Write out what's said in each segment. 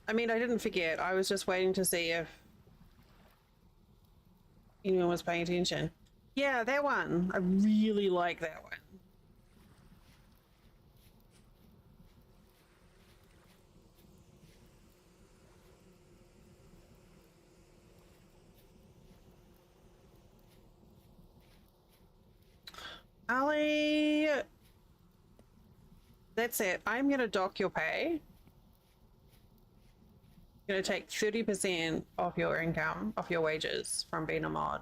I mean, I didn't forget. I was just waiting to see if anyone was paying attention. Yeah, that one. I really like that one. Ali, that's it. I'm going to dock your pay. I'm going to take 30% off your income, off your wages from being a mod.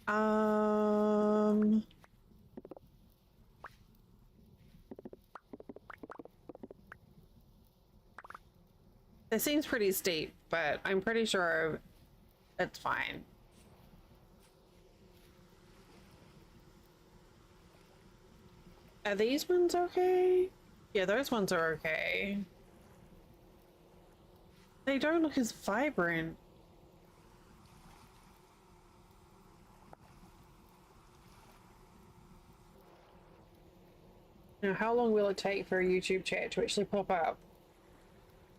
Um, it seems pretty steep, but I'm pretty sure it's fine. Are these ones okay? Yeah, those ones are okay. They don't look as vibrant. Now, how long will it take for a YouTube chat to actually pop up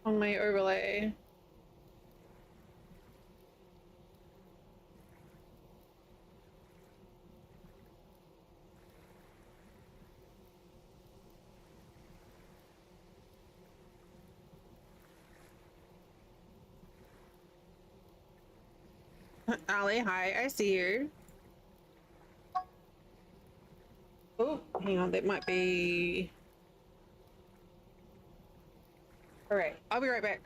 on my overlay? Ali, hi, I see you. Oh, hang on, that might be... All right, I'll be right back.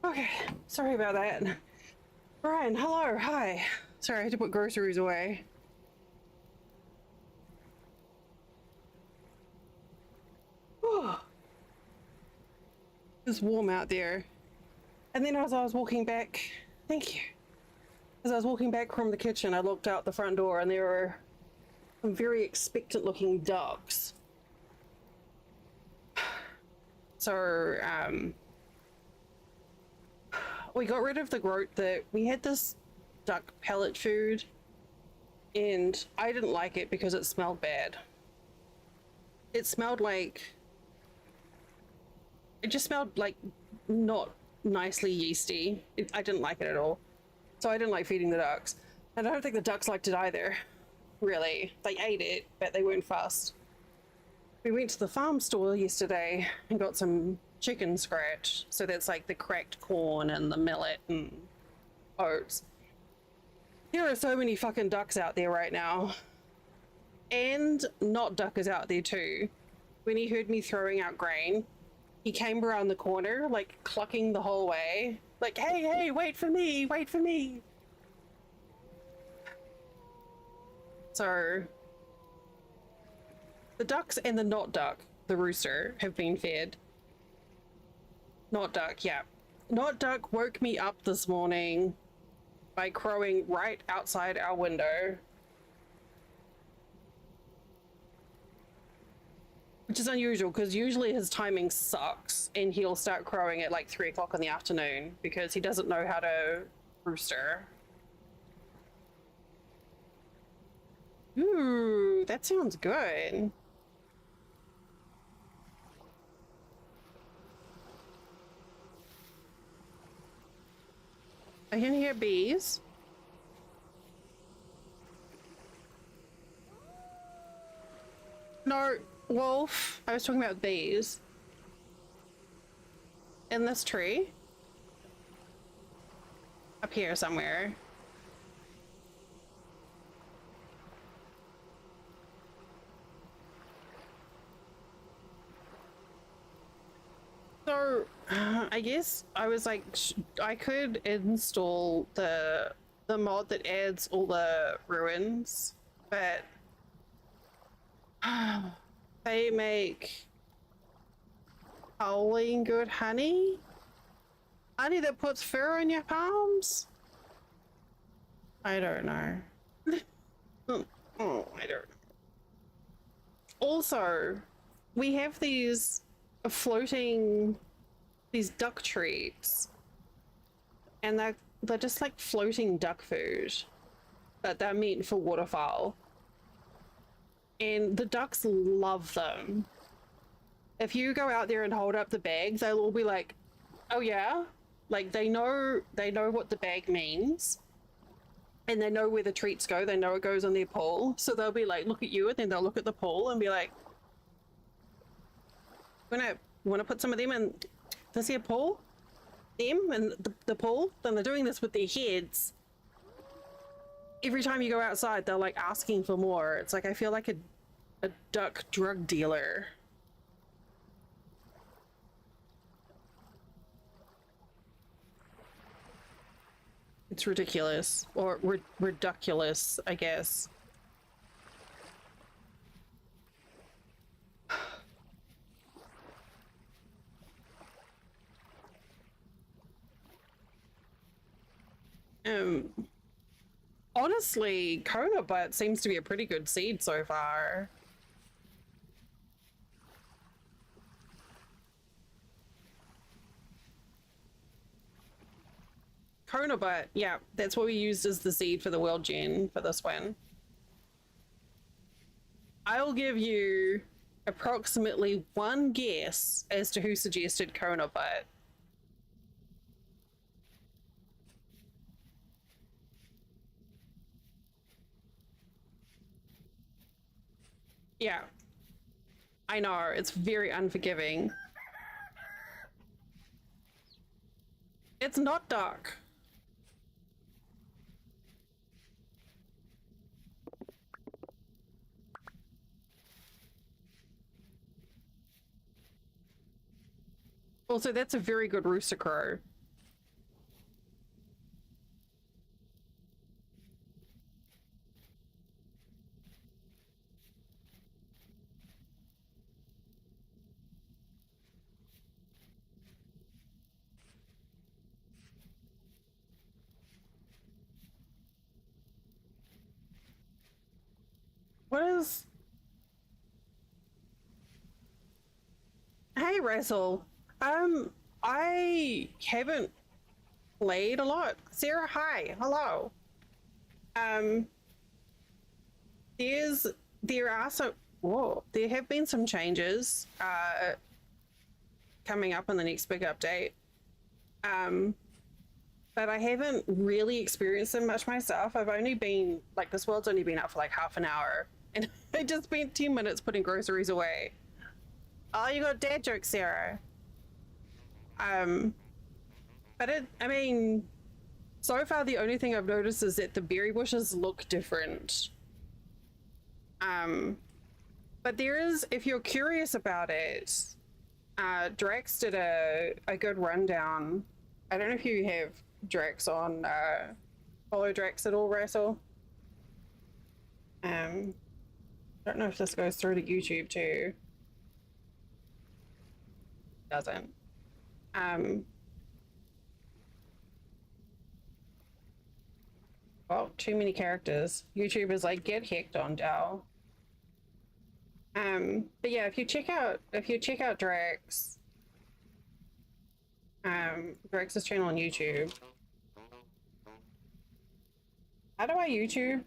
Okay, sorry about that. Brian, hello, hi. Sorry, I had to put groceries away. Whew. It's warm out there. And then as I was walking back, thank you. As I was walking back from the kitchen, I looked out the front door and there were some very expectant looking ducks. So, we got rid of the groat that we had this duck pellet food and I didn't like it because it smelled bad. It smelled like, it just smelled like not nicely yeasty. I didn't like it at all. So I didn't like feeding the ducks. And I don't think the ducks liked it either, really. They ate it, but they weren't fussed. We went to the farm store yesterday and got some chicken scratch. So that's like the cracked corn and the millet and oats. There are so many fucking ducks out there right now. And not duckers out there too. When he heard me throwing out grain, he came around the corner, like clucking the whole way. Like, hey, hey, wait for me, wait for me. So, the ducks and the not duck, the rooster, have been fed. Not duck, yeah. Not duck woke me up this morning by crowing right outside our window. Which is unusual because usually his timing sucks and he'll start crowing at like 3 o'clock in the afternoon because he doesn't know how to rooster. Ooh, that sounds good. I can hear bees. No, wolf. I was talking about bees. In this tree. Up here somewhere. So, I guess I was like, I could install the mod that adds all the ruins, but they make howling good honey? Honey that puts fur on your palms? I don't know. Oh, I don't know. Also, we have these these duck treats, and they're just like floating duck food that they're meant for waterfowl. And the ducks love them. If you go out there and hold up the bag, they'll all be like, oh yeah? Like they know what the bag means. And they know where the treats go. They know it goes on their pool. So they'll be like, look at you, and then they'll look at the pool and be like, wanna put some of them in this here pool? Them and the pool? Then they're doing this with their heads. Every time you go outside, they're like asking for more. It's like I feel like a duck drug dealer. It's ridiculous. Or ridiculous, I guess. Honestly, Kona butt seems to be a pretty good seed so far. Kona butt, yeah, that's what we used as the seed for the world gen for this one. I'll give you approximately one guess as to who suggested Kona butt. Yeah, I know, it's very unforgiving. It's not dark. Also, that's a very good rooster crow. is... Hey, Russell. I haven't played a lot. Sarah, hi. Hello. Um, there are some... Whoa. There have been some changes coming up in the next big update. But I haven't really experienced them much myself. I've only been, like, this world's only been up for like half an hour. And I just spent 10 minutes putting groceries away. Oh, you got dad jokes, Sarah. But I mean, so far the only thing I've noticed is that the berry bushes look different. But there is, if you're curious about it, Drax did a good rundown. I don't know if you have Drax on, follow Drax at all, Russell. Don't know if this goes through to YouTube too. Doesn't. Well, too many characters. YouTube is like, get hecked on, Dell. But yeah, if you check out Drax, Drax's channel on YouTube. How do I YouTube?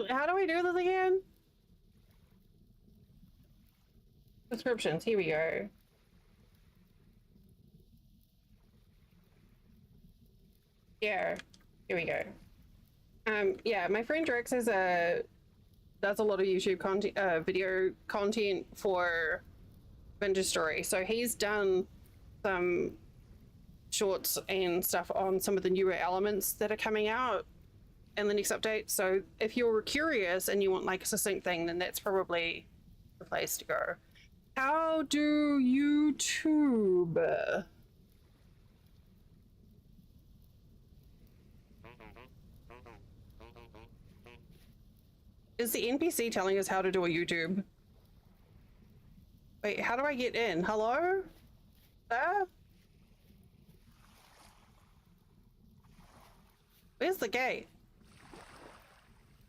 How do we do this again? Subscriptions, here we go. Yeah, here we go. Yeah, my friend Drax does a lot of YouTube content, video content for Vintage Story. So he's done some shorts and stuff on some of the newer elements that are coming out in the next update. So if you're curious and you want like a succinct thing, then that's probably the place to go. How do YouTube? Is the NPC telling us how to do a YouTube? Wait, how do I get in? Hello? Where's the gate?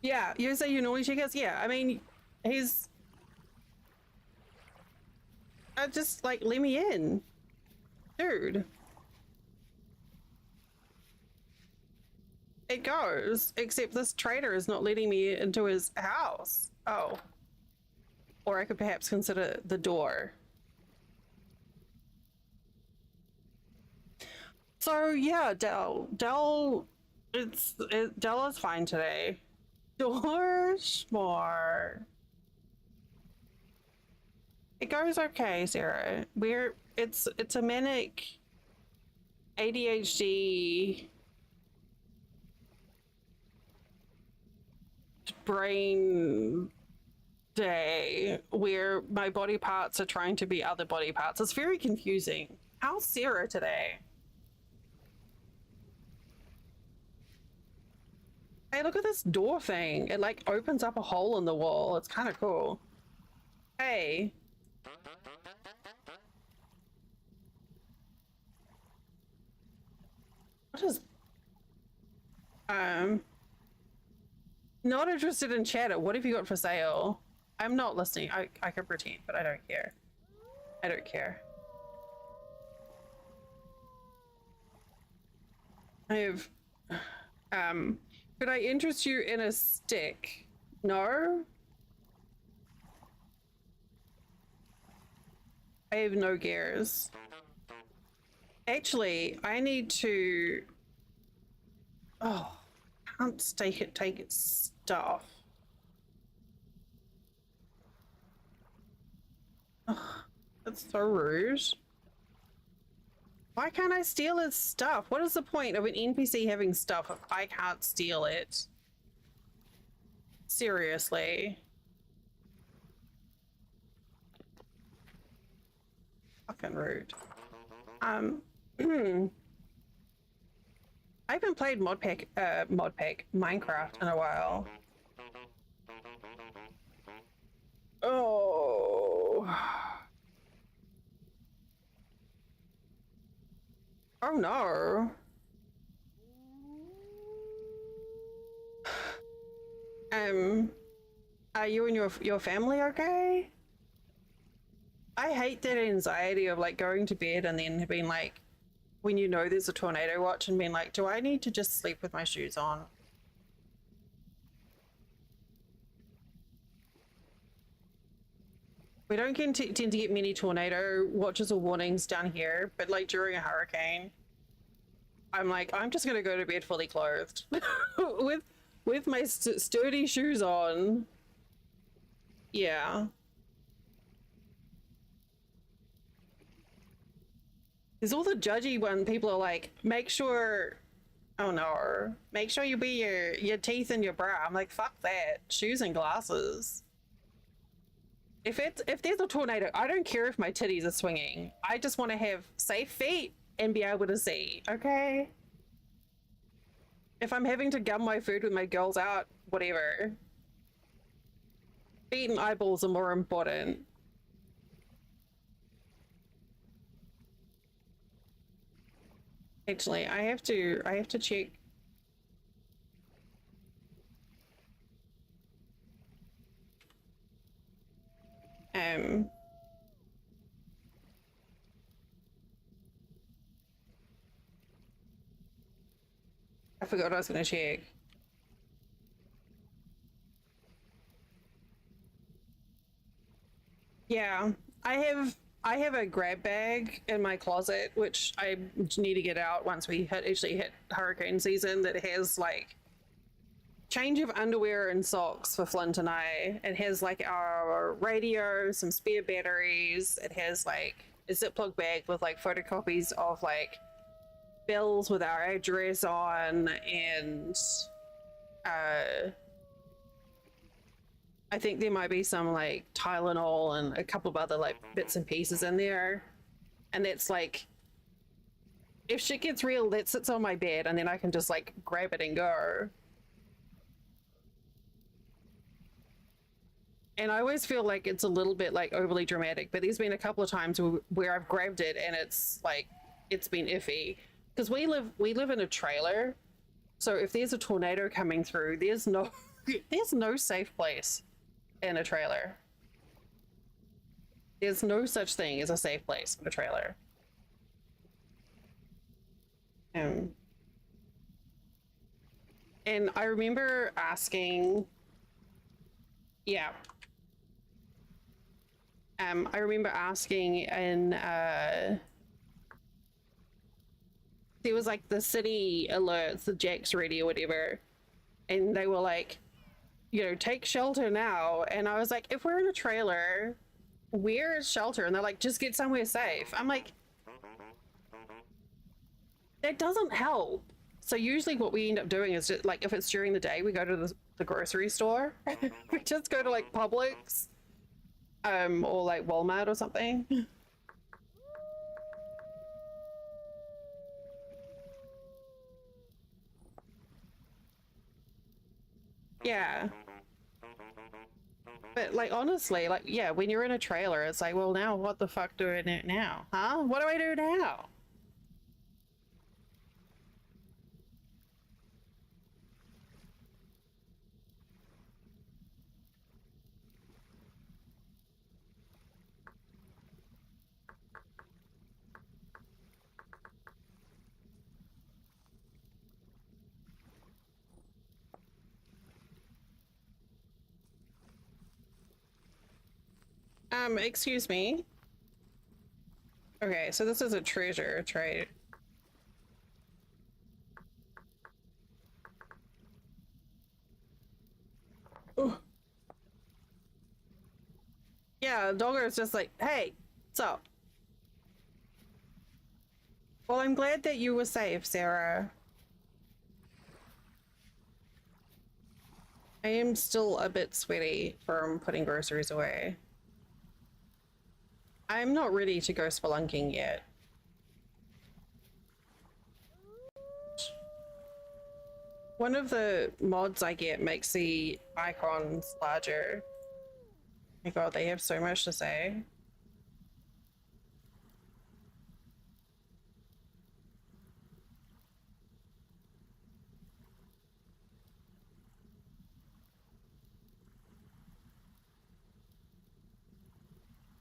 Yeah, you say you normally check us? Yeah, I mean, he's... just, like, let me in. Dude. It goes, except this trader is not letting me into his house. Oh. Or I could perhaps consider the door. So yeah, Dell is fine today. Door smart. It goes okay, Sarah. It's a manic ADHD brain day where my body parts are trying to be other body parts. It's very confusing. How's Sarah today? Hey, look at this door thing. It like opens up a hole in the wall. It's kind of cool. Hey. What is... Not interested in chatter. What have you got for sale? I'm not listening. I could pretend, but I don't care. I don't care. I have... could I interest you in a stick? No? I have no gears. Actually, I need to... Oh, I can't take it stuff. Oh, that's so rude. Why can't I steal his stuff? What is the point of an NPC having stuff if I can't steal it? Seriously. Fucking rude. I haven't played modpack Minecraft in a while. Oh. Oh no. Um, are you and your family okay? I hate that anxiety of like going to bed and then being like, when you know there's a tornado watch and being like, do I need to just sleep with my shoes on? We don't tend to get many tornado watches or warnings down here, but like during a hurricane, I'm like, I'm just gonna go to bed fully clothed with my sturdy shoes on. Yeah. There's all the judgy one. People are like, make sure, oh no, make sure you be your teeth and your bra. I'm like, fuck that. Shoes and glasses. If there's a tornado, I don't care if my titties are swinging. I just want to have safe feet and be able to see. Okay. If I'm having to gum my food with my girls out, whatever. Feet and eyeballs are more important. Actually, I have to check. Um, I forgot what I was gonna check. Yeah, I have a grab bag in my closet, which I need to get out once we actually hit hurricane season. That has like change of underwear and socks for Flint and I. It has like our radio, some spare batteries. It has like a Ziploc bag with like photocopies of like bills with our address on, and uh I think there might be some like Tylenol and a couple of other like bits and pieces in there. And that's like, if shit gets real, that sits on my bed and then I can just like grab it and go. And I always feel like it's a little bit like overly dramatic, but there's been a couple of times where I've grabbed it and it's like, it's been iffy. Because we live in a trailer. So if there's a tornado coming through, there's no there's no safe place in a trailer. There's no such thing as a safe place in a trailer. Um, and I remember asking, yeah. I remember asking, and there was like the city alerts, the Jack's radio, whatever, and they were like, you know, take shelter now. And I was like, if we're in a trailer, where is shelter? And they're like, just get somewhere safe. I'm like, that doesn't help. So usually what we end up doing is just, like, if it's during the day, we go to the grocery store. We just go to like Publix, or like Walmart or something. Yeah. But like honestly, like yeah, when you're in a trailer, it's like, well, now what the fuck do I do now? Huh? What do I do now? Excuse me. Okay, so this is a treasure trade. Ugh. Yeah, Dogger is just like, hey, what's up? Well, I'm glad that you were safe, Sarah. I am still a bit sweaty from putting groceries away. I'm not ready to go spelunking yet. One of the mods I get makes the icons larger. My god, they have so much to say.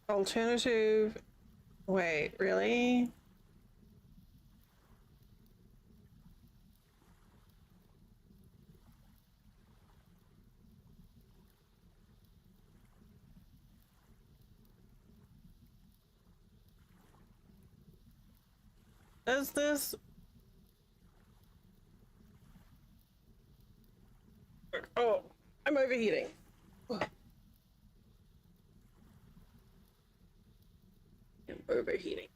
Alternative. Wait, really? Is this? Oh, I'm overheating. I'm overheating.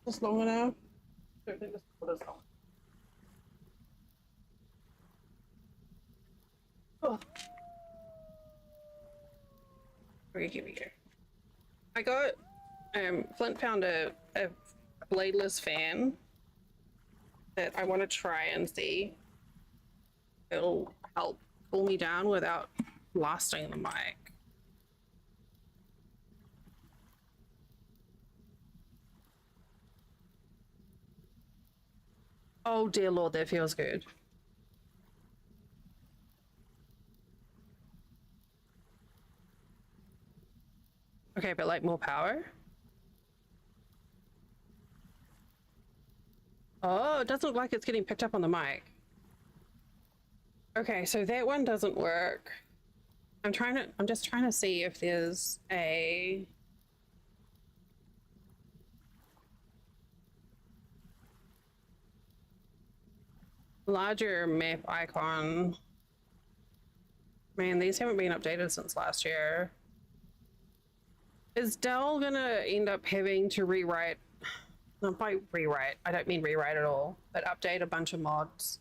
Just long enough? I don't think this is long. Oh. Okay, here we go. I got Flint found a bladeless fan that I want to try and see. It'll help cool me down without blasting the mic. Oh dear Lord, that feels good. Okay, but like more power? Oh, it doesn't look like it's getting picked up on the mic. Okay, so that one doesn't work. I'm just trying to see if there's a larger map icon. Man, these haven't been updated since last year. Is Dell gonna end up having to rewrite, not by rewrite, I don't mean rewrite at all, but update a bunch of mods?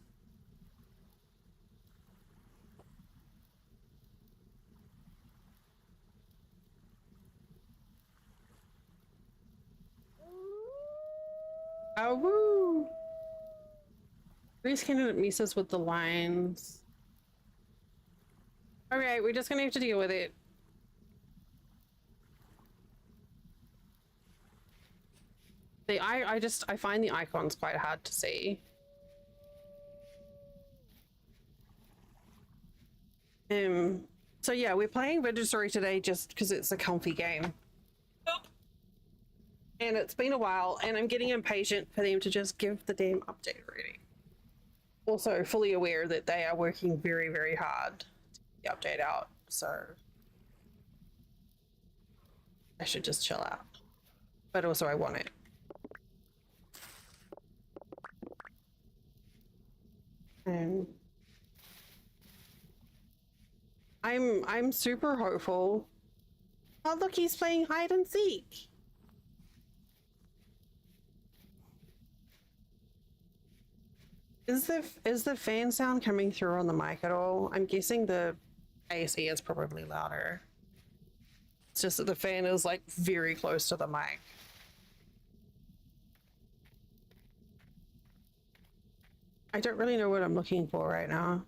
Oh, woo! Grease candidate messes with the lines. Okay, we're just gonna have to deal with it. I find the icons quite hard to see. So yeah, we're playing Registry today just because it's a comfy game. And it's been a while, and I'm getting impatient for them to just give the damn update already. Also, fully aware that they are working very, very hard to get the update out, so I should just chill out. But also, I want it. I'm super hopeful. Oh look, he's playing hide and seek. Is the fan sound coming through on the mic at all? I'm guessing the ASE is probably louder. It's just that the fan is like very close to the mic. I don't really know what I'm looking for right now.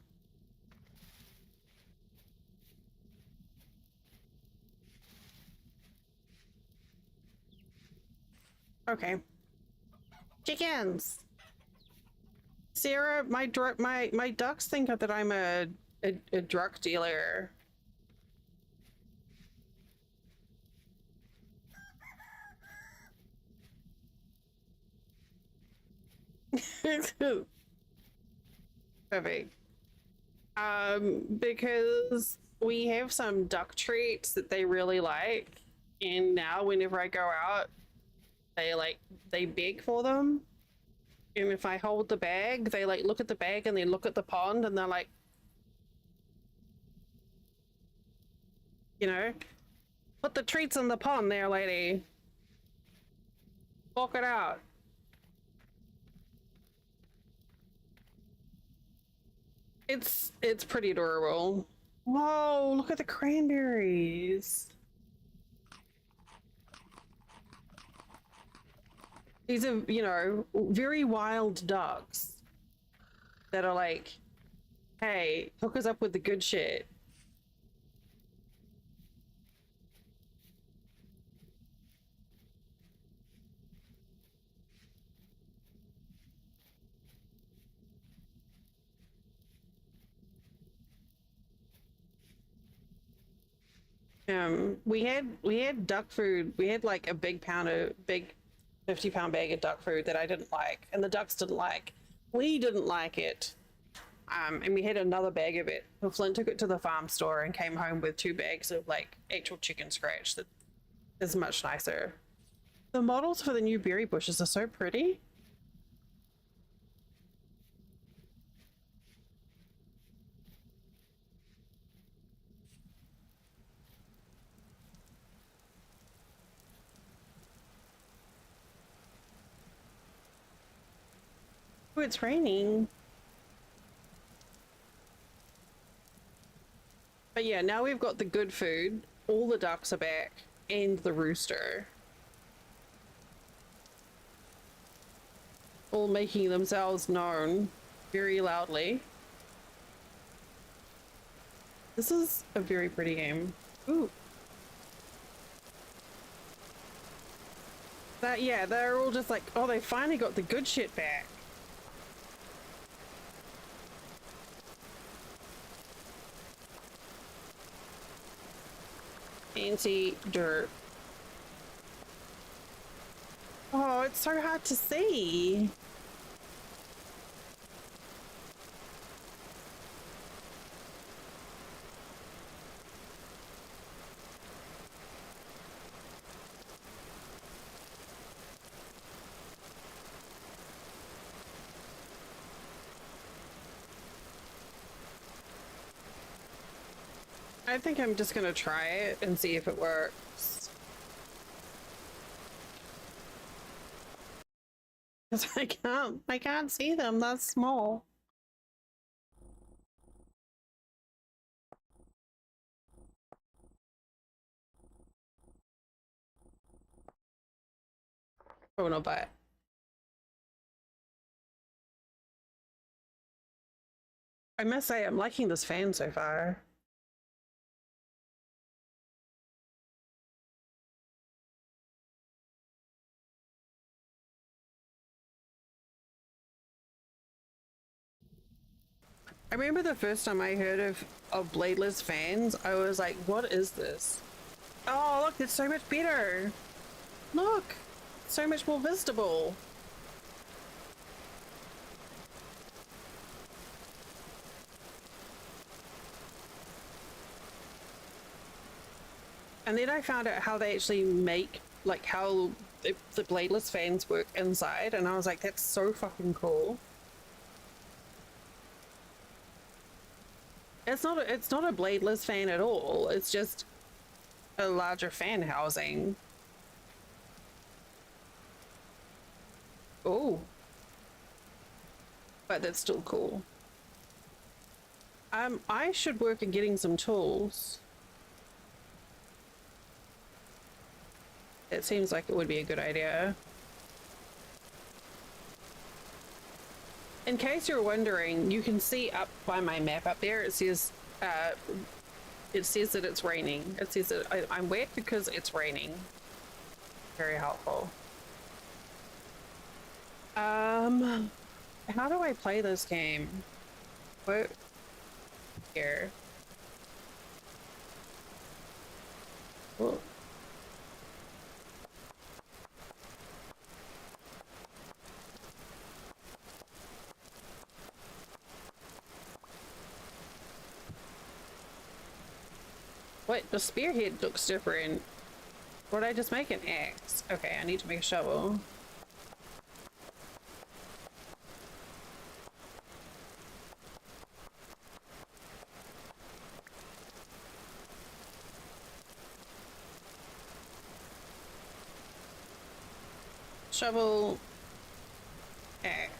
Okay. Chickens. Sarah, my ducks think that I'm a drug dealer. Perfect. Because we have some duck treats that they really like, and now whenever I go out, they beg for them. And if I hold the bag, they like look at the bag and then look at the pond and they're like, you know, put the treats in the pond there, lady. Walk it out. It's pretty adorable. Whoa, look at the cranberries. These are, you know, very wild ducks that are like, hey, hook us up with the good shit. We had duck food. We had like a big 50-pound bag of duck food that I didn't like, and the ducks didn't like. We didn't like it. And we had another bag of it. So Flint took it to the farm store and came home with 2 bags of like actual chicken scratch that is much nicer. The models for the new berry bushes are so pretty. Oh, it's raining. But yeah, now we've got the good food. All the ducks are back and the rooster. All making themselves known very loudly. This is a very pretty game. Ooh. Yeah, they're all just like, oh, they finally got the good shit back. Anti-dirt. Oh, it's so hard to see. I think I'm just gonna try it and see if it works. Because I can't see them, that's small. Oh, no, but I must say I'm liking this fan so far. I remember the first time I heard of bladeless fans, I was like, what is this? Oh, look, it's so much better. Look, so much more visible. And then I found out how they actually make, like how the bladeless fans work inside, and I was like, that's so fucking cool. It's not a bladeless fan at all. It's just a larger fan housing. Oh, but that's still cool. I should work at getting some tools. It seems like it would be a good idea. In case you're wondering, you can see up by my map up there, it says that it's raining. It says that I'm wet because it's raining. Very helpful. How do I play this game? What? Here. Oh. What? The spearhead looks different. What did I just make? An axe. Okay, I need to make a shovel. Shovel. Axe.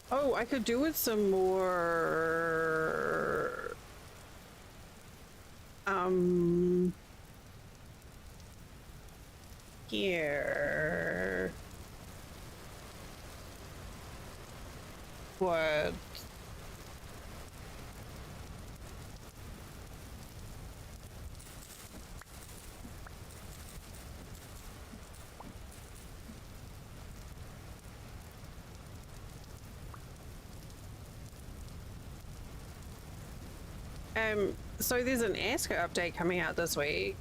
Oh, I could do with some more here. What? So there's an Asker update coming out this week.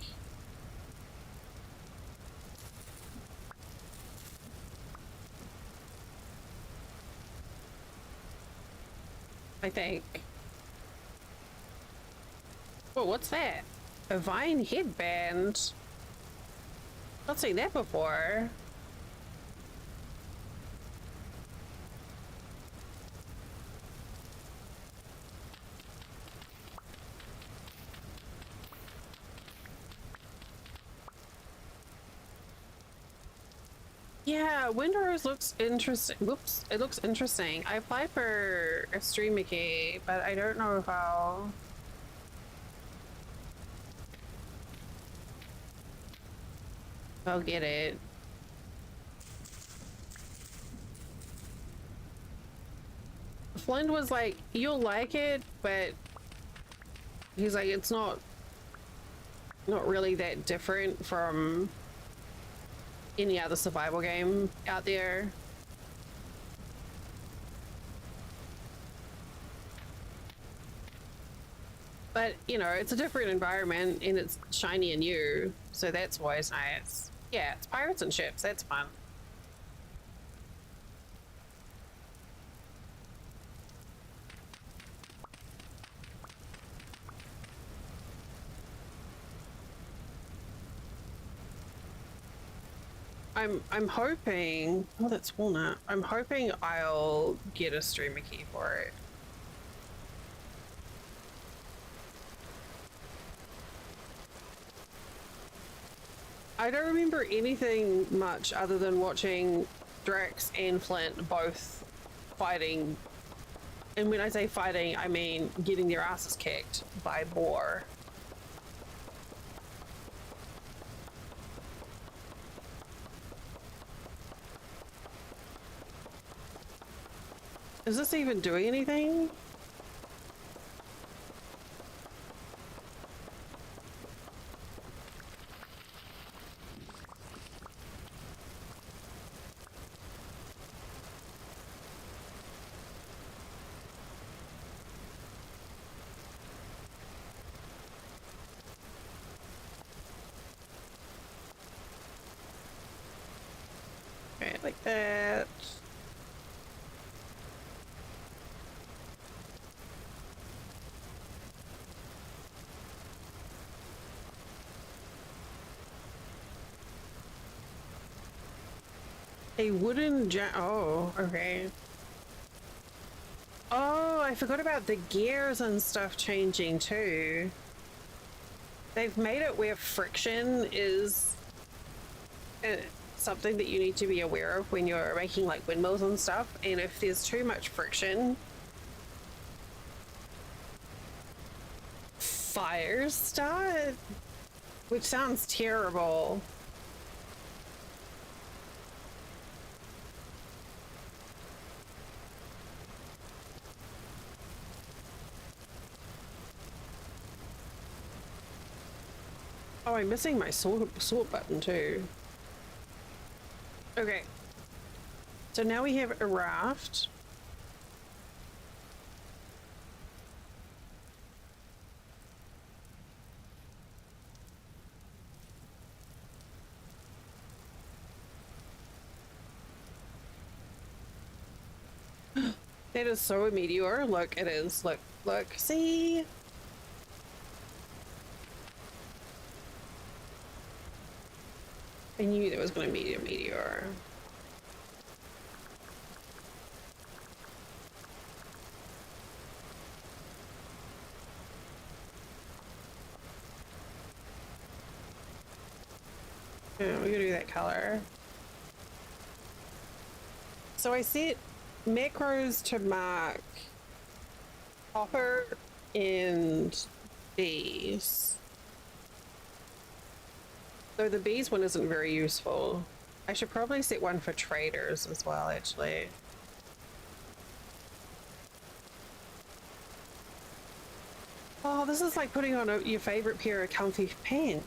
I think. Well, what's that? A vine headband? Not seen that before. Yeah, Windrose looks interesting. Whoops, it looks interesting. I applied for a streamer key, but I don't know if I'll get it. Flynn was like, "You'll like it," but he's like, "It's not really that different from any other survival game out there." But, you know, it's a different environment and it's shiny and new, so that's always nice. Yeah, it's pirates and ships, that's fun. I'm hoping, oh, that's walnut. I'm hoping I'll get a streamer key for it. I don't remember anything much other than watching Drax and Flint both fighting. And when I say fighting, I mean getting their asses kicked by boar. Is this even doing anything? Okay, like that. A wooden oh, okay. Oh, I forgot about the gears and stuff changing too. They've made it where friction is something that you need to be aware of when you're making like windmills and stuff. And if there's too much friction, fires start, which sounds terrible. Oh, I'm missing my sort button too. Okay. So now we have a raft. That is so a meteor. Look, it is. Look, look, see? I knew there was going to be a meteor. Yeah, we could do that color. So I set macros to mark copper and bees. Though the bees one isn't very useful. I should probably set one for traders as well, actually. Oh, this is like putting on your favorite pair of comfy pants.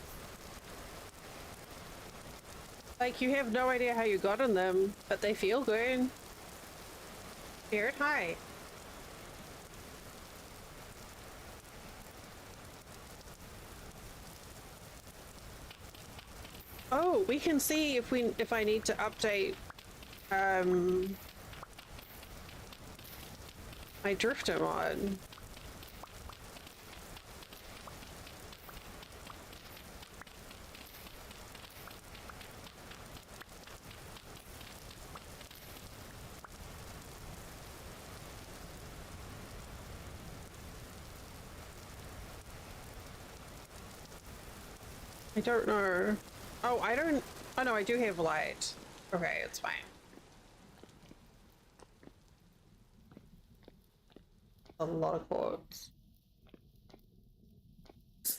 Like, you have no idea how you got in them, but they feel good. Here, hi. Oh, we can see if I need to update my drifter mod. I don't know. Oh, I don't. Oh no, I do have light. Okay, it's fine. A lot of cords.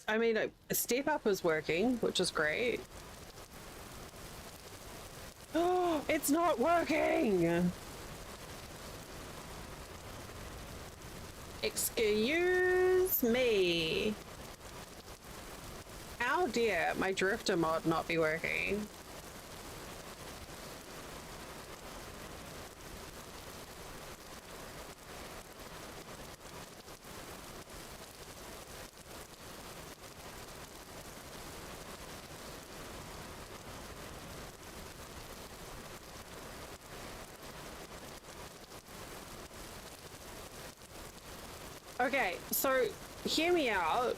I mean, a step up is working, which is great. Oh, it's not working! Excuse me. How dare my drifter mod not be working? Okay, so hear me out.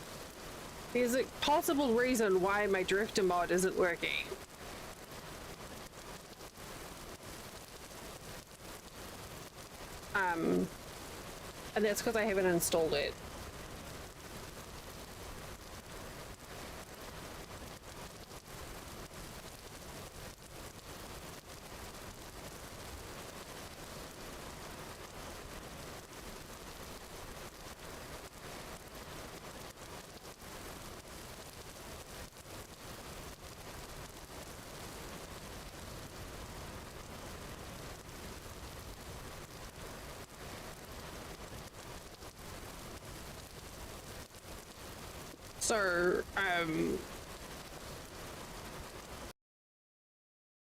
There's a possible reason why my drifter mod isn't working. And that's because I haven't installed it. So,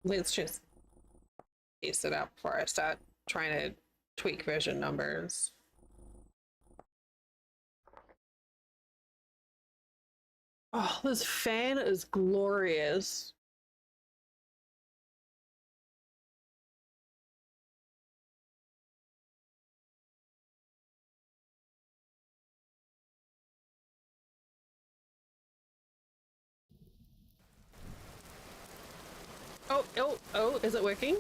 let's just test it out before I start trying to tweak version numbers. Oh, this fan is glorious. Oh, is it working?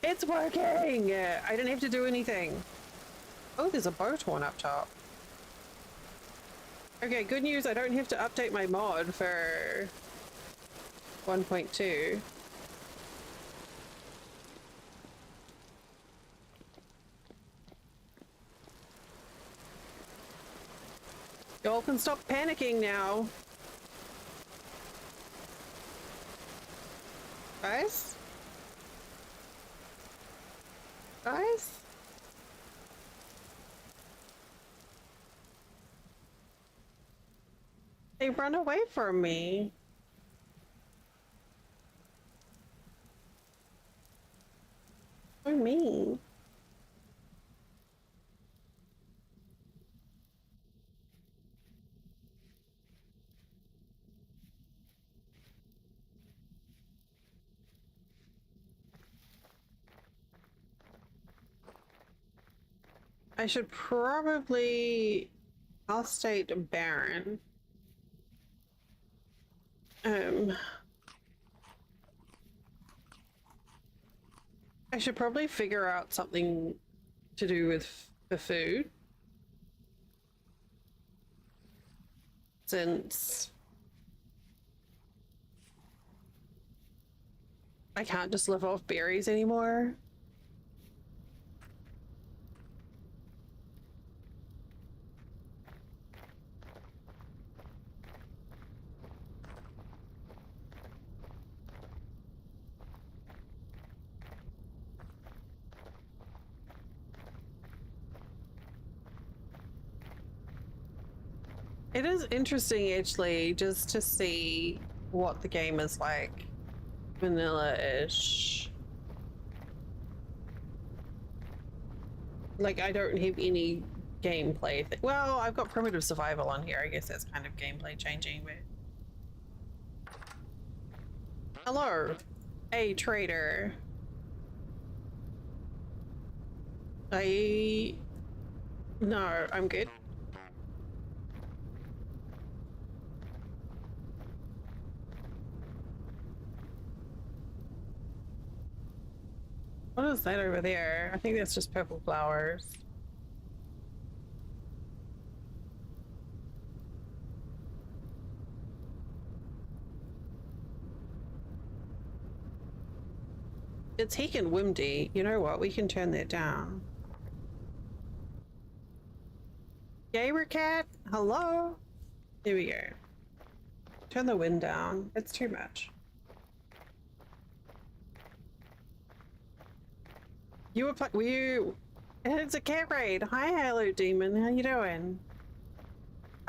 It's working! I didn't have to do anything. Oh, there's a bow torn up top. Okay, good news, I don't have to update my mod for 1.2. Y'all can stop panicking now. Guys? Guys? They run away from me. So mean. I should probably... I'll state Baron. I should probably figure out something to do with the food. Since I can't just live off berries anymore. It is interesting actually just to see what the game is like. Vanilla-ish. Like I don't have any gameplay. Well, I've got primitive survival on here. I guess that's kind of gameplay changing, but Hello, a trader. No, I'm good. What is that over there? I think that's just purple flowers. It's heckin' windy. You know what? We can turn that down. Gamer cat, hello? Here we go. Turn the wind down. It's too much. Were you? It's a cat raid. Hi, hello, demon. How you doing?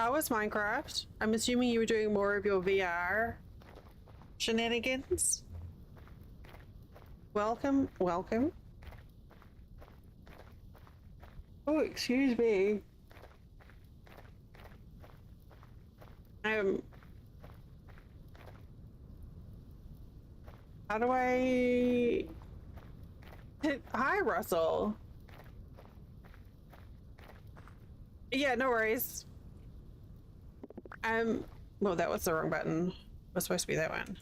How was Minecraft? I'm assuming you were doing more of your VR shenanigans. Welcome, welcome. Oh, excuse me. How do I... Hi, Russell. Yeah, no worries. Well, that was the wrong button. It was supposed to be that one.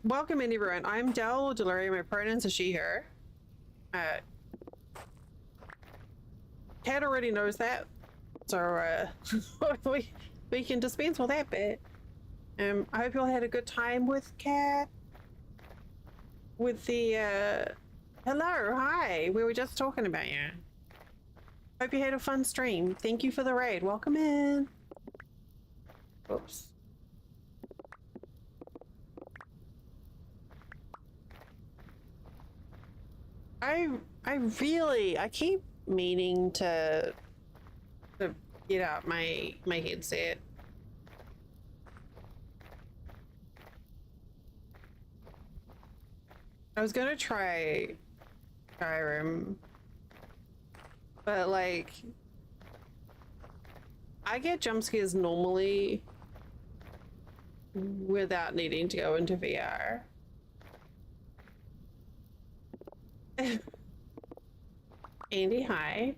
Welcome in, everyone. I'm Del Delaria. My pronouns are she, her. Cat already knows that. So, we can dispense with that bit. I hope you all had a good time with Cat. With the, hello, hi. We were just talking about you. Hope you had a fun stream. Thank you for the raid. Welcome in. Oops. I keep meaning to get out my headset. I was gonna try Skyrim, but like I get jump scares normally without needing to go into VR. Andy, hi.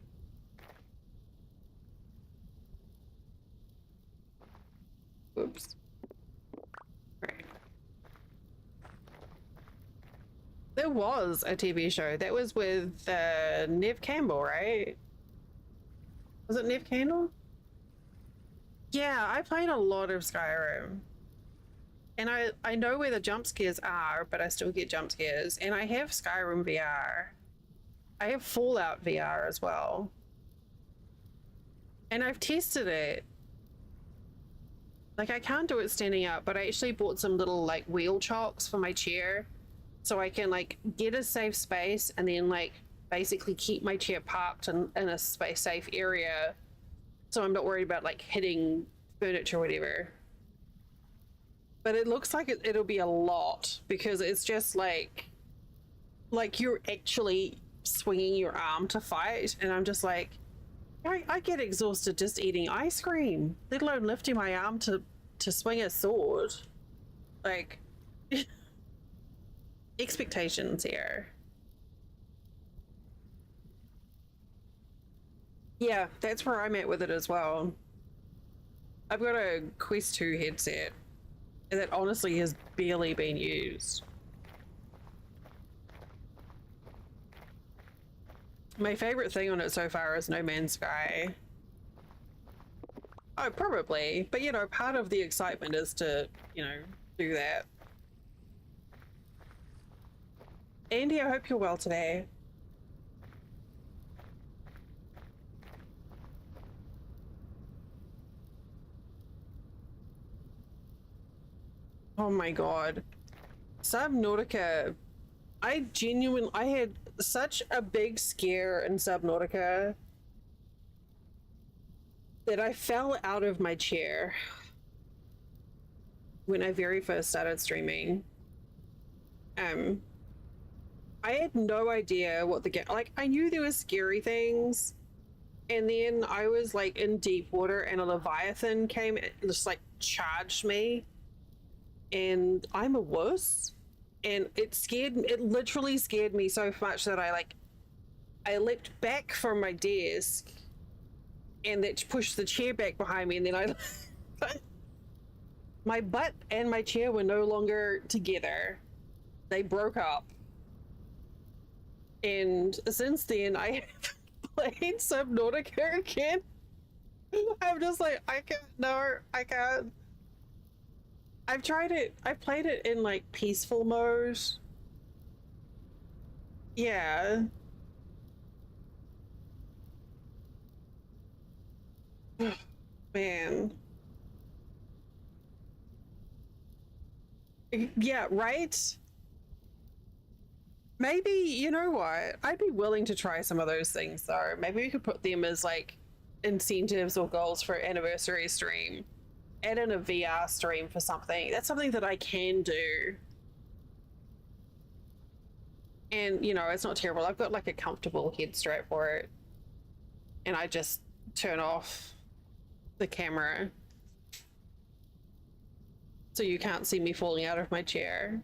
Oops. Right. There was a TV show that was with Nev Campbell, right? Was it Nev Campbell? Yeah, I played a lot of Skyrim. And I know where the jump scares are, but I still get jump scares. And I have Skyrim VR. I have Fallout VR as well. And I've tested it. Like, I can't do it standing up, but I actually bought some little, like, wheel chocks for my chair. So I can, like, get a safe space and then, like, basically keep my chair parked in a safe area. So I'm not worried about, like, hitting furniture or whatever. But it looks like it'll be a lot because it's just like you're actually swinging your arm to fight, and I'm just like, I get exhausted just eating ice cream, let alone lifting my arm to swing a sword. Like, expectations here. Yeah, that's where I'm at with it as well. I've got a Quest 2 headset that honestly has barely been used. My favorite thing on it so far is No Man's Sky. Oh, probably. But, you know, part of the excitement is to, you know, do that. Andy, I hope you're well today. Oh my god. Subnautica. I had such a big scare in Subnautica that I fell out of my chair when I very first started streaming. I had no idea what the game, like, I knew there were scary things, and then I was like in deep water and a leviathan came and just like charged me, and I'm a wuss, and it literally scared me so much that I leapt back from my desk, and that pushed the chair back behind me, and then I my butt and my chair were no longer together. They broke up. And since then, I have played Subnautica again. I'm just like, I can't, no, I can't. I've tried it, I've played it in like peaceful mode. Yeah. Man. Yeah, right? Maybe, you know what? I'd be willing to try some of those things though. Maybe we could put them as like incentives or goals for anniversary stream. Add in a VR stream for something. That's something that I can do. And, you know, it's not terrible. I've got like a comfortable head strap for it. And I just turn off the camera so you can't see me falling out of my chair.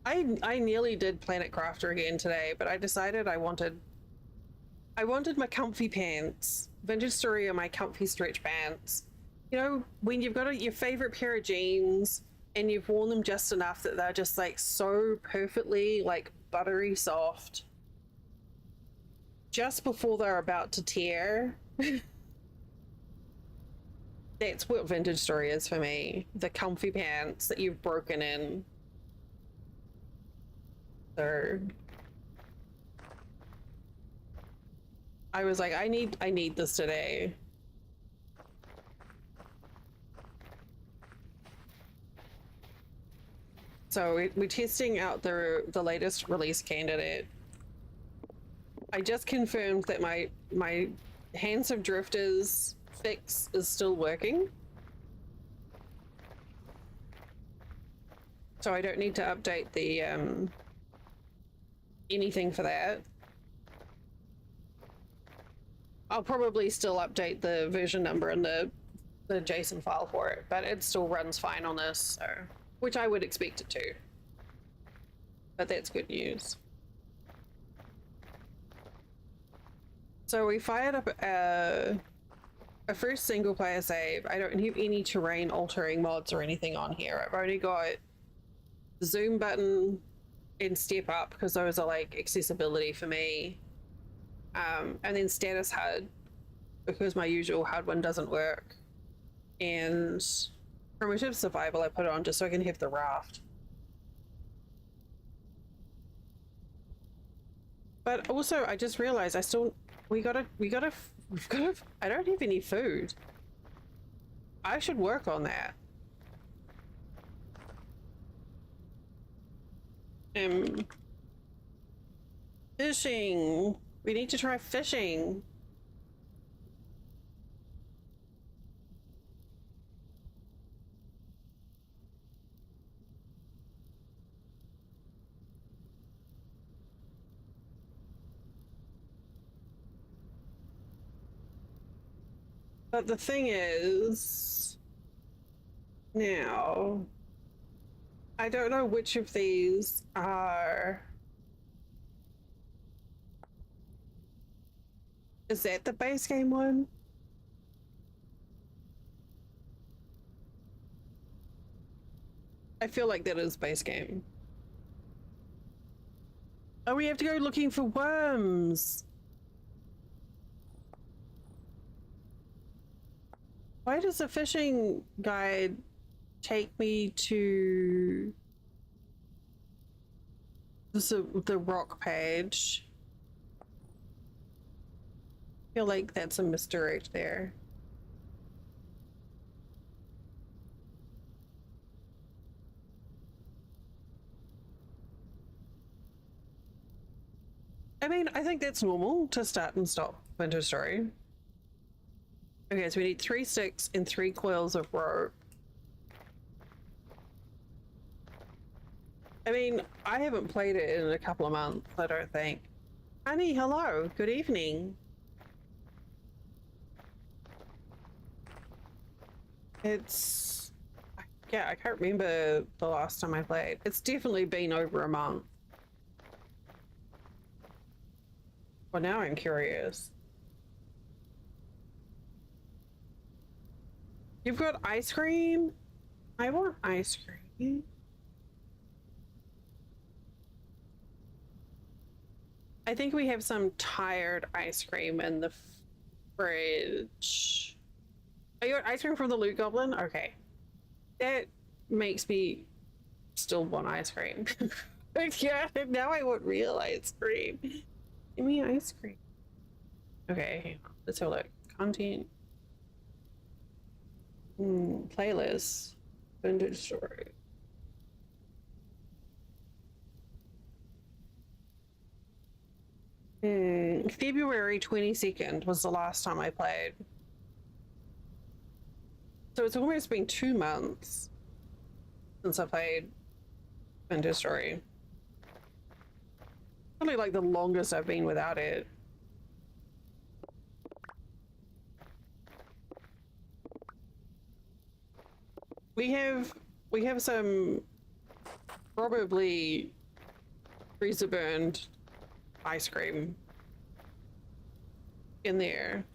I nearly did Planet Crafter again today, but I decided I wanted my comfy pants. Vintage Story are my comfy stretch pants. You know, when you've got your favorite pair of jeans and you've worn them just enough that they're just like so perfectly like buttery soft just before they're about to tear. That's what Vintage Story is for me. The comfy pants that you've broken in. So I was like, I need this today. So we're testing out the latest release candidate. I just confirmed that my Hands of Drifters fix is still working. So I don't need to update the anything for that. I'll probably still update the version number and the JSON file for it, but it still runs fine on this, so, which I would expect it to. But that's good news. So we fired up a first single player save. I don't have any terrain altering mods or anything on here. I've only got the zoom button and step up because those are like accessibility for me. And then status HUD because my usual HUD one doesn't work. And primitive survival I put on just so I can have the raft. But also I just realized we've gotta I don't have any food. I should work on that. Fishing. We need to try fishing. But the thing is, now, I don't know which of these are... Is that the base game one? I feel like that is base game. Oh, we have to go looking for worms. Why does the fishing guide take me to the rock page? I feel like that's a misdirect there. I mean, I think that's normal to start and stop Winter Story. Okay, so we need 3 sticks and 3 coils of rope. I mean, I haven't played it in a couple of months, I don't think. Honey, hello, good evening. It's, yeah, I can't remember the last time I played. It's definitely been over a month. Well, now I'm curious. You've got ice cream? I want ice cream. I think we have some tired ice cream in the fridge. Oh, you got ice cream from the Loot Goblin? Okay. That makes me still want ice cream. Yeah, now I want real ice cream. Give me ice cream. Okay, let's have a look. Content. Playlist. Vintage story. February 22nd was the last time I played. So it's almost been 2 months since I played Vintage Story. Probably like the longest I've been without it. We have some probably freezer burned ice cream in there.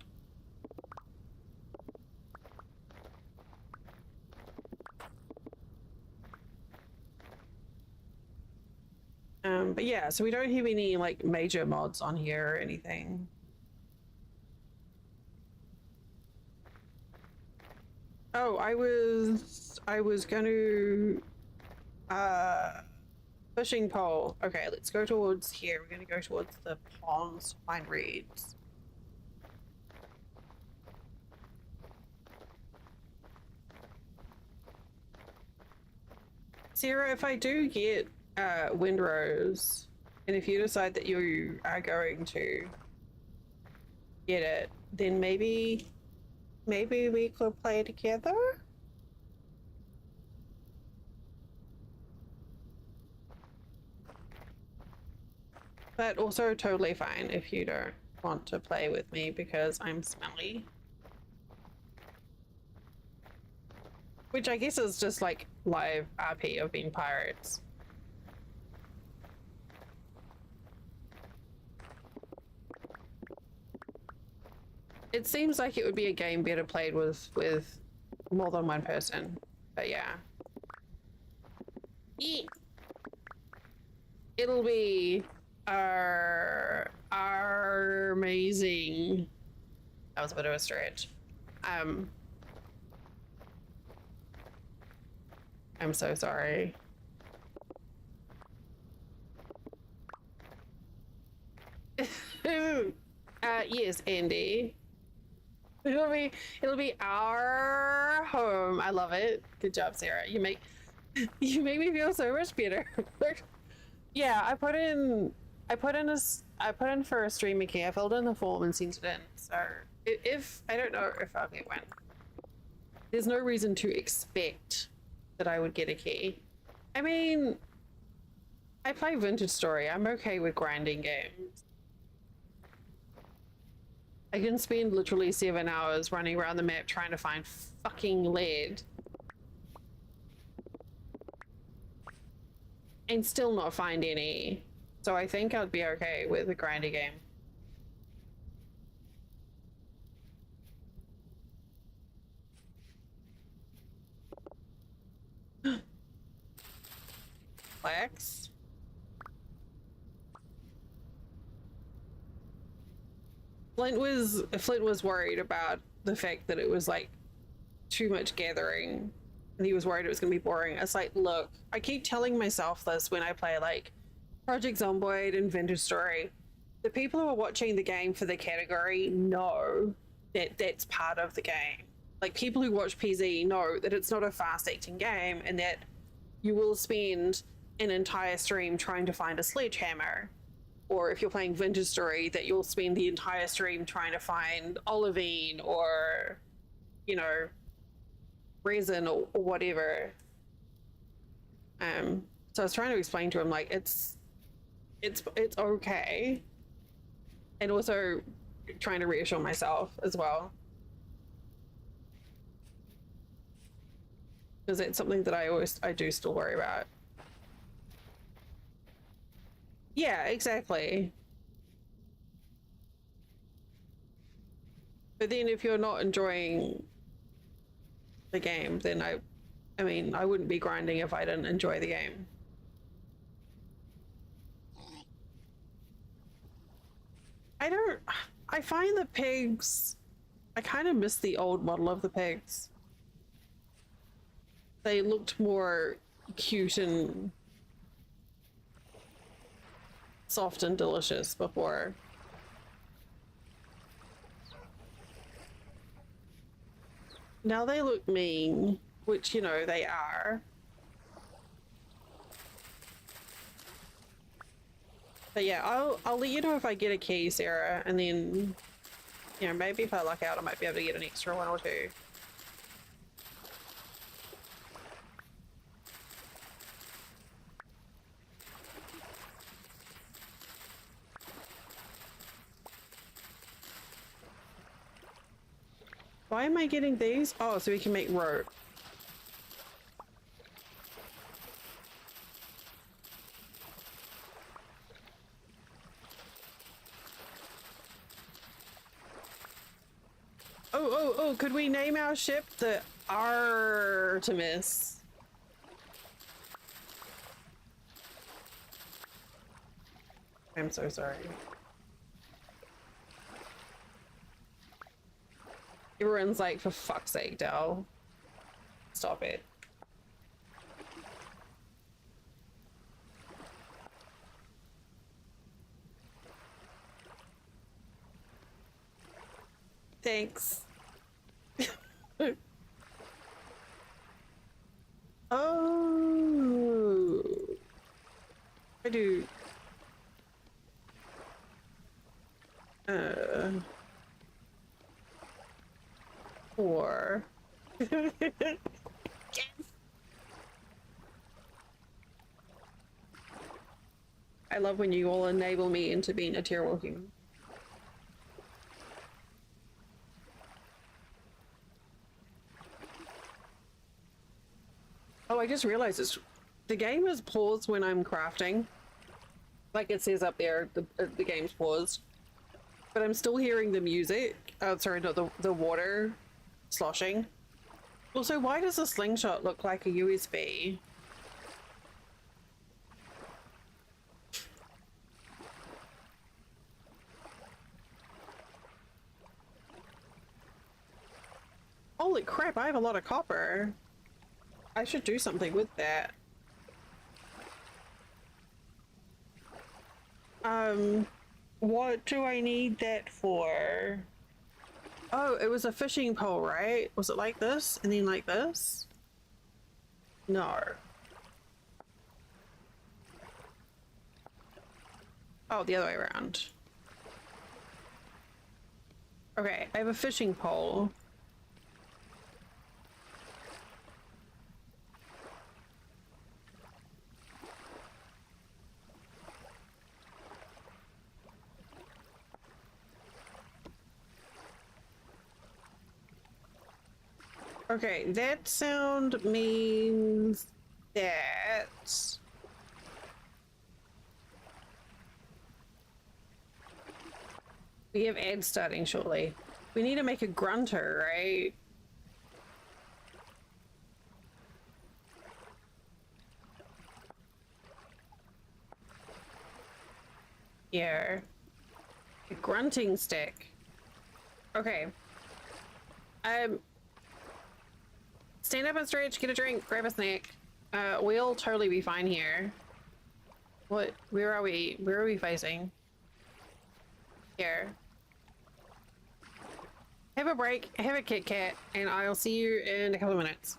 But yeah, so we don't have any like major mods on here or anything. Oh, I was gonna fishing pole. Okay, let's go towards here. We're gonna go towards the ponds to find reeds. Sarah, if I do get windrose, and if you decide that you are going to get it, then maybe we could play together. But also totally fine if you don't want to play with me because I'm smelly. Which I guess is just like live RP of being pirates. It seems like it would be a game better played with more than one person, but yeah. It'll be amazing. That was a bit of a stretch. I'm so sorry. Yes, Andy. It'll be our home. I love it. Good job, Sarah. You make me feel so much better. Yeah, I put in for a streamer key. I filled in the form and sent it in. So if I don't know if I'll get one. There's no reason to expect that I would get a key. I mean, I play Vintage Story. I'm okay with grinding games. I can spend literally 7 hours running around the map trying to find fucking lead. And still not find any. So I think I'd be okay with a grinding game. Flex. Flint was worried about the fact that it was like too much gathering, and he was worried it was going to be boring. It's like, look, I keep telling myself this when I play like Project Zomboid and Vintage Story. The people who are watching the game for the category know that that's part of the game. Like, people who watch PZ know that it's not a fast-acting game and that you will spend an entire stream trying to find a sledgehammer. Or if you're playing Vintage Story, that you'll spend the entire stream trying to find olivine or, you know, resin or whatever. So I was trying to explain to him, like, it's okay. And also trying to reassure myself as well. Because it's something that I do still worry about. Yeah, exactly. But then if you're not enjoying the game, then I mean, I wouldn't be grinding if I didn't enjoy the game. I don't, I find the pigs, I kind of miss the old model of the pigs. They looked more cute and soft and delicious before. Now they look mean, which, you know, they are. But yeah, I'll let you know if I get a key, Sarah, and then, you know, maybe if I luck out, I might be able to get an extra one or two. Why am I getting these? Oh, so we can make rope. Oh, could we name our ship the Artemis? I'm so sorry. Everyone's like, for fuck's sake, Del. Stop it. Thanks. Oh. I do. Or. I love when you all enable me into being a terrible human. Oh, I just realized the game is paused when I'm crafting. Like it says up there, the game's paused. But I'm still hearing the music. Oh, sorry, not the water sloshing. Also, why does the slingshot look like a USB? Holy crap, I have a lot of copper. I should do something with that. What do I need that for? Oh, it was a fishing pole, right? Was it like this? And then like this? No. Oh, the other way around. Okay, I have a fishing pole. Okay, that sound means that we have ads starting shortly. We need to make a grunter, right? Yeah. A grunting stick. Okay. Stand up and stretch, get a drink, grab a snack. We'll totally be fine here. What? Where are we? Where are we facing? Here. Have a break, have a Kit Kat, and I'll see you in a couple of minutes.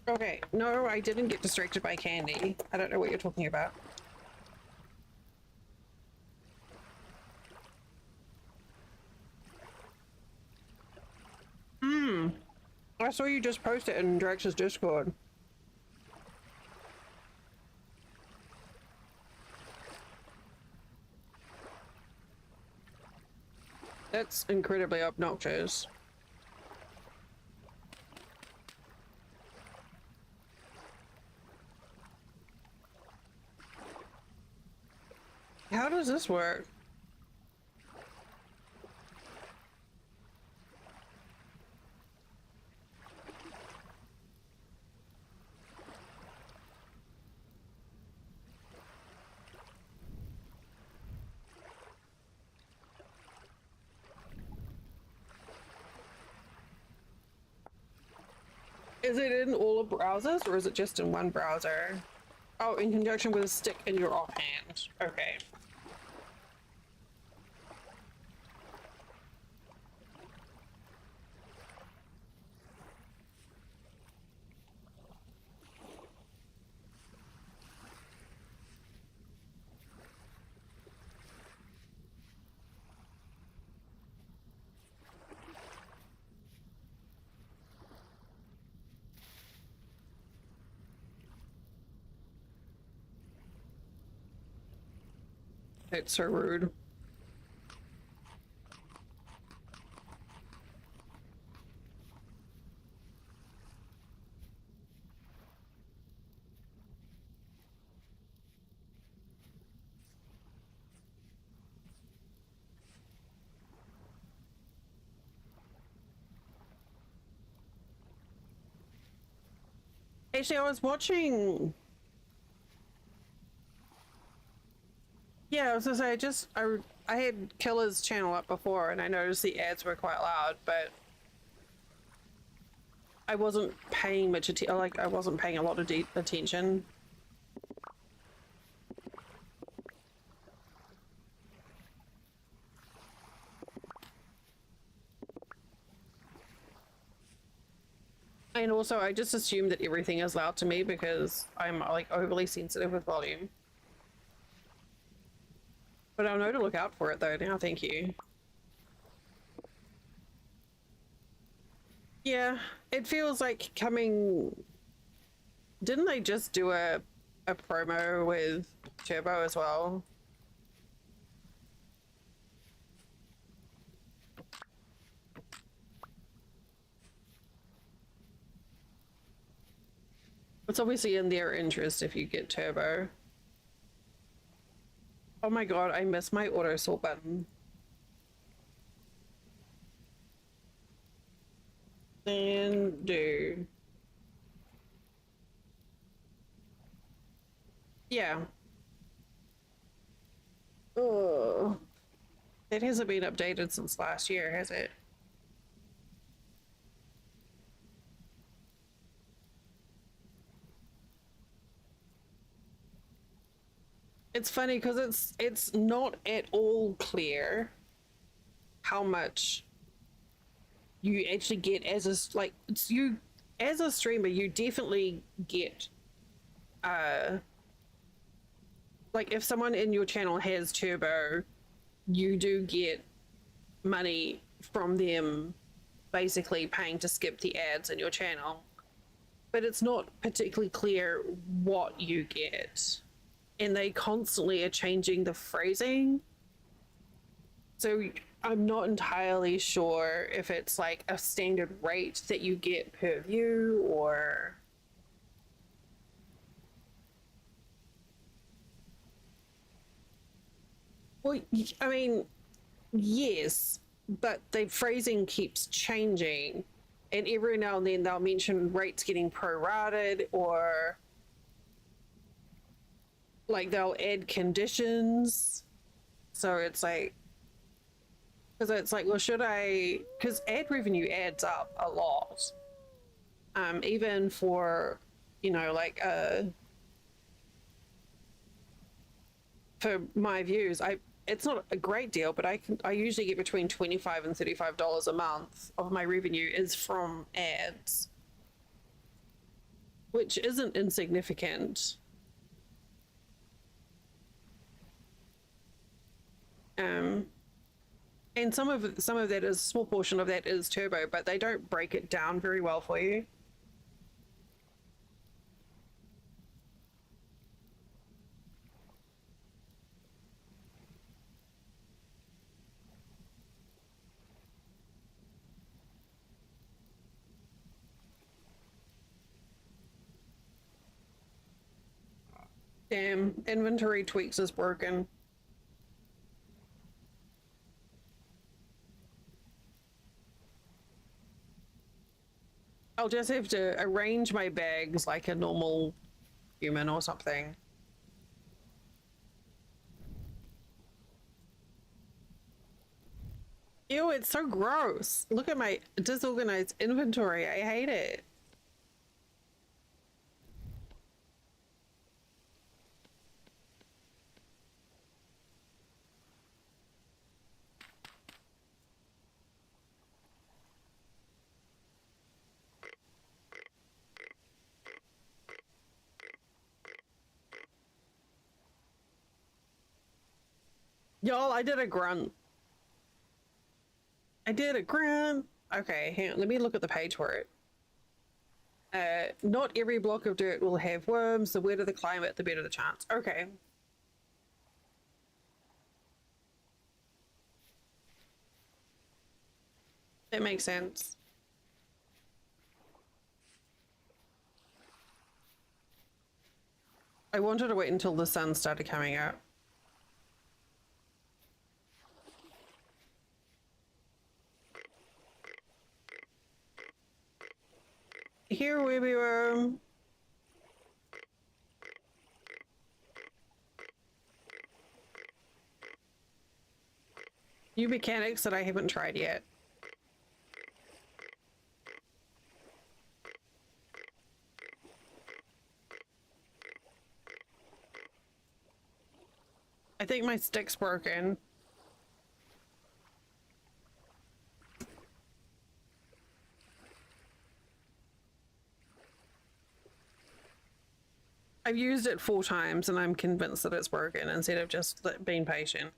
Okay, no, I didn't get distracted by candy. I don't know what you're talking about. I saw you just post it in Drax's Discord. That's incredibly obnoxious. How does this work? Is it in all the browsers or is it just in one browser? Oh, in conjunction with a stick in your offhand. Okay. It's so rude. Actually, I was watching. Yeah, I was gonna say, I had Killer's channel up before and I noticed the ads were quite loud, but I wasn't paying much attention, like, I wasn't paying a lot of attention. And also, I just assume that everything is loud to me because I'm, like, overly sensitive with volume. But I'll know to look out for it though now, thank you. Yeah, it feels like coming... Didn't they just do a promo with Turbo as well? It's obviously in their interest if you get Turbo. Oh my god, I missed my auto sort button. And do. Yeah. Oh. It hasn't been updated since last year, has it? It's funny because it's not at all clear how much you actually get as a, like, it's you as a streamer, you definitely get like if someone in your channel has Turbo, you do get money from them basically paying to skip the ads in your channel, but it's not particularly clear what you get, and they constantly are changing the phrasing, so I'm not entirely sure if it's like a standard rate that you get per view or... Well, I mean, yes, but the phrasing keeps changing, and every now and then they'll mention rates getting prorated, or like they'll add conditions. So it's like, because it's like, well, should I, because ad revenue adds up a lot, even for, you know, like for my views, it's not a great deal, but I usually get between $25 and $35 a month of my revenue is from ads. which isn't insignificant. And some of that is, a small portion of that is turbo, but they don't break it down very well for you. Damn, inventory tweaks is broken. I'll just have to arrange my bags like a normal human or something. Ew, it's so gross. Look at my disorganized inventory. I hate it. Y'all, I did a grunt. I did a grunt. Okay, hang on, let me look at the page for it. Not every block of dirt will have worms. The wetter the climate, the better the chance. Okay. That makes sense. I wanted to wait until the sun started coming out. Here we were. New mechanics that I haven't tried yet. I think my stick's broken. I've used it 4 times and I'm convinced that it's broken instead of just being patient.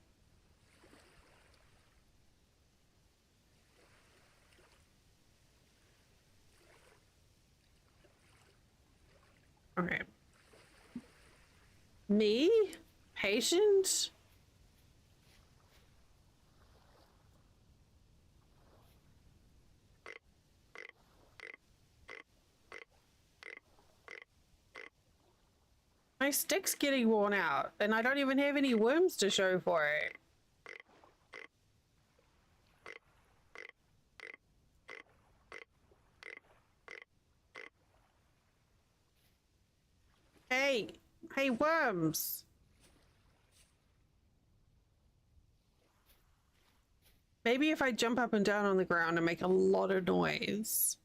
Okay. Me? Patient? My stick's getting worn out, and I don't even have any worms to show for it. Hey, worms! Maybe if I jump up and down on the ground and make a lot of noise.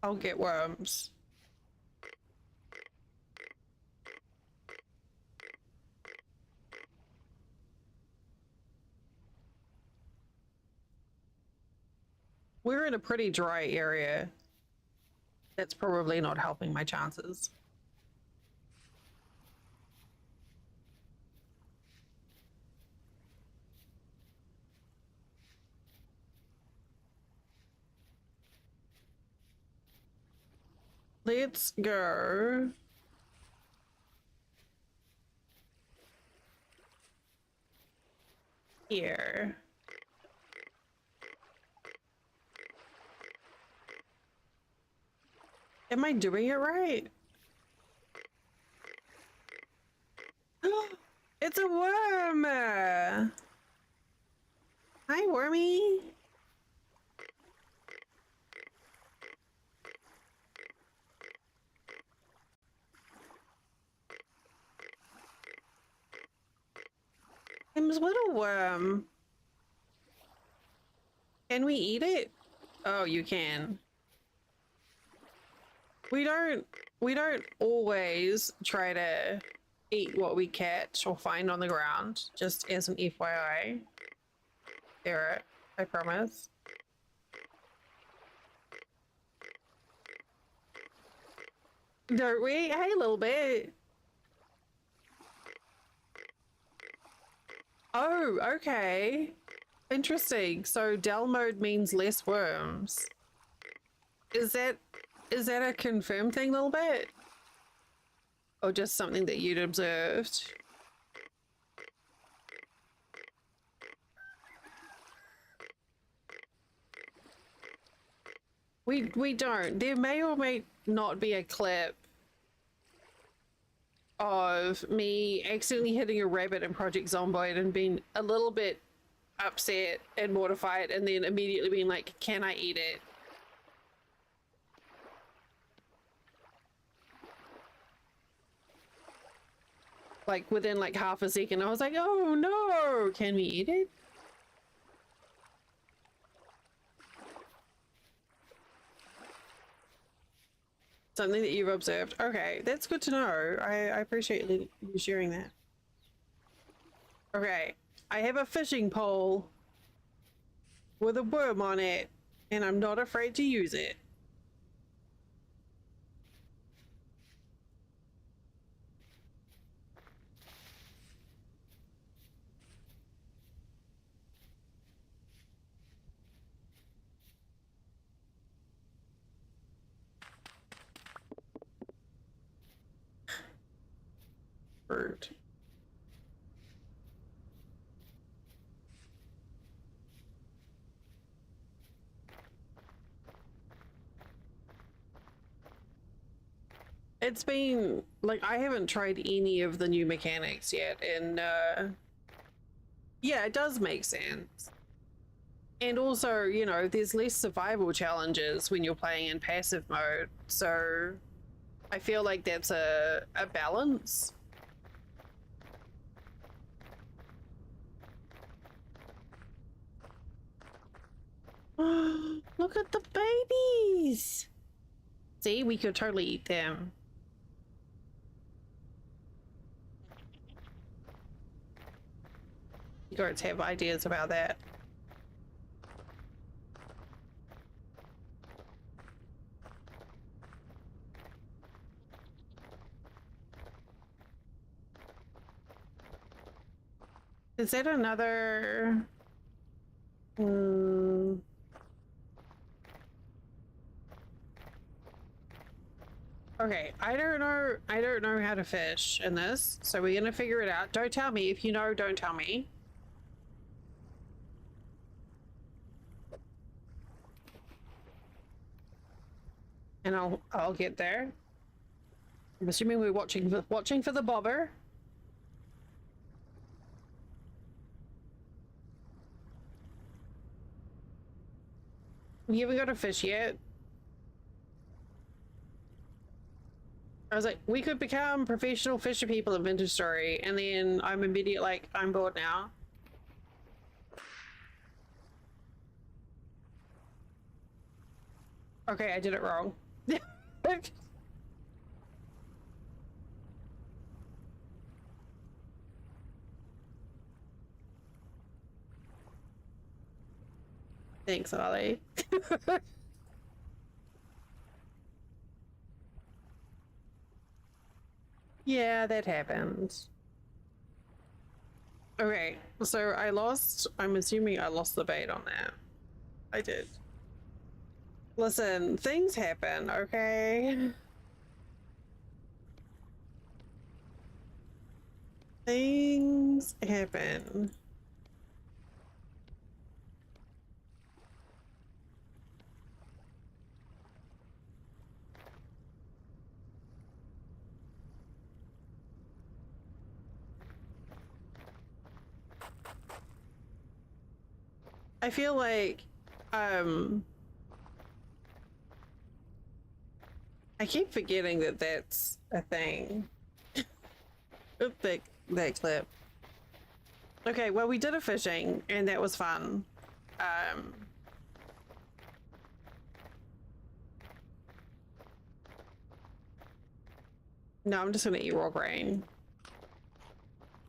I'll get worms. We're in a pretty dry area. That's probably not helping my chances. Let's go. Here. Am I doing it right? It's a worm! Hi, wormy! Tim's little worm. Can we eat it? Oh, you can. We don't always try to eat what we catch or find on the ground, just as an FYI. Alright, I promise. Don't we? Hey, a little bit. Oh, okay. Interesting. So Dell mode means less worms. Is that a confirmed thing, a little bit? Or just something that you'd observed? We don't. There may or may not be a clip of me accidentally hitting a rabbit in Project Zomboid and being a little bit upset and mortified and then immediately being like, can I eat it? Like within like half a second, I was like, oh no, can we eat it? Something that you've observed. Okay, that's good to know. I appreciate you sharing that. Okay, I have a fishing pole with a worm on it, and I'm not afraid to use it. Bird. It's been like I haven't tried any of the new mechanics yet, and yeah, it does make sense. And also, you know, there's less survival challenges when you're playing in passive mode, so I feel like that's a balance. Look at the babies! See, we could totally eat them. You guys have ideas about that. Is that another... Okay, I don't know how to fish in this, so we're gonna figure it out. Don't tell me. If you know, don't tell me. And I'll get there. I'm assuming we're watching for the bobber. We haven't got a fish yet. I was like, we could become professional fisher people in Vintage Story, and then I'm immediate like, I'm bored now. Okay, I did it wrong. Thanks, Ollie. Yeah, that happens. Okay, so I'm assuming I lost the bait on that. I did. Listen, things happen, okay? Things happen. I feel like, I keep forgetting that that's a thing. Oop, that clip. Okay, well, we did a fishing, and that was fun. No, I'm just gonna eat raw grain.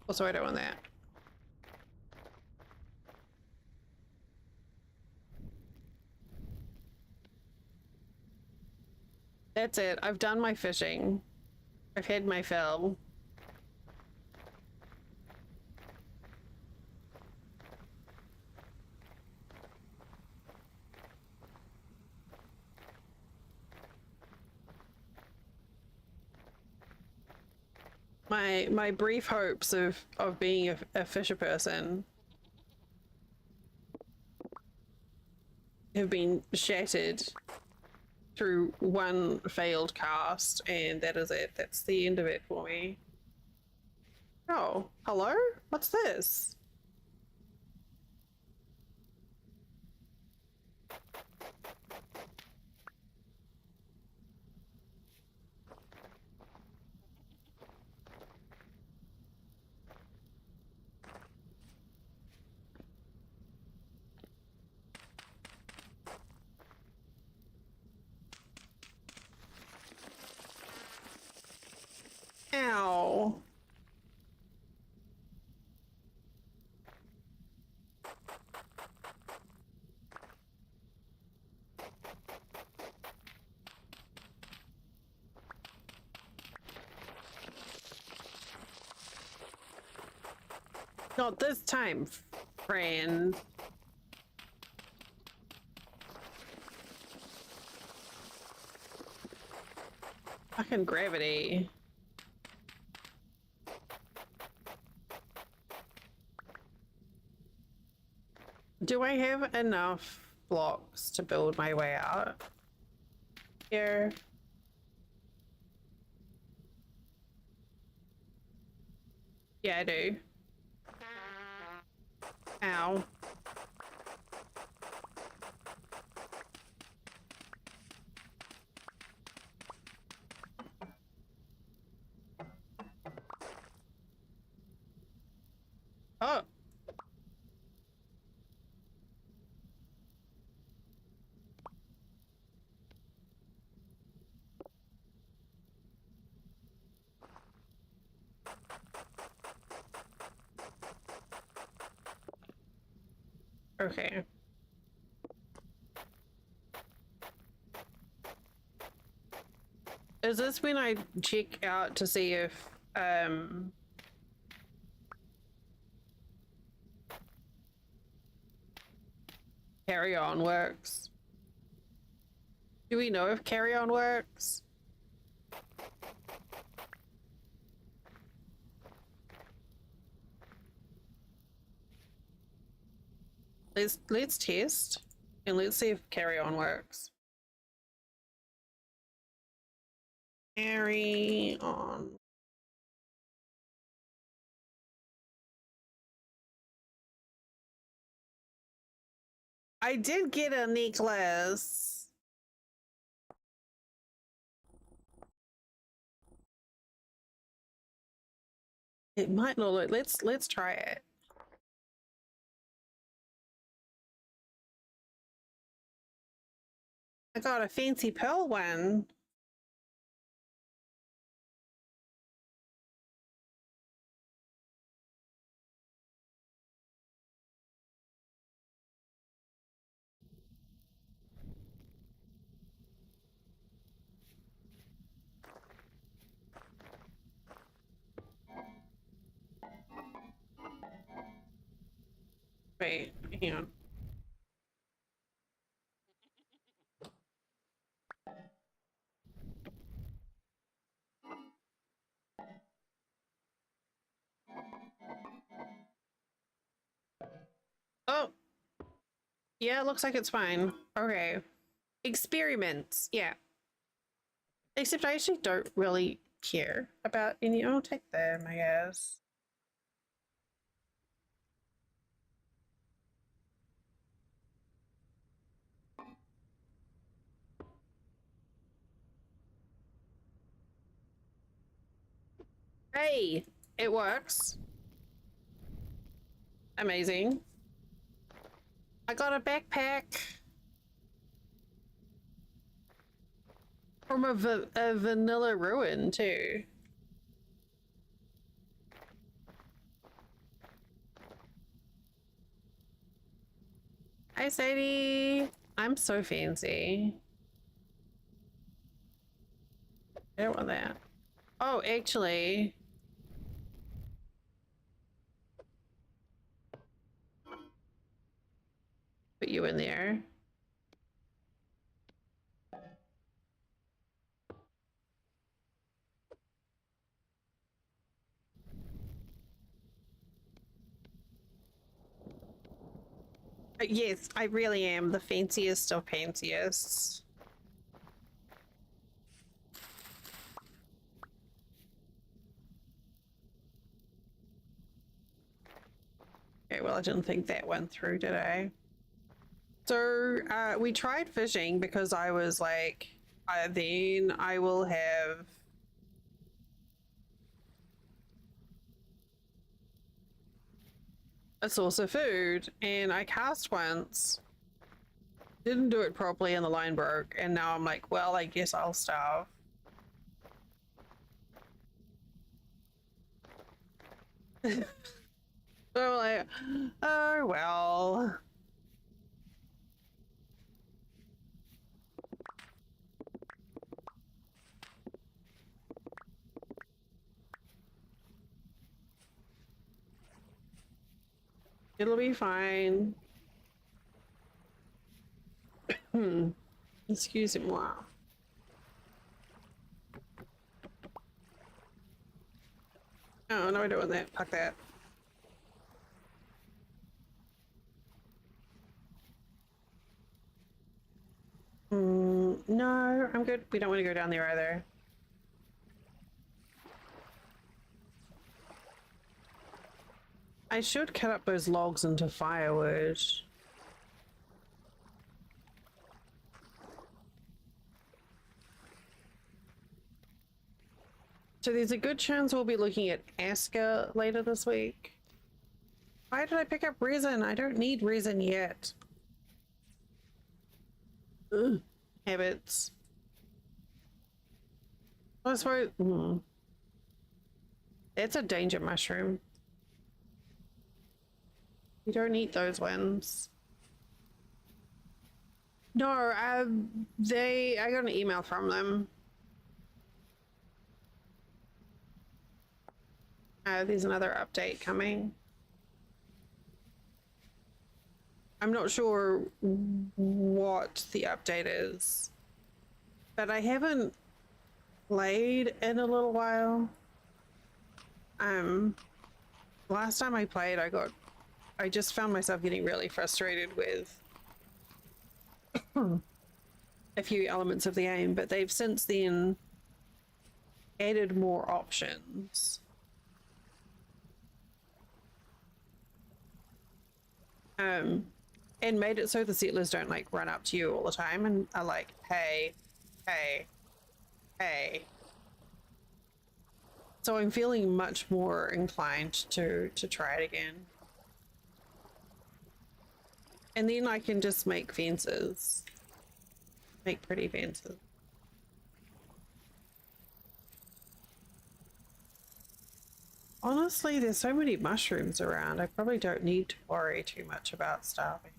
Also, I don't want that. That's it. I've done my fishing. I've had my fill. My brief hopes of being a fisher person have been shattered through one failed cast, and that is it. That's the end of it for me. Oh, hello? What's this? Ow. Not this time, friend. Fucking gravity. Do I have enough blocks to build my way out? Here. Yeah, I do. Ow. Oh. Okay. Is this when I check out to see if carry on works? Do we know if carry on works? Let's test and let's see if carry on works. Carry on. I did get a necklace. It might not look. Let's try it. I got a fancy pearl one. Wait, hang on. Oh, yeah, it looks like it's fine. Okay. Experiments, yeah. Except I actually don't really care about any. I'll take them, I guess. Hey, it works. Amazing. I got a backpack from a vanilla ruin too. Hi, Sadie. I'm so fancy. I don't want that. Oh, actually. Put you in there. Yes, I really am the fanciest of fanciest. Okay, well, I didn't think that went through, did I? So, we tried fishing because I was like, then I will have a source of food. And I cast once, didn't do it properly, and the line broke. And now I'm like, well, I guess I'll starve. So I'm like, oh, well. It'll be fine. Excusez-moi. Oh, no, I don't want that. Fuck that. No, I'm good. We don't want to go down there either. I should cut up those logs into firewood. So there's a good chance we'll be looking at Asker later this week. Why did I pick up resin? I don't need resin yet. Ugh. Habits. I suppose. It's a danger mushroom. You don't eat those ones. No, I got an email from them. There's another update coming. I'm not sure what the update is, but I haven't played in a little while. Last time I played, I just found myself getting really frustrated with a few elements of the game, but they've since then added more options. And made it so the settlers don't like run up to you all the time and are like, hey, hey, hey. So I'm feeling much more inclined to try it again. And then I can just make fences. Make pretty fences. Honestly, there's so many mushrooms around. I probably don't need to worry too much about starving.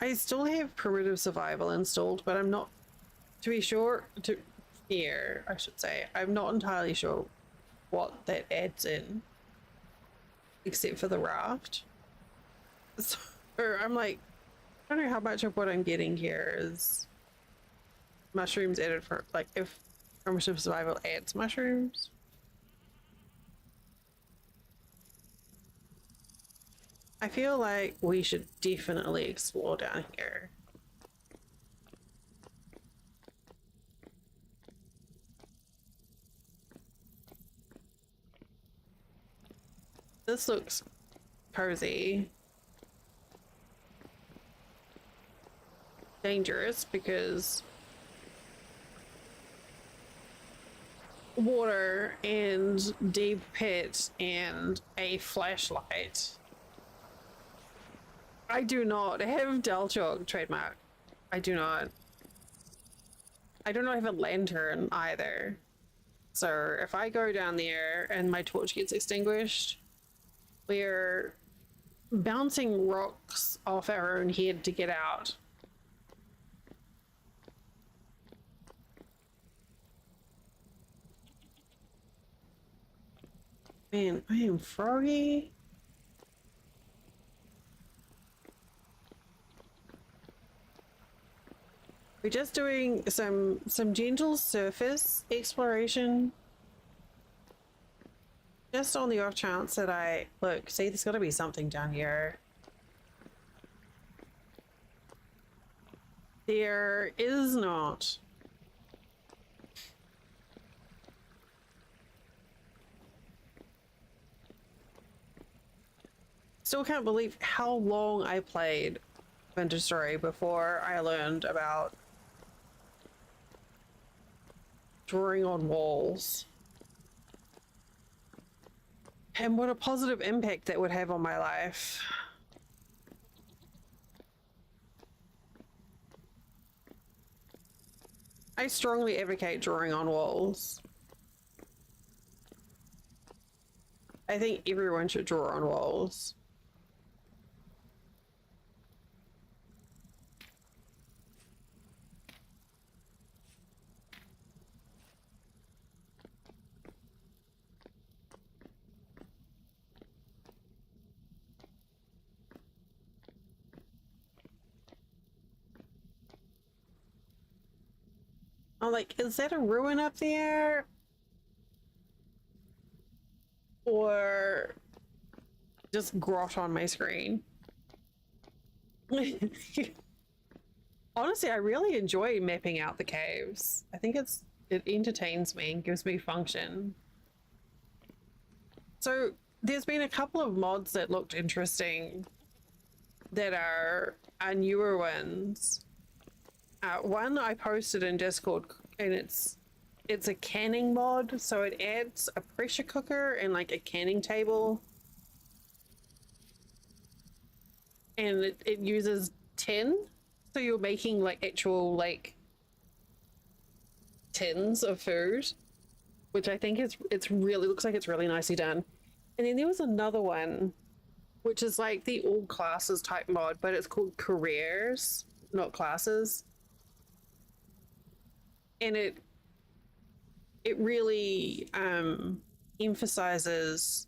I still have primitive survival installed, but I'm not, to be sure, I should say, I'm not entirely sure what that adds in, except for the raft. So I'm like, I don't know how much of what I'm getting here is mushrooms added for, like, if primitive survival adds mushrooms. I feel like we should definitely explore down here. This looks cozy. Dangerous because water and deep pit and a flashlight. I do not have Delchog trademark. I do not. I do not have a lantern either. So if I go down there and my torch gets extinguished, we're bouncing rocks off our own head to get out. Man, I am froggy. We're just doing some gentle surface exploration. Just on the off chance that I... Look, see, there's got to be something down here. There is not. Still can't believe how long I played Vintage Story before I learned about drawing on walls. And what a positive impact that would have on my life. I strongly advocate drawing on walls. I think everyone should draw on walls. I'm like, is that a ruin up there? Or just grot on my screen? Honestly, I really enjoy mapping out the caves. I think it entertains me and gives me function. So there's been a couple of mods that looked interesting that are newer ones. One I posted in Discord, and it's a canning mod, so it adds a pressure cooker and like a canning table, and it uses tin, so you're making like actual like tins of food, which I think it's really looks like it's really nicely done. And then there was another one which is like the all classes type mod, but it's called careers, not classes. And it really emphasizes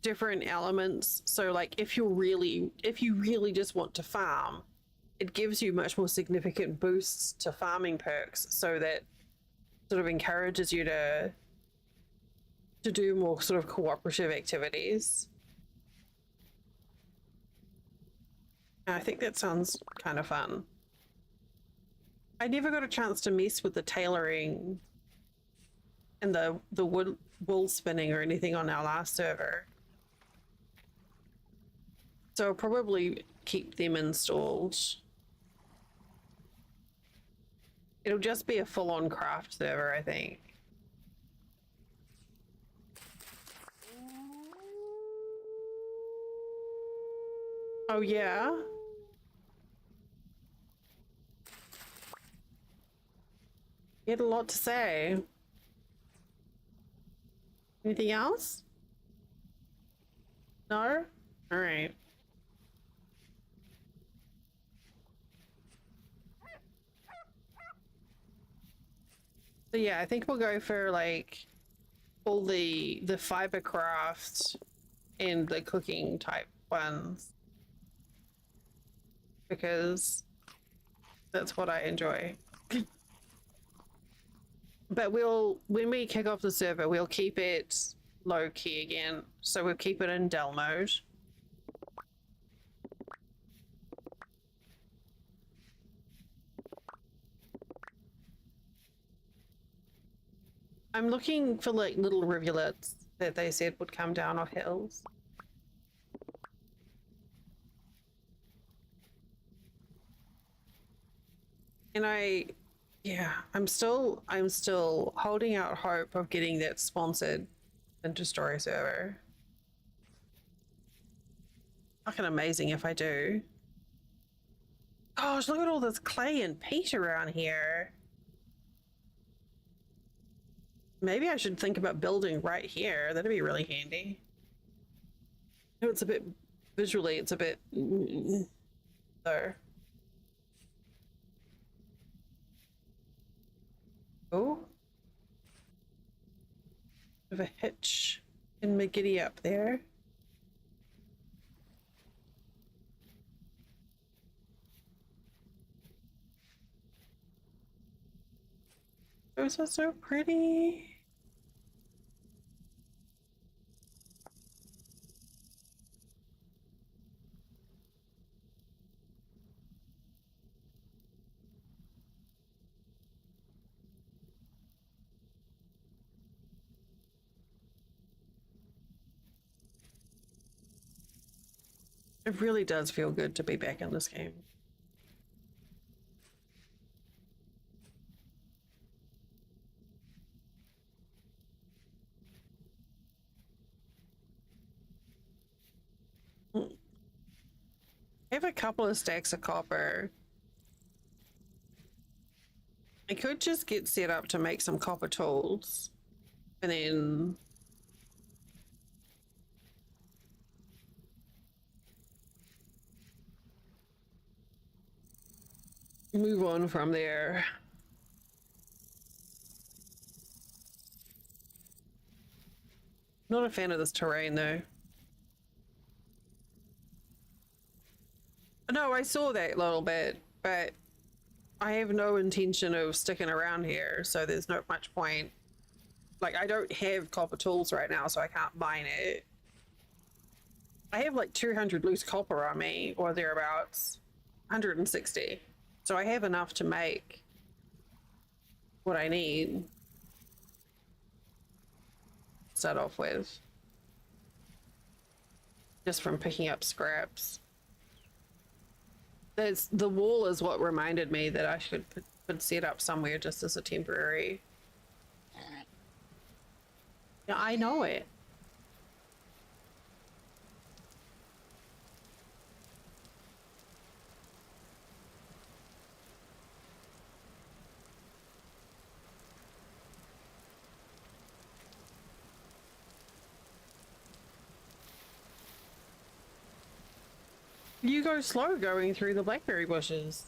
different elements. So like if you really just want to farm, it gives you much more significant boosts to farming perks, so that sort of encourages you to do more sort of cooperative activities. And I think that sounds kind of fun. I never got a chance to mess with the tailoring and the wool spinning or anything on our last server, so I'll probably keep them installed. It'll just be a full-on craft server, I think. Oh yeah? You had a lot to say. Anything else? No? All right. So yeah, I think we'll go for like all the fiber craft and the cooking type ones, because that's what I enjoy. But when we kick off the server, we'll keep it low key again. So we'll keep it in Dell mode. I'm looking for like little rivulets that they said would come down off hills. And I'm still holding out hope of getting that sponsored into story server. Fucking amazing if I do. Gosh, look at all this clay and peat around here. Maybe I should think about building right here. That'd be really handy. No, it's a bit visually, it's a bit there. Oh, bit of a hitch in my giddy up there. Those are so pretty. It really does feel good to be back in this game. I have a couple of stacks of copper. I could just get set up to make some copper tools and then move on from there. Not a fan of this terrain though. No, I saw that little bit, but I have no intention of sticking around here, so there's not much point. Like, I don't have copper tools right now, so I can't mine it. I have like 200 loose copper on me, or thereabouts. 160. So I have enough to make what I need. Start off with. Just from picking up scraps. The wall is what reminded me that I should put set up somewhere just as a temporary. Yeah, I know it. You go slow going through the blackberry bushes.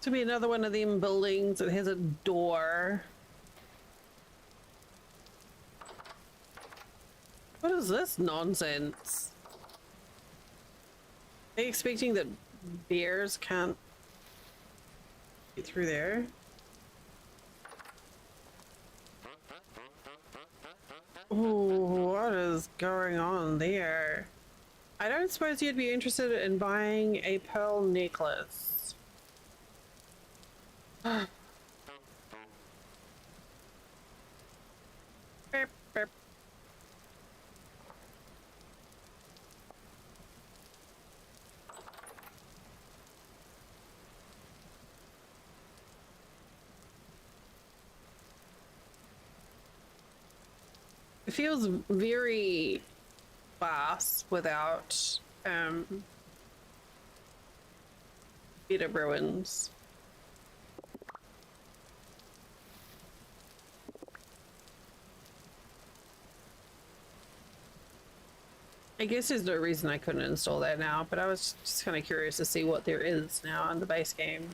To be another one of them buildings that has a door. What is this nonsense? Are you expecting that bears can't get through there? Oh, what is going on there? I don't suppose you'd be interested in buying a pearl necklace. Beep, beep. It feels very fast without better ruins. I guess there's no reason I couldn't install that now, but I was just kind of curious to see what there is now in the base game.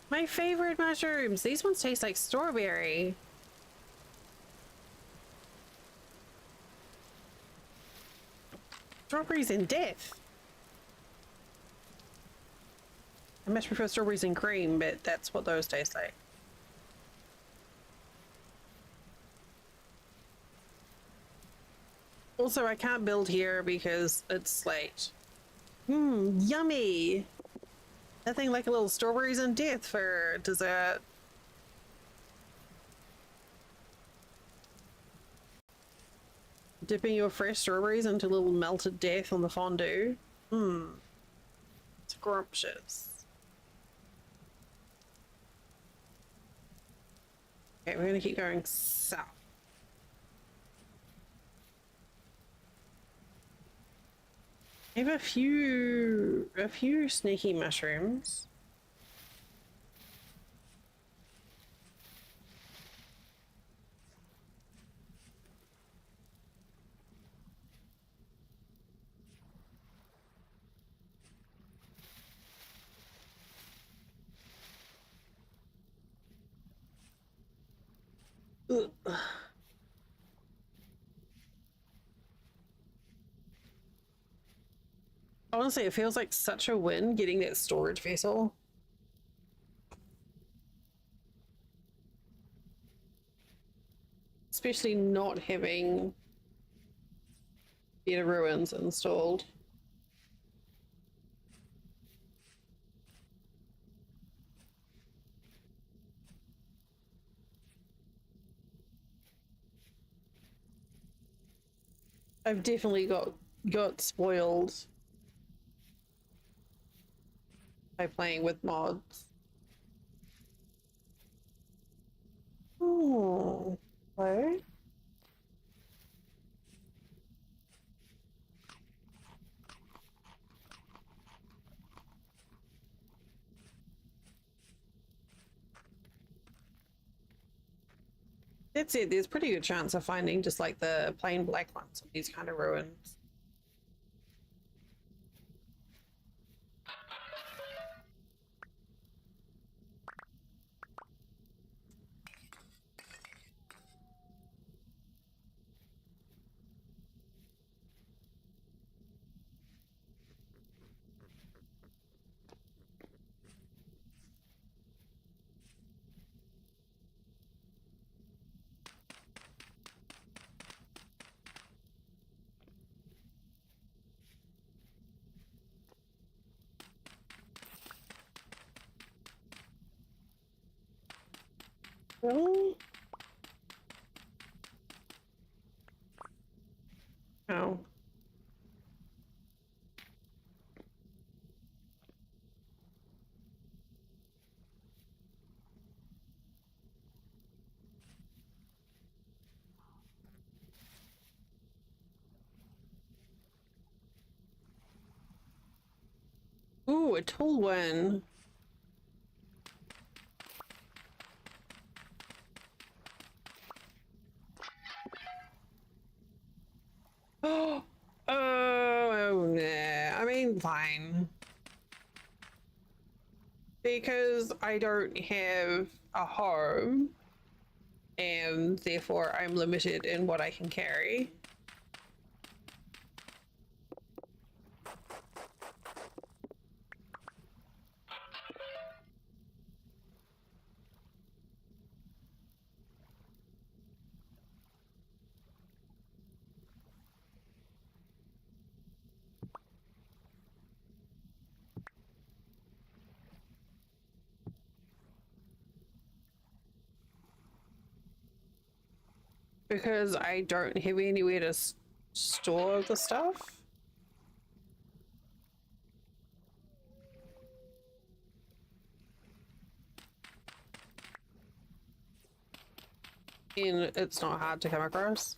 My favorite mushrooms! These ones taste like strawberry. Strawberries and death. I much prefer strawberries and cream, but that's what those taste like. Also, I can't build here because it's late. Yummy! Nothing like a little strawberries and death for dessert. Dipping your fresh strawberries into a little melted death on the fondue. Scrumptious. Okay, we're gonna keep going south. I have a few sneaky mushrooms. Ugh. Honestly, it feels like such a win getting that storage vessel. Especially not having better ruins installed. I've definitely got spoiled by playing with mods. Oh, hello? That's it. There's a pretty good chance of finding just like the plain black ones of these kind of ruins. Really? Oh. Ooh, a tall one. Oh, oh, nah. I mean, fine. Because I don't have a home, and therefore I'm limited in what I can carry. Because I don't have anywhere to store the stuff. And it's not hard to come across.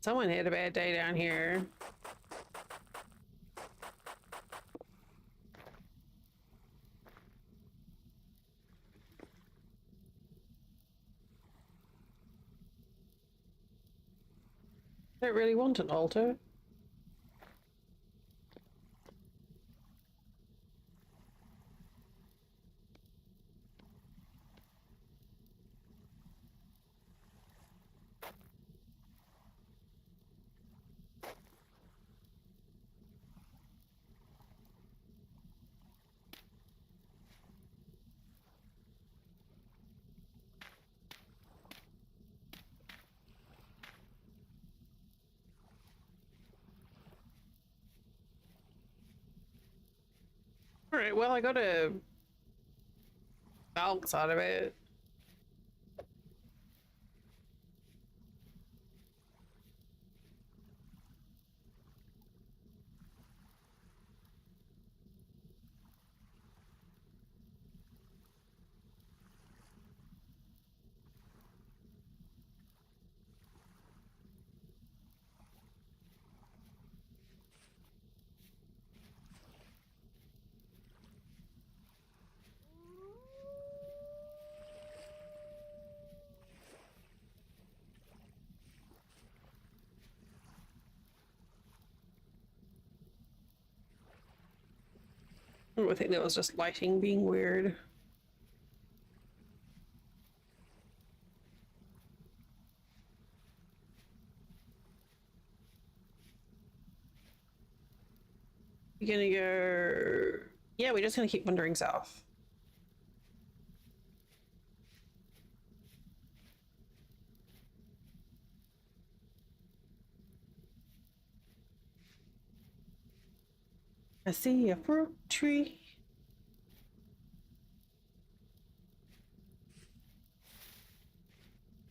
Someone had a bad day down here. I don't really want an altar. Alright, well, I got a balance out of it. I think that was just lighting being weird. You're gonna go... Yeah, we're just gonna keep wandering south. I see a fruit tree.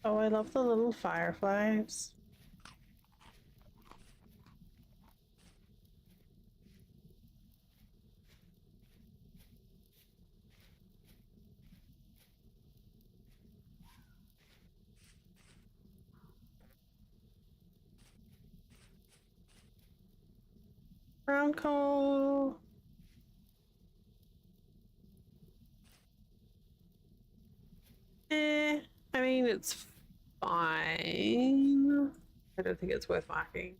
Oh, I love the little fireflies. Brown coal. I mean, it's fine. I don't think it's worth marking.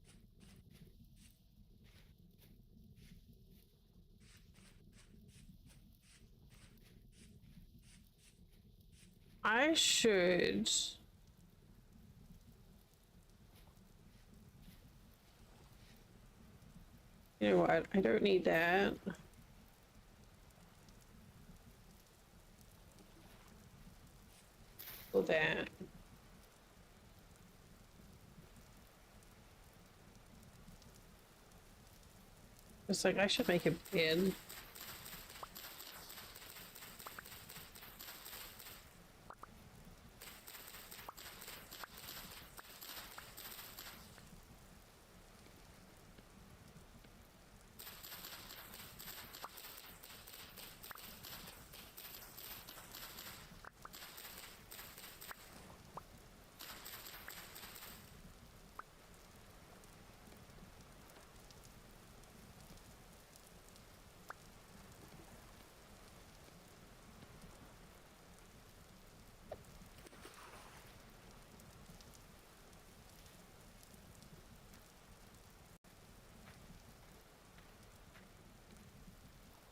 I should... You know what? I don't need that. Or that. It's like, I should make a bin.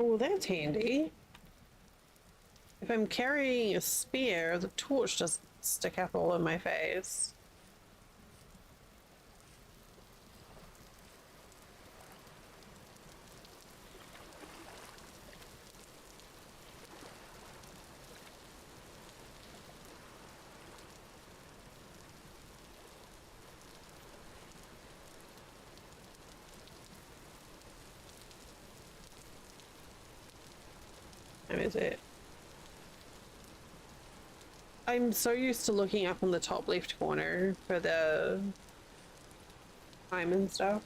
Oh, that's handy. If I'm carrying a spear, the torch doesn't stick up all in my face. How is it? I'm so used to looking up on the top left corner for the time and stuff.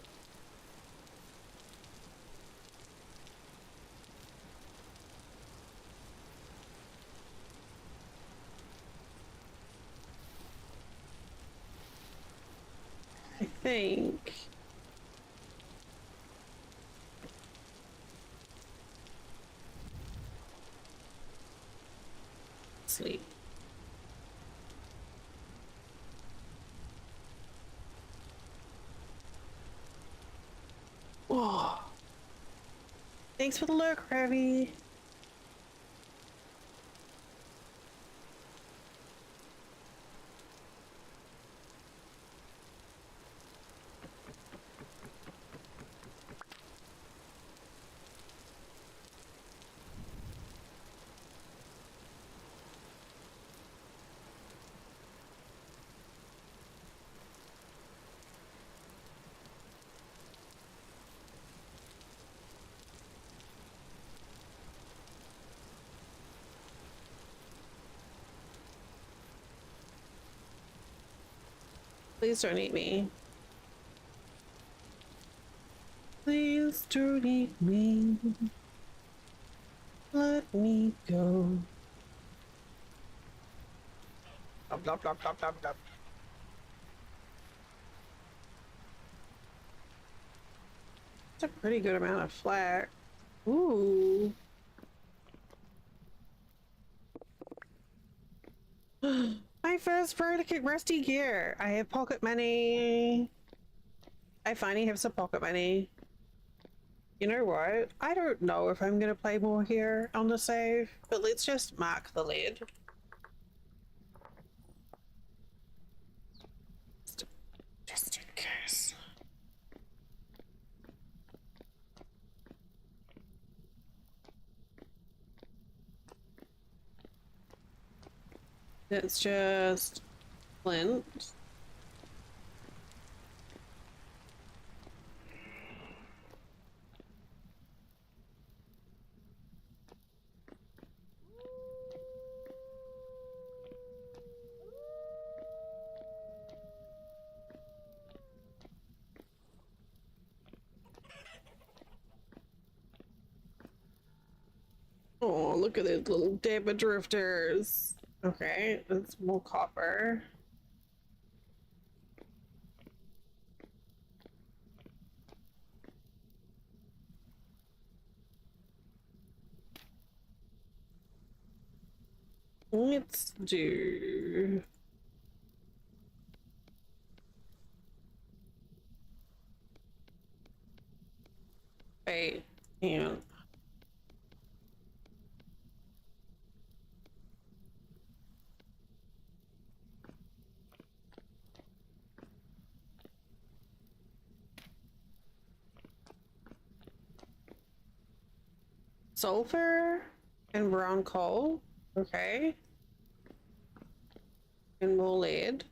I think... Sleep. Oh. Thanks for the lurk, Ravi. Please don't eat me. Please don't eat me. Let me go. Blop, blop, blop, blop, blop, blop. It's a pretty good amount of flax. Ooh. My first vertical rusty gear. I have pocket money. I finally have some pocket money. You know what? I don't know if I'm gonna play more here on the save, but let's just mark the lead. Just in case. It's just flint. Oh, look at these little damper drifters. Okay, that's more copper. Let's do... Wait, yeah. Sulfur and brown coal. Okay. And more lead.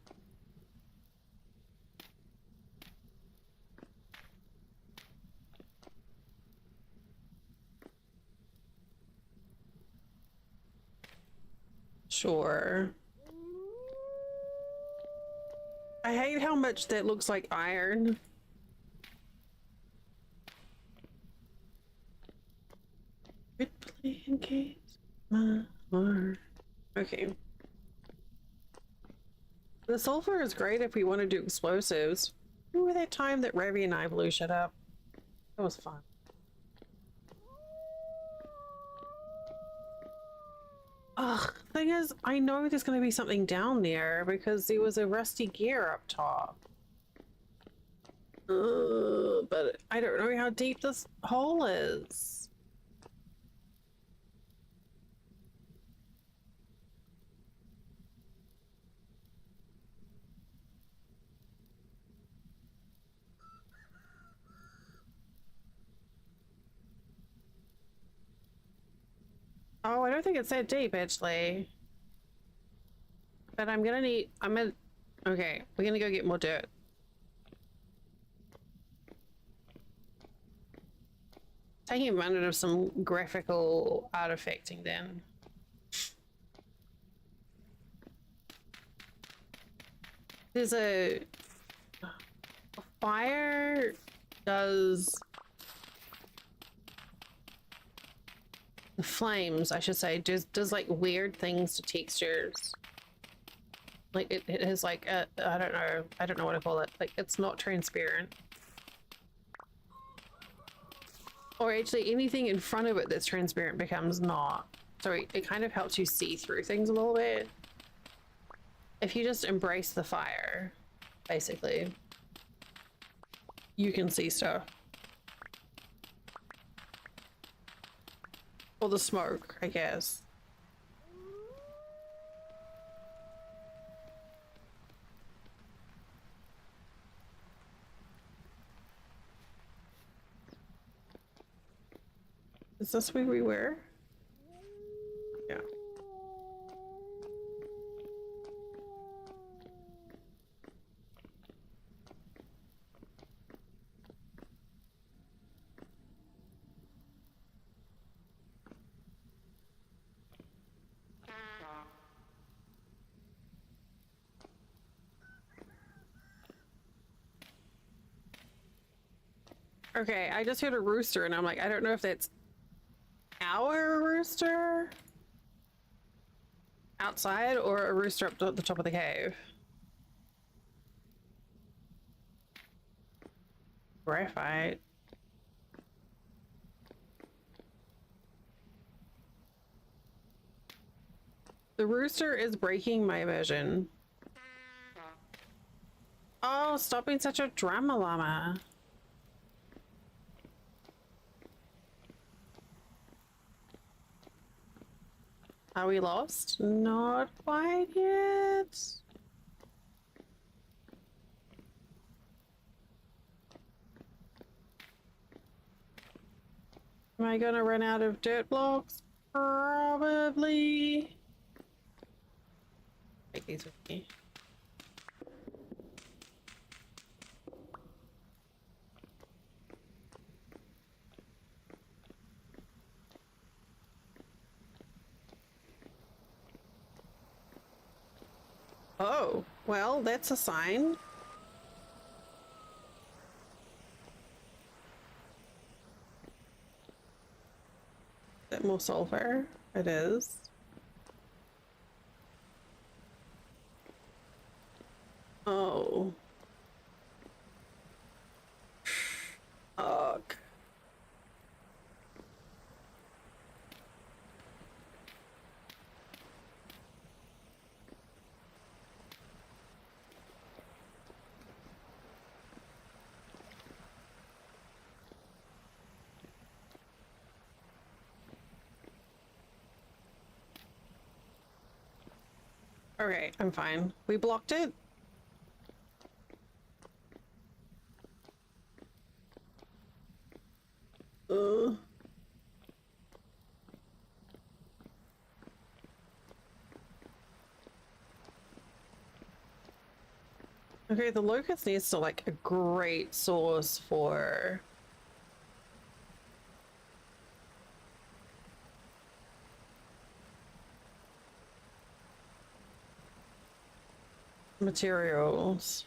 Sure. I hate how much that looks like iron. Quit playing games, my heart. Okay. The sulfur is great if we want to do explosives. Remember that time that Revy and I blew shit up? That was fun. Ugh, thing is, I know there's gonna be something down there because there was a rusty gear up top. But I don't know how deep this hole is. Oh, I don't think it's that deep, actually. But I'm gonna need... Okay, we're gonna go get more dirt. Taking advantage of some graphical artifacting then. There's a fire does... The flames, I should say, does like weird things to textures. Like it has like a, I don't know what to call it. Like it's not transparent. Or actually anything in front of it that's transparent becomes not. So it kind of helps you see through things a little bit. If you just embrace the fire, basically, you can see stuff. Or the smoke, I guess. Is this where we were? Yeah. Okay, I just heard a rooster and I'm like, I don't know if that's our rooster outside or a rooster up at the top of the cave. Graphite. The rooster is breaking my immersion. Oh, stop being such a drama llama. Are we lost? Not quite yet. Am I gonna run out of dirt blocks? Probably. Take these with me. Oh, well, that's a sign. Is that more sulfur? It is. Oh. Ugh. Okay, I'm fine. We blocked it. Ugh. Okay, the locust needs to like a great source for materials.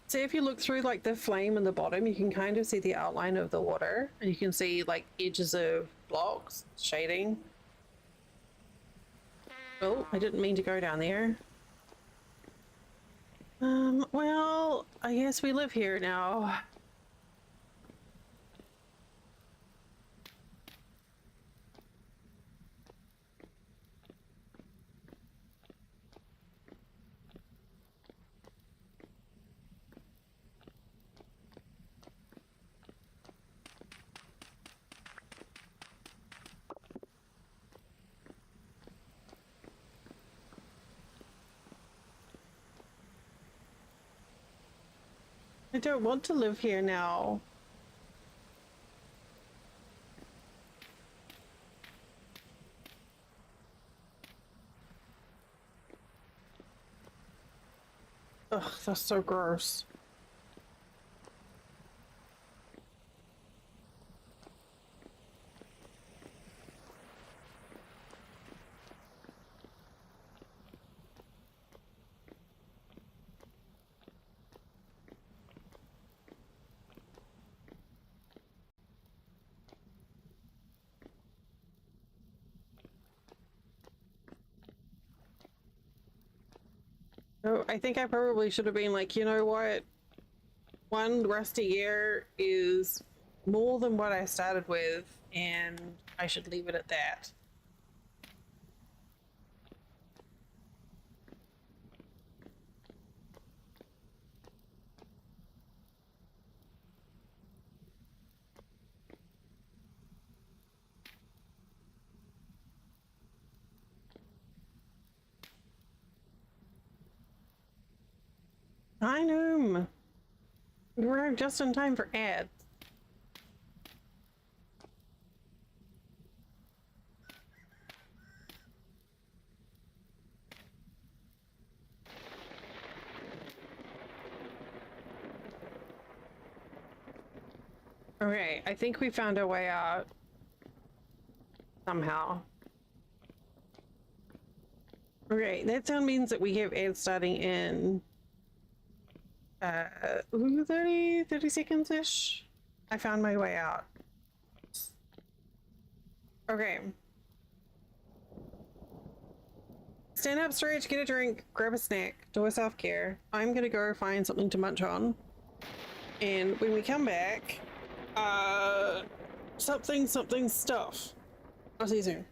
See, if you look through like the flame in the bottom, you can kind of see the outline of the water and you can see like edges of blocks, shading. Oh, I didn't mean to go down there. Well, I guess we live here now. I don't want to live here now. Ugh, that's so gross. Oh, I think I probably should have been like, you know what? One rusty year is more than what I started with, and I should leave it at that. I know. We were just in time for ads. Okay, I think we found our way out. Somehow. Okay, that sound means that we have ads starting in 30 seconds ish. I found my way out. Okay. Stand up, stretch, get a drink, grab a snack, do a self-care. I'm gonna go find something to munch on. And when we come back, something stuff. I'll see you soon.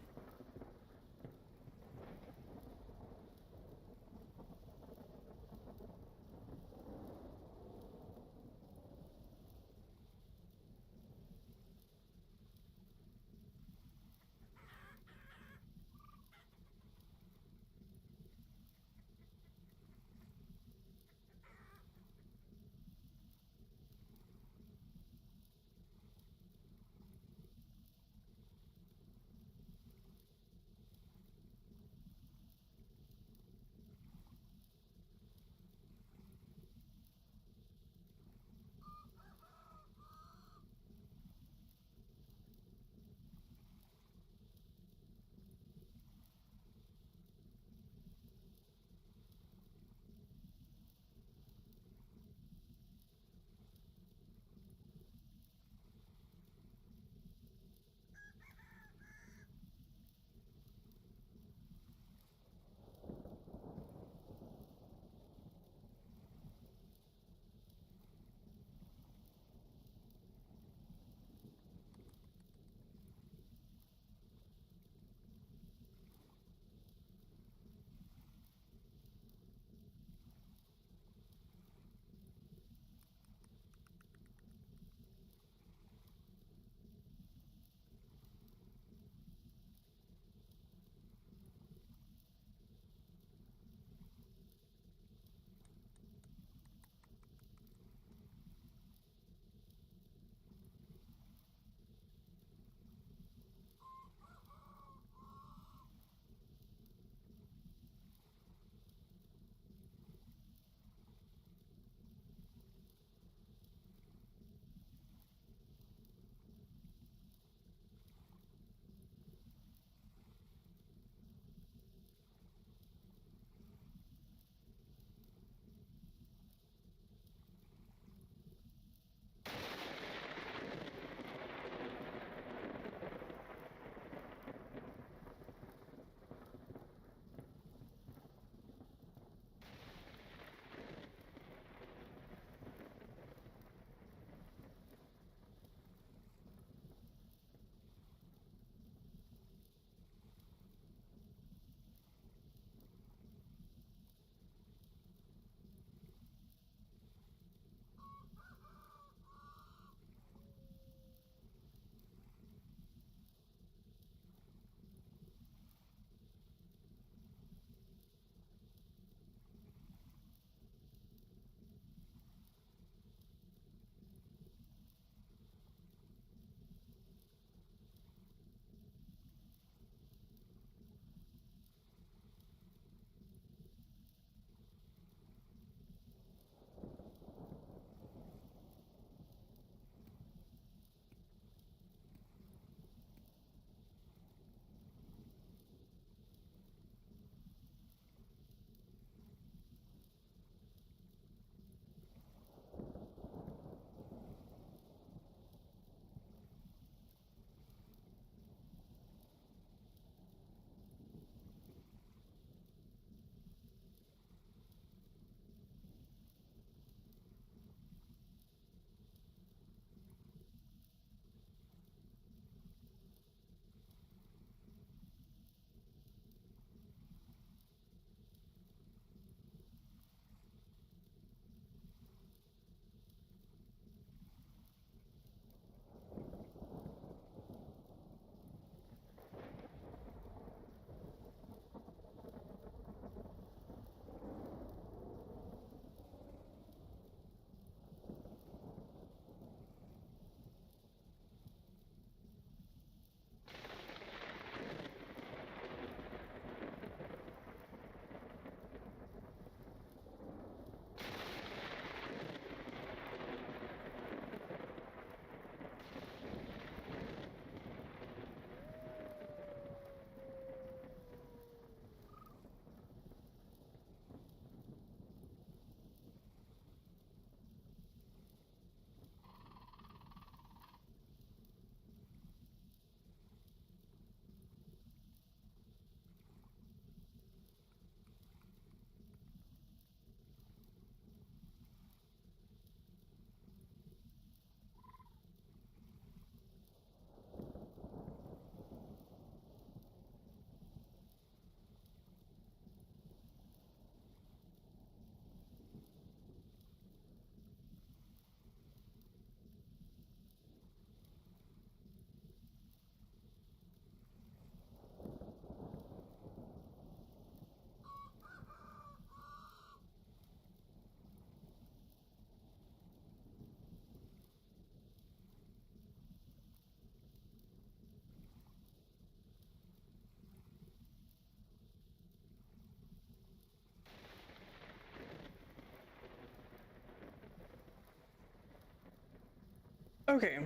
Okay.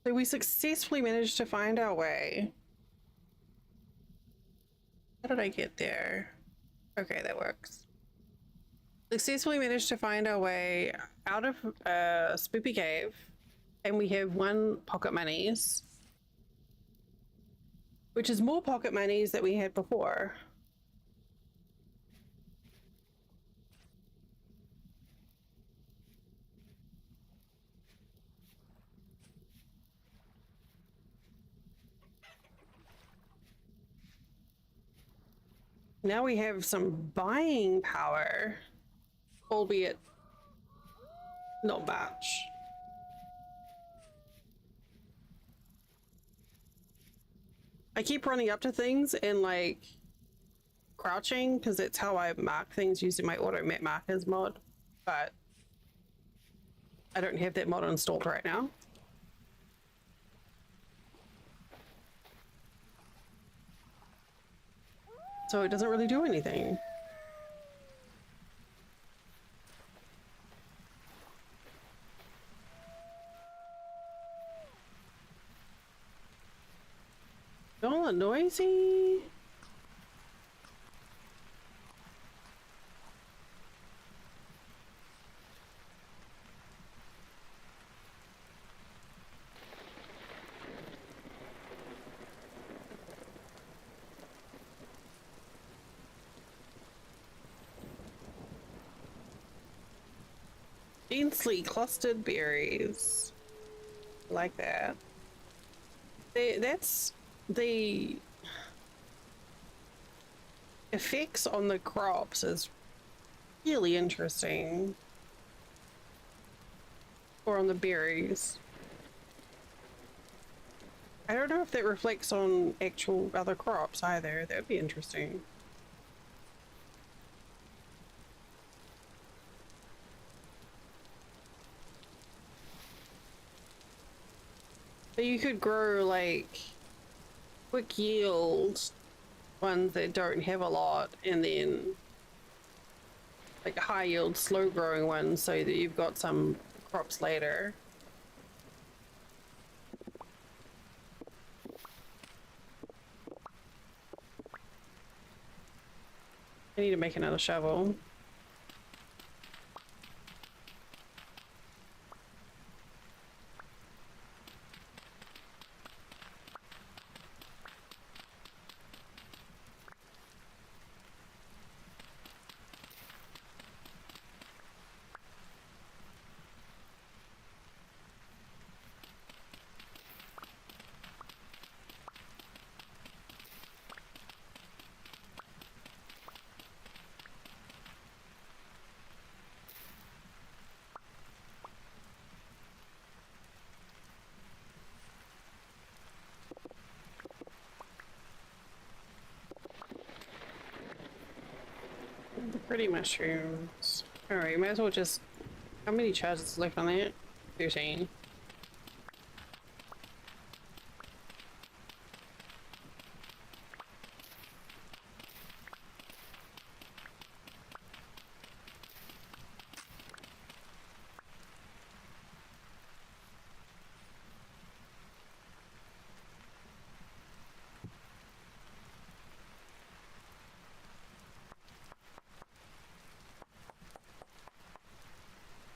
So we successfully managed to find our way. How did I get there? Okay, that works. Successfully managed to find our way out of Spoopy Cave, and we have 1 pocket monies, which is more pocket monies that we had before. Now we have some buying power, albeit not much. I keep running up to things and like crouching because it's how I mark things using my auto map markers mod, but I don't have that mod installed right now. So it doesn't really do anything. All noisy. Densely clustered berries. Like that. That's the effects on the crops is really interesting. Or on the berries. I don't know if that reflects on actual other crops either. That would be interesting. But you could grow like quick yield ones that don't have a lot, and then like high yield slow growing ones so that you've got some crops later. I need to make another shovel. The pretty mushrooms. Alright, might as well just... How many charges left on that? 13.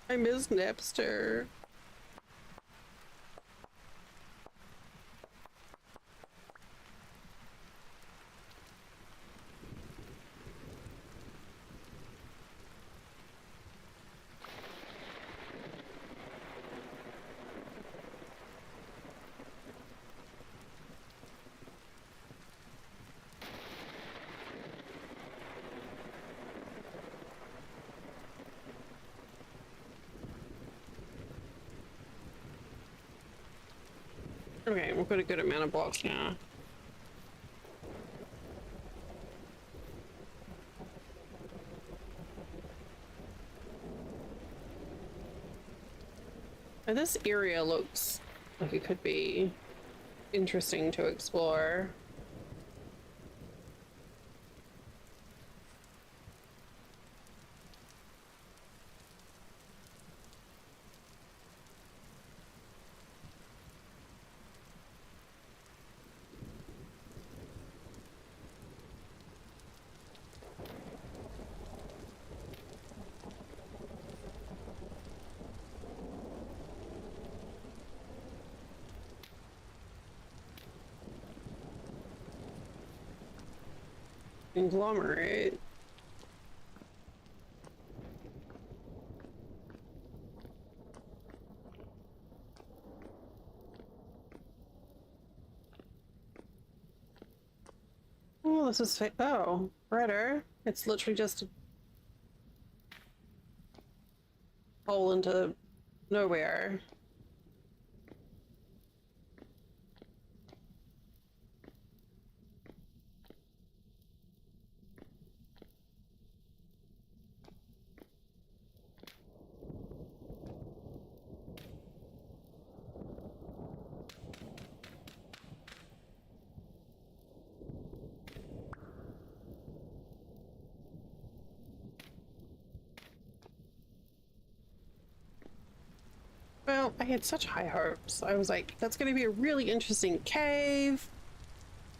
I miss Napster. Okay, we've got a good amount of blocks now. Now this area looks like it could be interesting to explore. Conglomerate. Oh, this is oh, redder. It's literally just a hole into nowhere. Well, I had such high hopes. I was like, that's going to be a really interesting cave.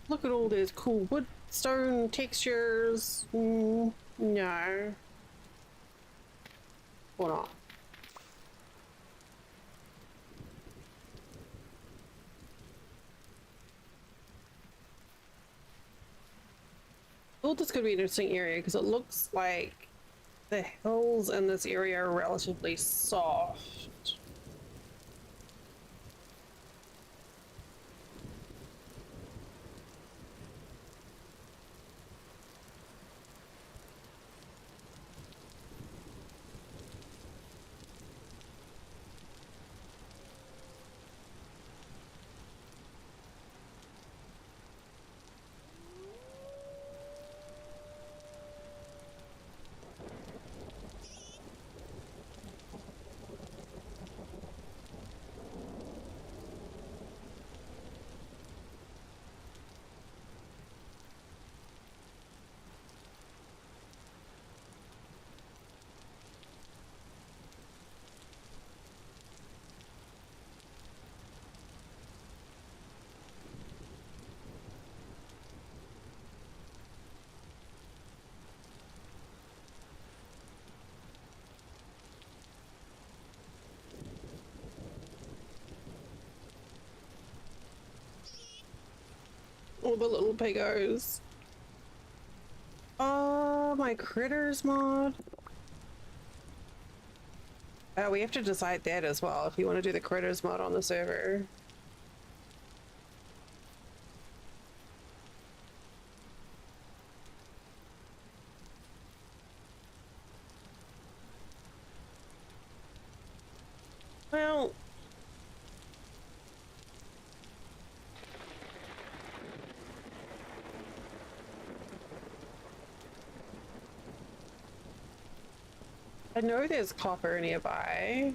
Look at all those cool wood stone textures. No. Or not. I thought this could be an interesting area because it looks like the hills in this area are relatively soft. All the little piggos. Oh, my critters mod. Oh, we have to decide that as well if you want to do the critters mod on the server. Well, I know there's copper nearby,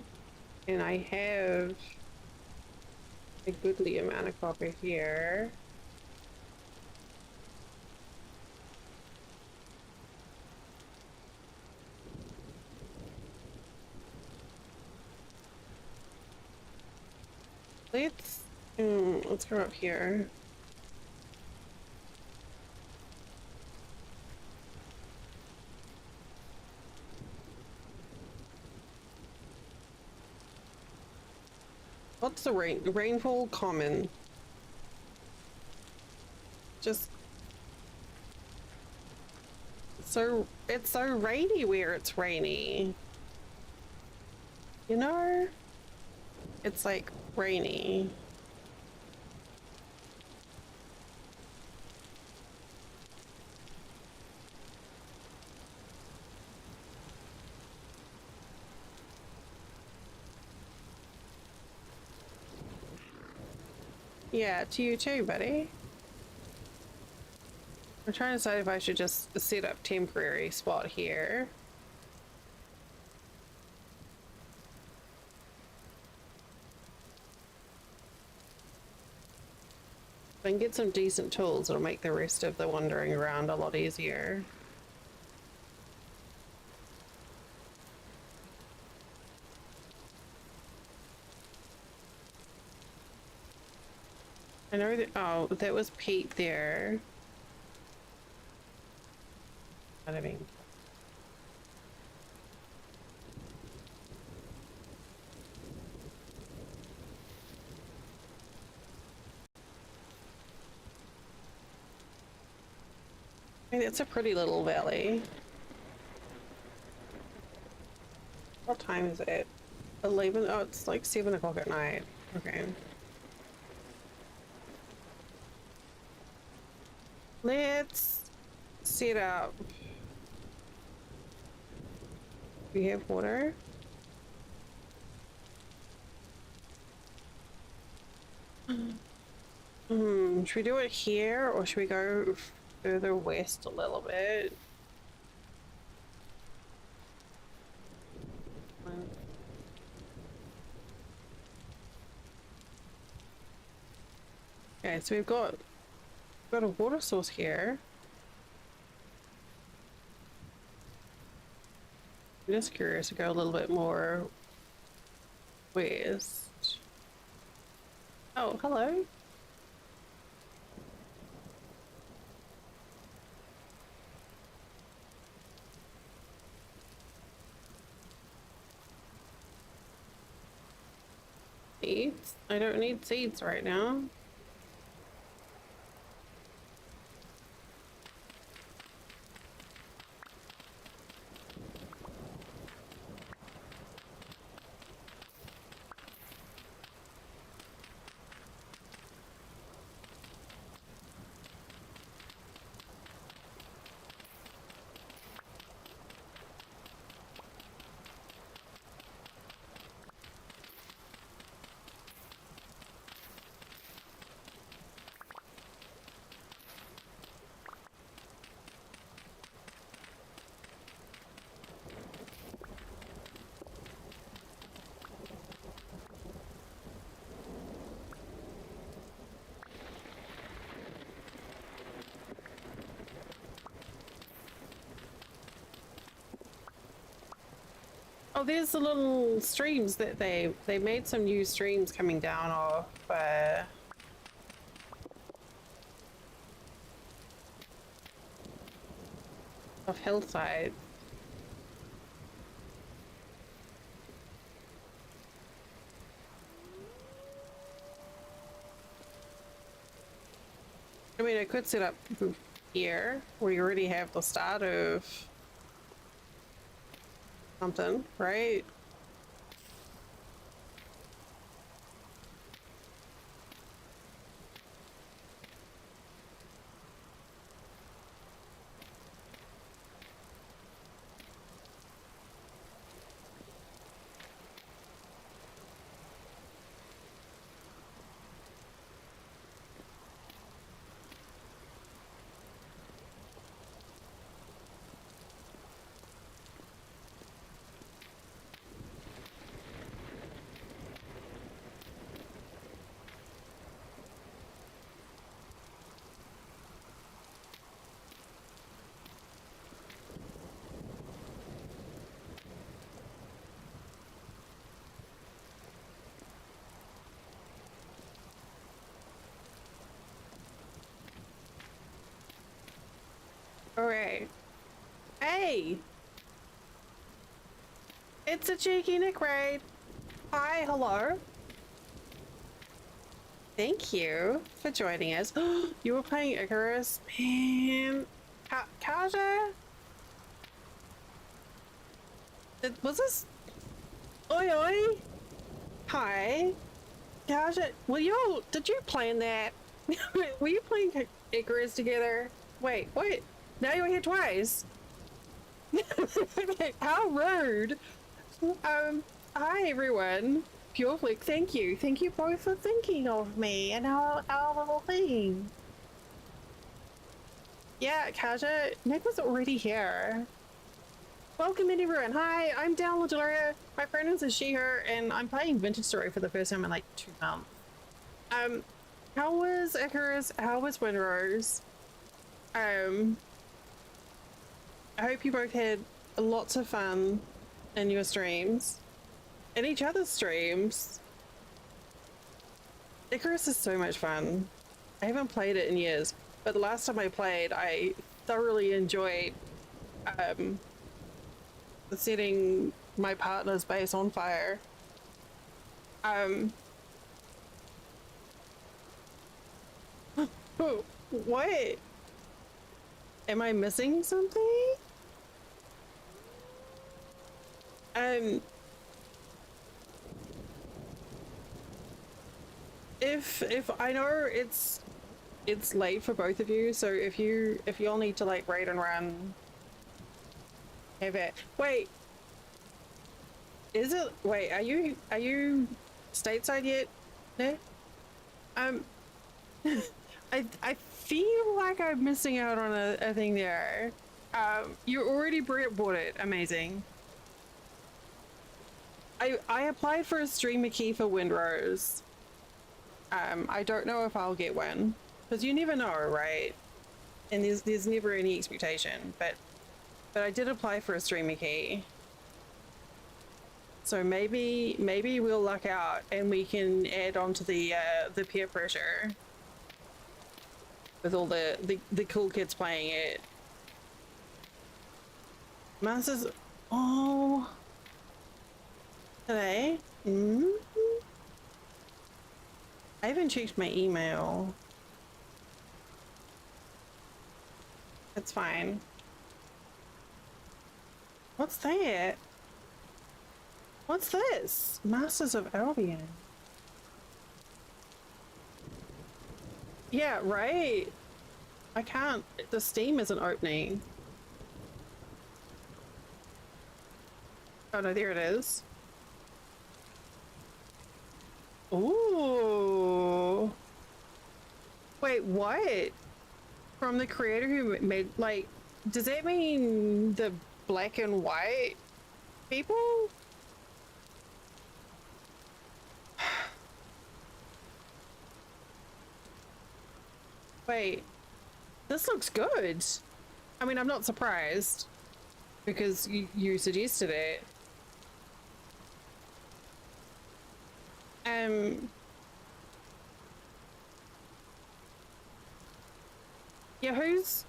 and I have a goodly amount of copper here. Let's go up here. What's the rainfall common? Just so it's so rainy where it's rainy. You know? It's like rainy. Yeah, to you too, buddy. I'm trying to decide if I should just set up temporary spot here. If I can get some decent tools, it'll make the rest of the wandering around a lot easier. I know that, oh, that was Pete there. I mean, I mean, it's a pretty little valley. What time is it? 11? Oh, it's like 7 o'clock at night. Okay. Let's set up. We have water. Should we do it here or should we go further west a little bit? Okay, so we've got a water source here. I'm just curious to go a little bit more west. Oh, hello. Seeds? I don't need seeds right now. Oh, there's the little streams that they made some new streams coming down of hillside. I mean, I could set up here where you already have the start of something, right? Alright. Hey! It's a cheeky Nick raid. Hi, hello. Thank you for joining us. You were playing Icarus? Man. Kaja? Was this? Oi oi! Hi. Kaja, did you plan that? Were you playing Icarus together? Wait, what? Now you're here twice. How rude. Hi everyone. Pure Flick, thank you. Thank you both for thinking of me and our little thing. Yeah, Kaja, Nick was already here. Welcome in everyone. Hi, I'm Dal Ladoria. My pronouns are she, her, and I'm playing Vintage Story for the first time in like 2 months. How was Icarus? How was Windrose? I hope you both had lots of fun in your streams. In each other's streams. Icarus is so much fun. I haven't played it in years, but the last time I played, I thoroughly enjoyed setting my partner's base on fire. What? Am I missing something? Um, if I know it's late for both of you, so if you all need to like raid and run, have it. Wait, is it? Wait, are you stateside yet? No. Um, I feel like I'm missing out on a thing there. You already bought it. Amazing. I applied for a streamer key for Windrose. I don't know if I'll get one because you never know, right? And there's never any expectation, but I did apply for a streamer key. So maybe we'll luck out and we can add on to the peer pressure with all the cool kids playing it. Masters, oh, today. I haven't checked my email. It's fine. What's that? What's this? Masters of Albion. Yeah, right. I can't. The Steam isn't opening. Oh no, there it is. Ooh. Wait, what? From the creator who made, like, does that mean the black and white people? Wait, this looks good. I mean, I'm not surprised because you suggested it. Yeah, who's...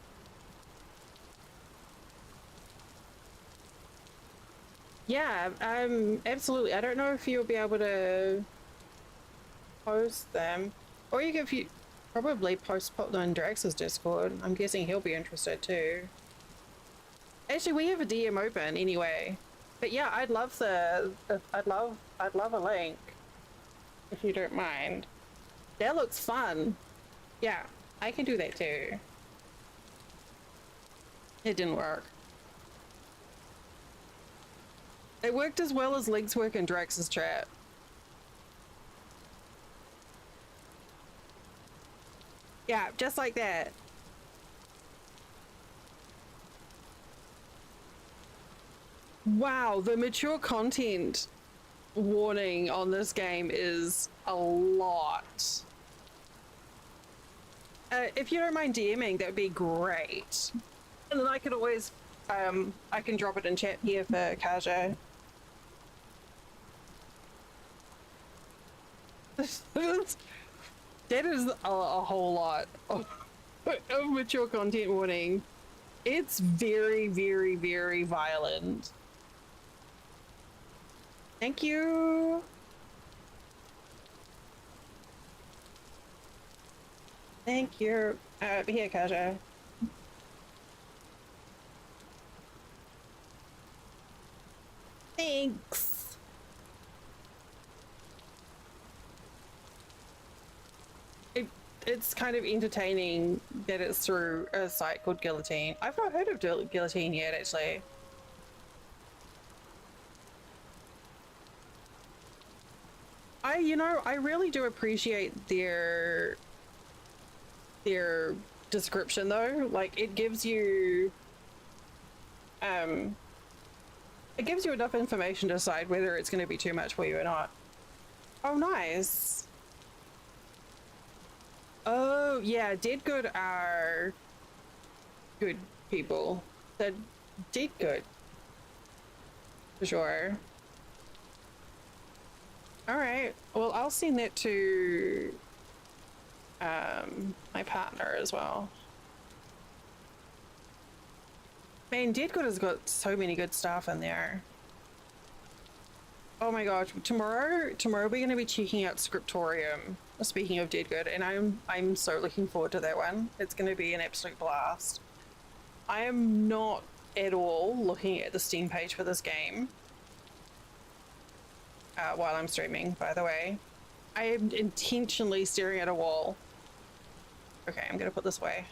Yeah, absolutely. I don't know if you'll be able to post them. Or you probably put them in Drax's Discord. I'm guessing he'll be interested too. Actually, we have a DM open anyway. But yeah, I'd love I'd love a link. If you don't mind. That looks fun. Yeah, I can do that too. It didn't work. It worked as well as Link's work in Drax's chat. Yeah, just like that. Wow, the mature content warning on this game is a lot. If you don't mind DMing, that would be great. And then I could always, I can drop it in chat here for Kaja. That is a whole lot of mature content warning. It's very, very, very violent. Thank you. Thank you. Here, Kaja. Thanks. It's kind of entertaining that it's through a site called Guillotine. I've not heard of Guillotine yet, actually. I really do appreciate their description though. Like it gives you enough information to decide whether it's going to be too much for you or not. Oh, nice. Oh, yeah, Dead Good are good people. They're Dead Good. For sure. Alright, well, I'll send that to my partner as well. Man, Dead Good has got so many good stuff in there. Oh my gosh, tomorrow we're going to be checking out Scriptorium, speaking of Dead Good, and I'm so looking forward to that one. It's going to be an absolute blast. I am not at all looking at the Steam page for this game while I'm streaming, by the way. I am intentionally staring at a wall. Okay, I'm gonna put this away.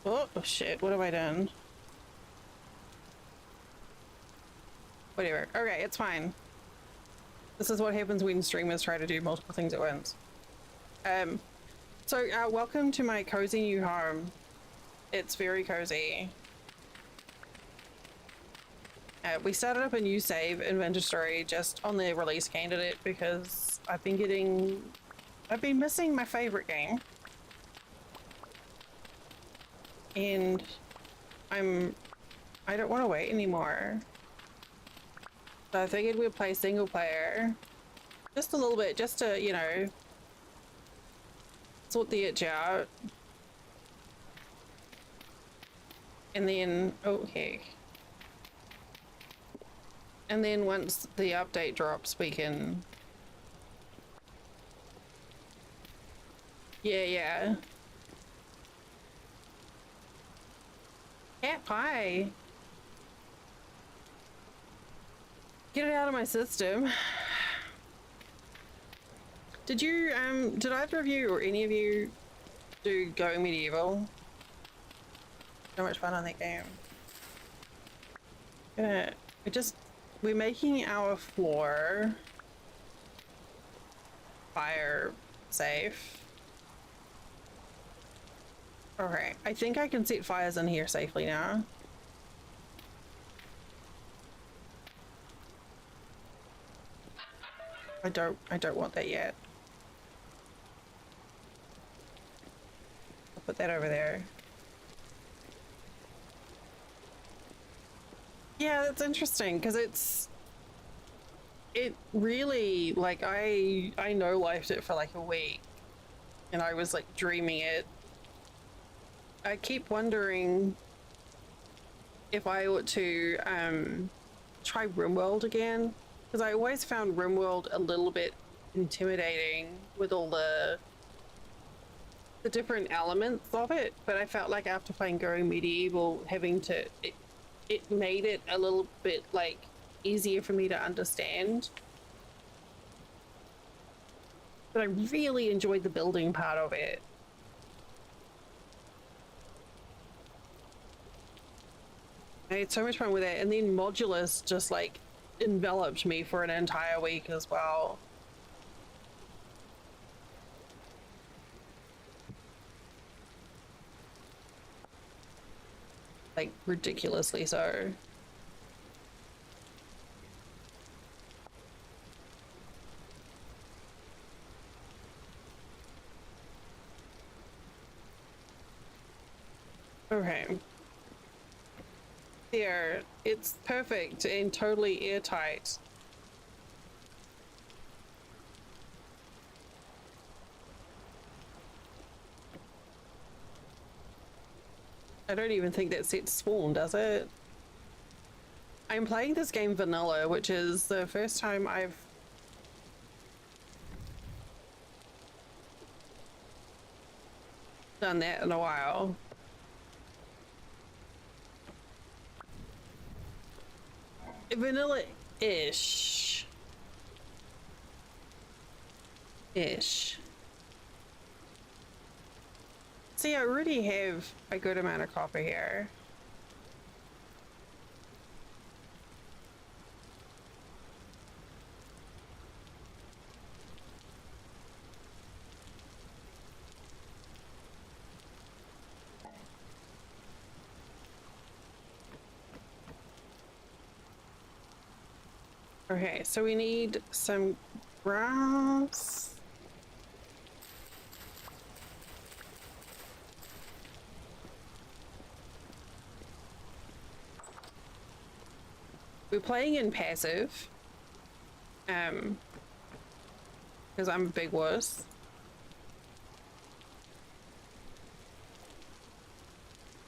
Oh shit, what have I done? Whatever. Okay, it's fine. This is what happens when streamers try to do multiple things at once. So welcome to my cozy new home. It's very cozy. We started up a new save inventory just on the release candidate because I've been missing my favorite game. And I don't want to wait anymore. So I figured we'd play single player just a little bit, just to, you know, sort the itch out. And then, oh heck. And then once the update drops, we can... Yeah. Cat pie. Get it out of my system. Did either of you or any of you do Going Medieval? So much fun on that game. We're making our floor fire safe. Okay, I think I can set fires in here safely now. I don't want that yet. I'll put that over there. Yeah, that's interesting because it really, like, I no-lifed it for like a week and I was like dreaming it. I keep wondering if I ought to try RimWorld again, because I always found RimWorld a little bit intimidating with all the different elements of it, but I felt like after playing Going Medieval, it made it a little bit like easier for me to understand. But I really enjoyed the building part of it. I had so much fun with it, and then Modulus just like enveloped me for an entire week as well. Like ridiculously so. Okay. There, it's perfect and totally airtight. I don't even think that set spawned, does it? I'm playing this game vanilla, which is the first time I've done that in a while. Vanilla-ish. See, I already have a good amount of copper here. Okay, so we need some grass. We're playing in passive. Because I'm a big wuss.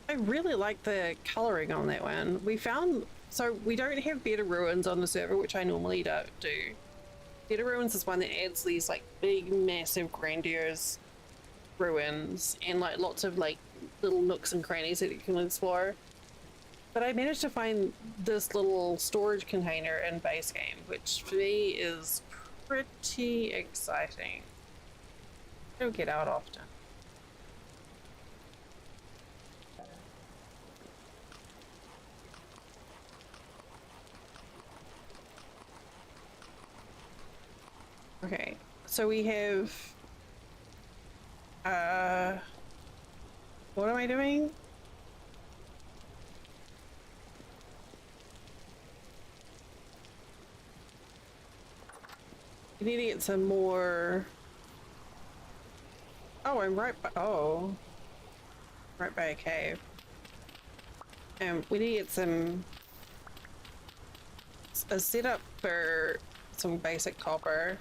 I really like the coloring on that one. We found So we don't have better ruins on the server, which I normally don't do. Better ruins is one that adds these like big, massive, grandiose ruins and like lots of like little nooks and crannies that you can explore. But I managed to find this little storage container in base game, which for me is pretty exciting. I don't get out often. Okay, so we have what am I doing? We need to get some more. Oh, I'm right by, oh, right by a cave. And we need to get a setup for some basic copper.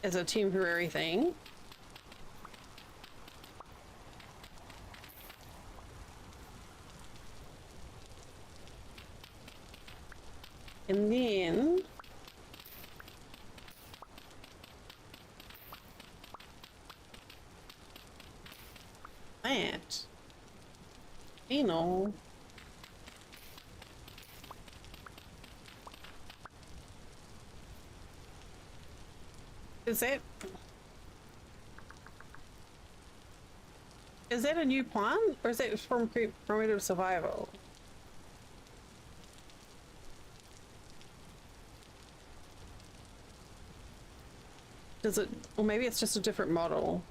As a temporary thing. And then that, you know, is that a new plant, or is that from primitive survival? Does it, or maybe it's just a different model.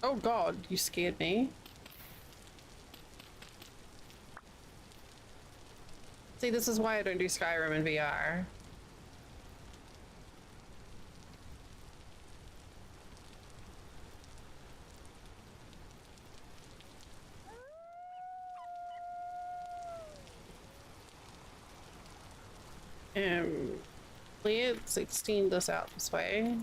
Oh god, you scared me. See, this is why I don't do Skyrim in VR. Let's extend this out this way.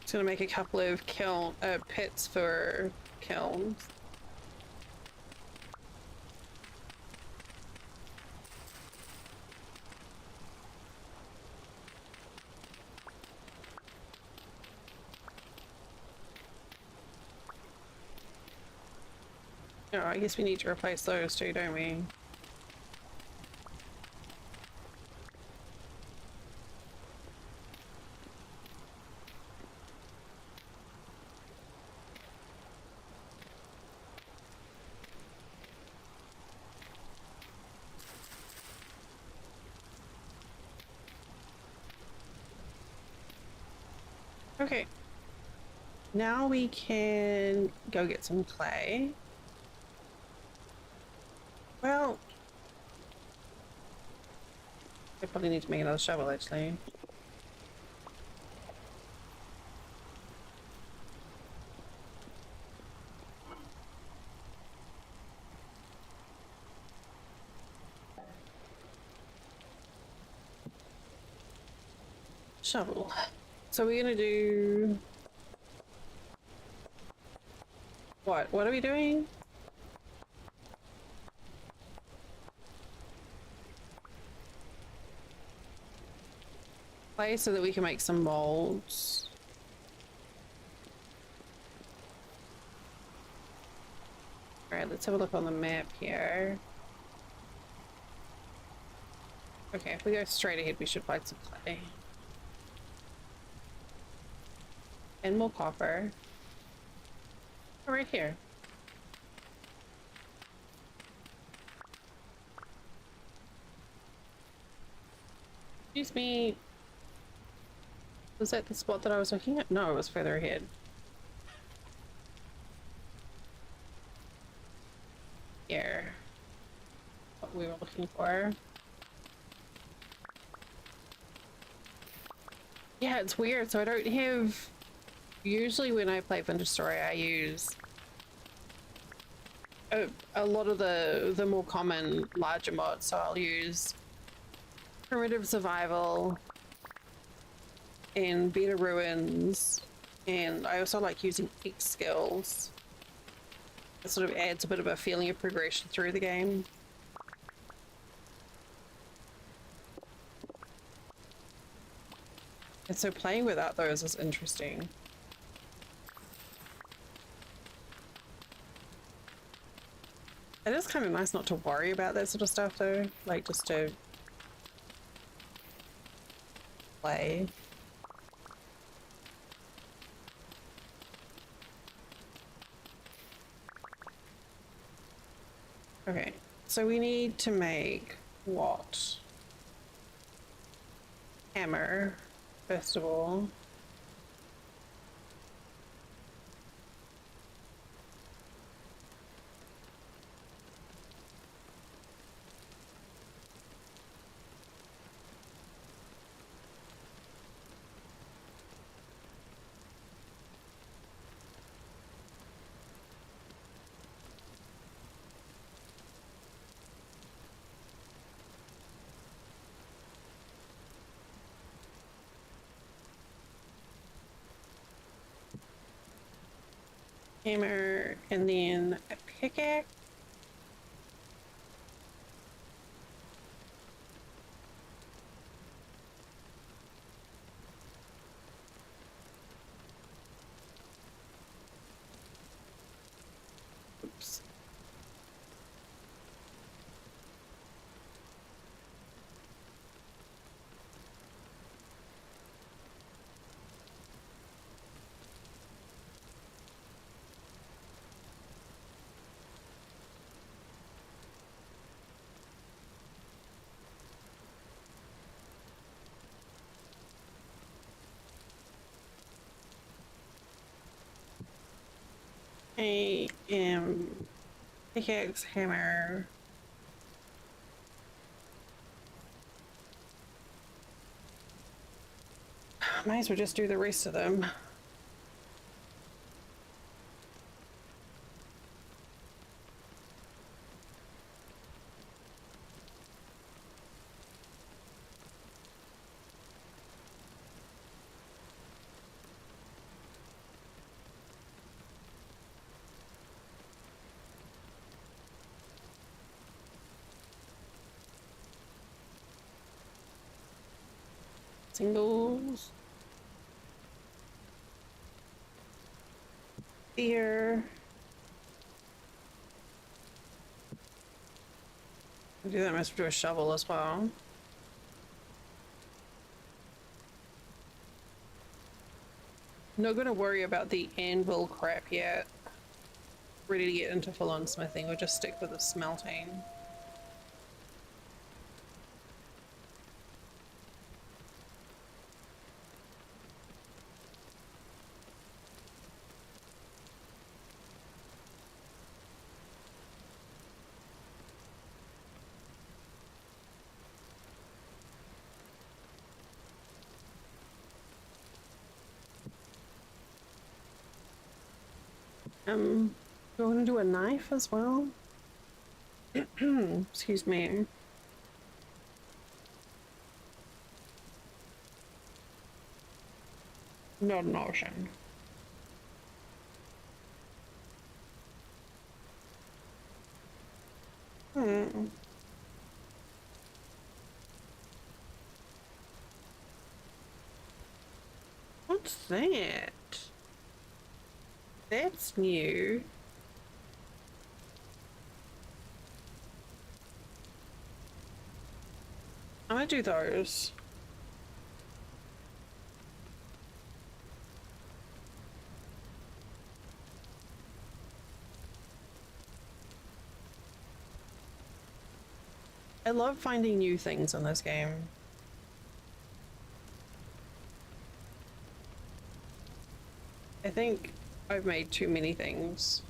Just gonna make a couple of pits for kilns. Oh, I guess we need to replace those too, don't we? Okay. Now we can go get some clay. Well, I probably need to make another shovel actually. Shovel. So we're gonna do... What? What are we doing? Clay so that we can make some molds. Alright, let's have a look on the map here. Okay, if we go straight ahead, we should find some clay. And more copper. Oh, right here. Excuse me. Was that the spot that I was looking at? No, it was further ahead. Here. What we were looking for. Yeah, it's weird. So I don't have... Usually when I play Vintage Story, I use a lot of the more common larger mods. So I'll use Primitive Survival and Better Ruins, and I also like using X skills. It sort of adds a bit of a feeling of progression through the game. And so playing without those is interesting. It is kind of nice not to worry about that sort of stuff though, like just to play. Okay, so we need to make what? Hammer, first of all. Hammer, and then a pickaxe. Oops. I am pickaxe, hammer. Might as well just do the rest of them. Singles. Here. Do that, must do a shovel as well. Not gonna worry about the anvil crap yet. Ready to get into full-on smithing, we'll just stick with the smelting. Do I want to do a knife as well? Excuse me. Not an option. Hmm. What's that? That's new. I'm gonna do those. I love finding new things in this game. I think I've made too many things.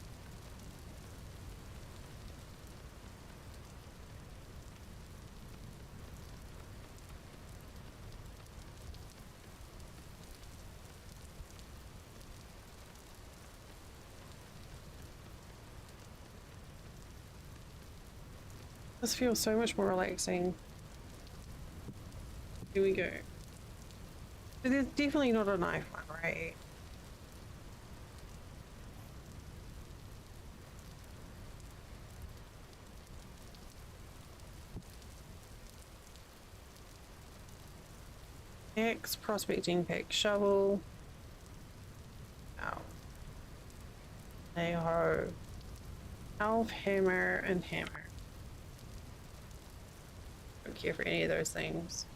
This feels so much more relaxing. Here we go. There's definitely not a knife one, right? Axe, prospecting pick, shovel. Ow. Naho. Elf, hammer, and hammer. Don't care for any of those things.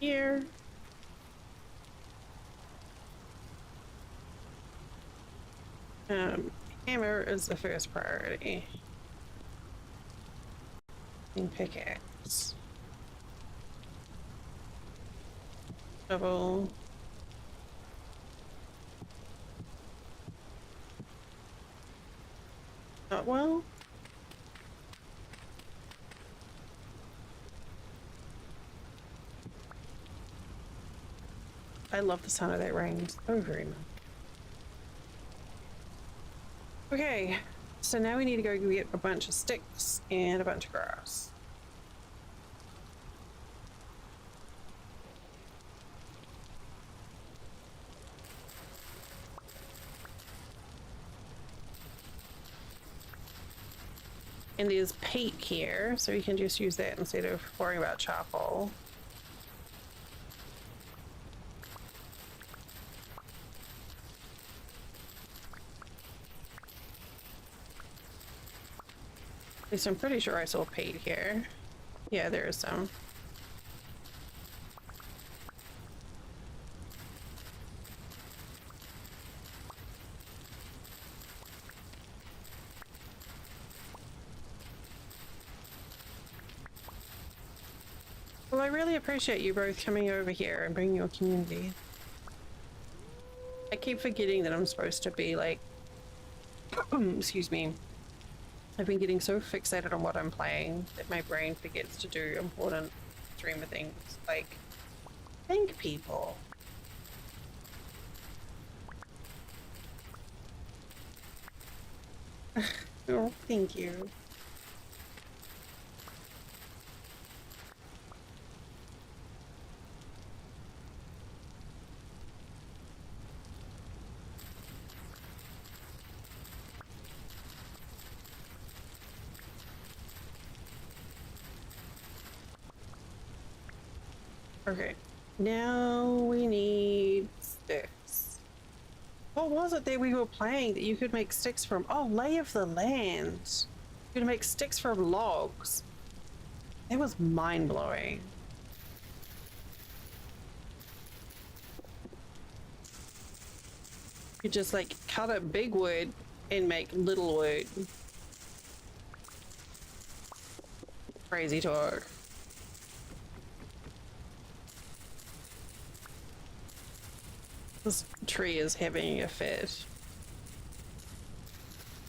Here. Hammer is the first priority. And pickaxe. Shovel. Well. I love the sound of that rain so very much. Okay, so now we need to go get a bunch of sticks and a bunch of grass. And there's peat here, so you can just use that instead of worrying about charcoal. At least I'm pretty sure I saw peat here. Yeah, there is some. Well, I really appreciate you both coming over here and bringing your community. I keep forgetting that I'm supposed to be like, excuse me. I've been getting so fixated on what I'm playing that my brain forgets to do important streamer things like thank people. Oh, thank you. Okay, now we need sticks. What was it that we were playing that you could make sticks from? Oh, lay of the land. You could make sticks from logs. That was mind-blowing. You just like cut up big wood and make little wood. Crazy talk. This tree is having a fit.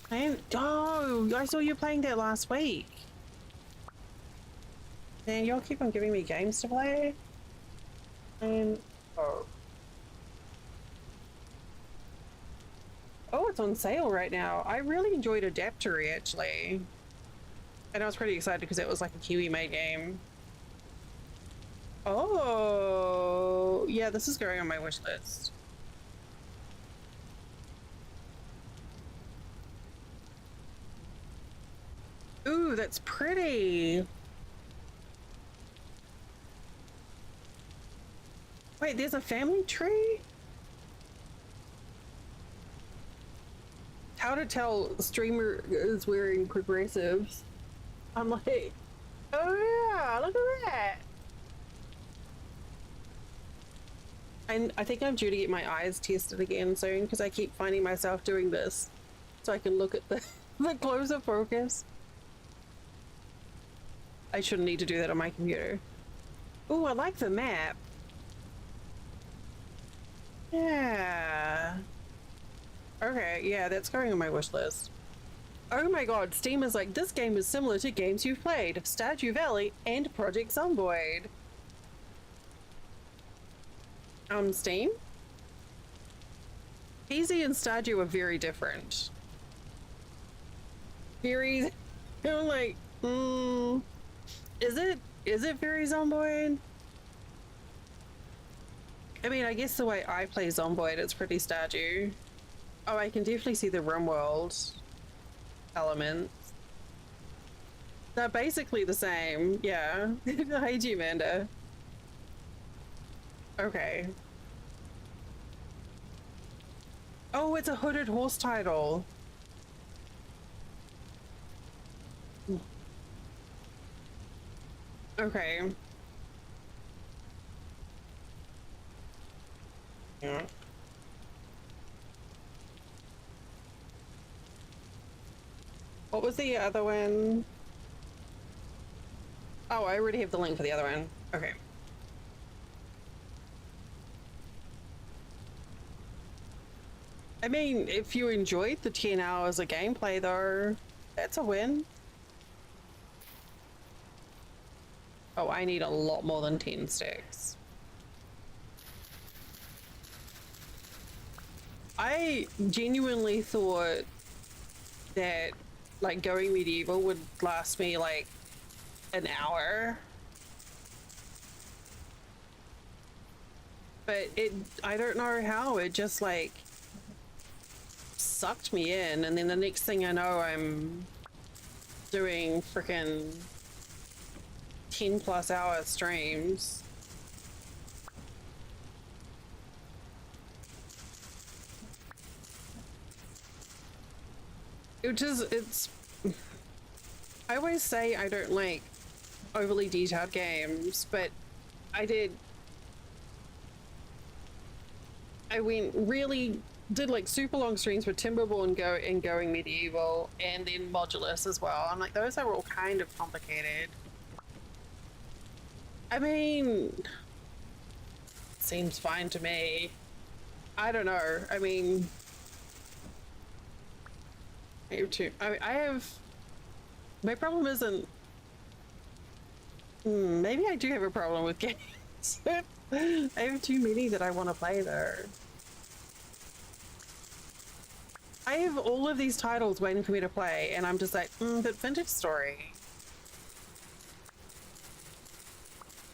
And oh, I saw you playing that last week. Man, y'all keep on giving me games to play. And oh, it's on sale right now. I really enjoyed Adaptory actually, and I was pretty excited because it was like a Kiwi-made game. Oh, yeah, this is going on my wish list. Ooh, that's pretty. Wait, there's a family tree? How to tell a streamer is wearing progressives. I'm like, oh yeah, look at that. I think I'm due to get my eyes tested again soon because I keep finding myself doing this so I can look at the closer focus. I shouldn't need to do that on my computer. Ooh, I like the map. Yeah. Okay, yeah, that's going on my wish list. Oh my god, Steam is like, this game is similar to games you've played, Stardew Valley and Project Zomboid. On Steam? Easy and Stardew are very different. Very, I'm like, is it very Zomboid? I mean, I guess the way I play Zomboid, it's pretty Stardew. Oh, I can definitely see the RimWorld elements. They're basically the same, yeah. Hi, Amanda. Okay. Oh, it's a hooded horse title. Okay. Yeah. What was the other one? Oh, I already have the link for the other one. Okay. I mean, if you enjoyed the 10 hours of gameplay though, that's a win. Oh, I need a lot more than 10 sticks. I genuinely thought that like going medieval would last me like an hour. But I don't know how, it just like sucked me in, and then the next thing I know, I'm doing freaking 10+ hour streams. It's I always say I don't like overly detailed games, but I went really did like super long streams with Timberborn Going Medieval, and then Modulus as well. I'm like, those are all kind of complicated. I mean, seems fine to me. I don't know. I mean, I have two. I have. My problem isn't. Maybe I do have a problem with games. I have too many that I want to play though. I have all of these titles waiting for me to play, and I'm just like, but Vintage Story.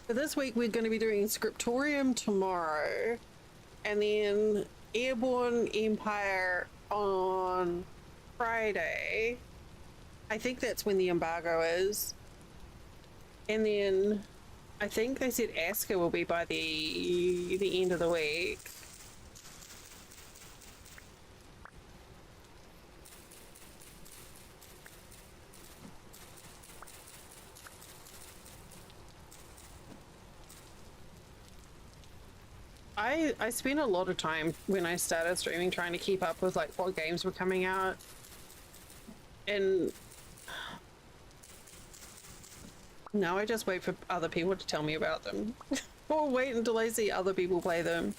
For this week, we're going to be doing Scriptorium tomorrow, and then Airborne Empire on Friday. I think that's when the embargo is. And then I think they said Aska will be by the end of the week. I spent a lot of time when I started streaming trying to keep up with like what games were coming out, and now I just wait for other people to tell me about them or wait until I see other people play them.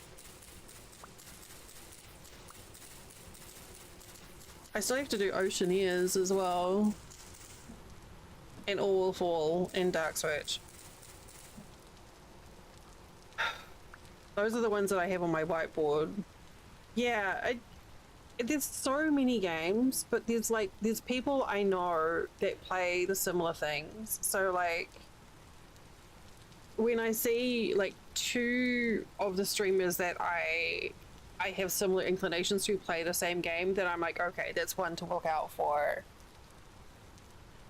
I still have to do Oceaneers as well, and All Will Fall and Dark Switch. Those are the ones that I have on my whiteboard. Yeah, there's so many games, but there's people I know that play the similar things. So like when I see like two of the streamers that I have similar inclinations to play the same game, then I'm like, okay, that's one to look out for.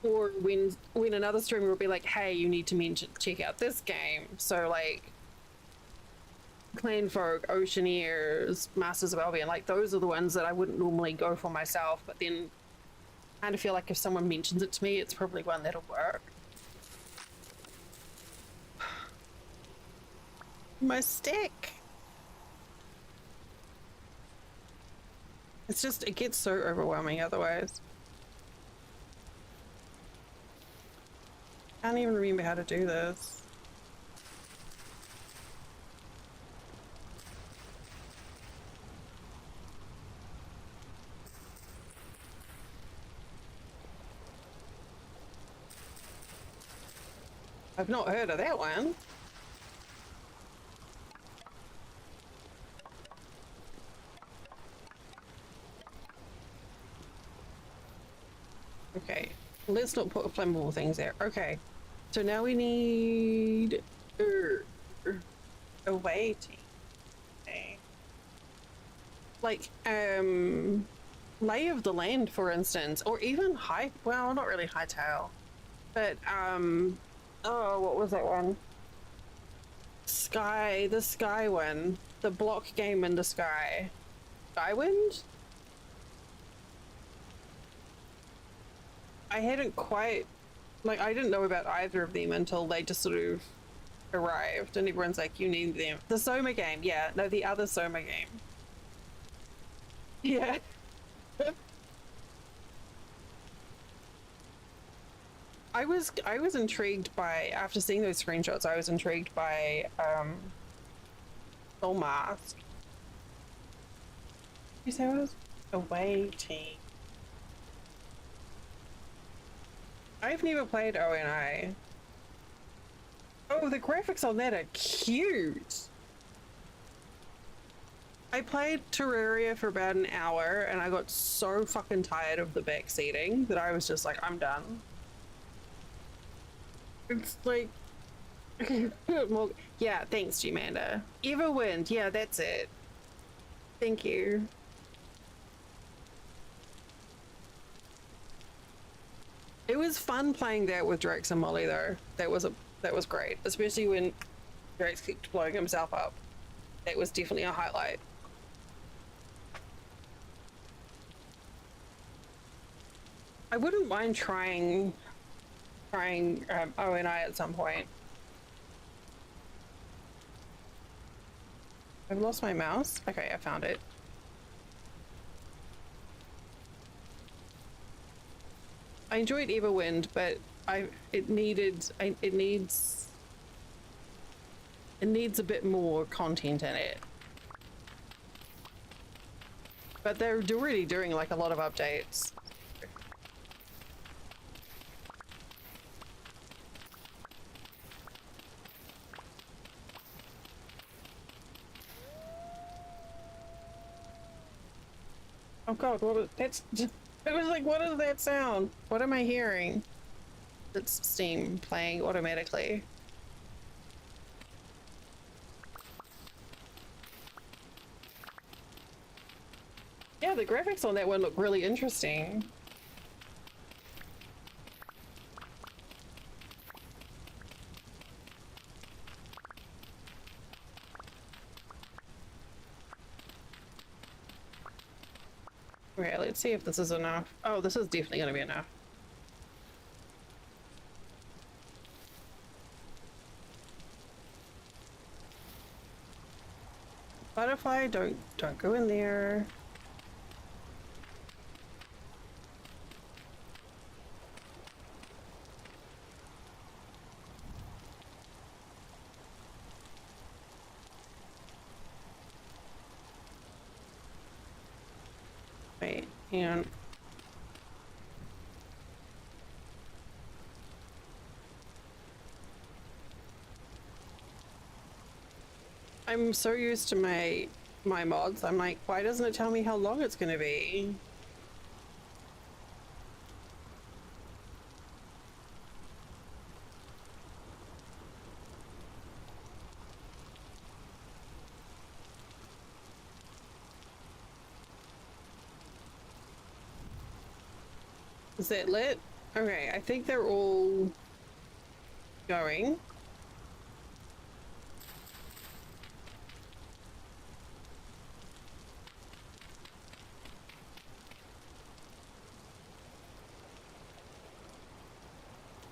Or when another streamer will be like, hey, you need to check out this game. So like Clanfolk, Oceaneers, Masters of Albion, like those are the ones that I wouldn't normally go for myself, but then I kind of feel like if someone mentions it to me, it's probably one that'll work. My stick! It's just, it gets so overwhelming otherwise. I can't even remember how to do this. I've not heard of that one. Okay, let's not put flammable things there. Okay, so now we need a waiting. Okay. Like, lay of the land, for instance, or even well, not really hightail, but, oh, what was that one? The sky one. The block game in the sky. Skywind? I hadn't quite, like, I didn't know about either of them until they just sort of arrived, and everyone's like, you need them. The Soma game, yeah. No, the other Soma game. Yeah. I was intrigued by, after seeing those screenshots, I was intrigued by Soul Mask. You say it was awaiting. I've never played ONI. Oh, the graphics on that are cute. I played Terraria for about an hour and I got so fucking tired of the backseating that I was just like, I'm done. It's like, well, yeah, thanks, Gmanda. Everwind, yeah, that's it. Thank you. It was fun playing that with Drax and Molly, though. That was great, especially when Drax kept blowing himself up. That was definitely a highlight. I wouldn't mind trying ONI at some point. I've lost my mouse. Okay, I found it. I enjoyed Everwind, but it needs a bit more content in it. But they're already doing like a lot of updates. Oh god, it was like, what is that sound? What am I hearing? It's Steam playing automatically. Yeah, the graphics on that one look really interesting. Okay, let's see if this is enough. Oh, this is definitely gonna be enough. Butterfly, don't go in there. Wait, and I'm so used to my mods. I'm like, why doesn't it tell me how long it's gonna be? Is that lit? Okay, I think they're all going.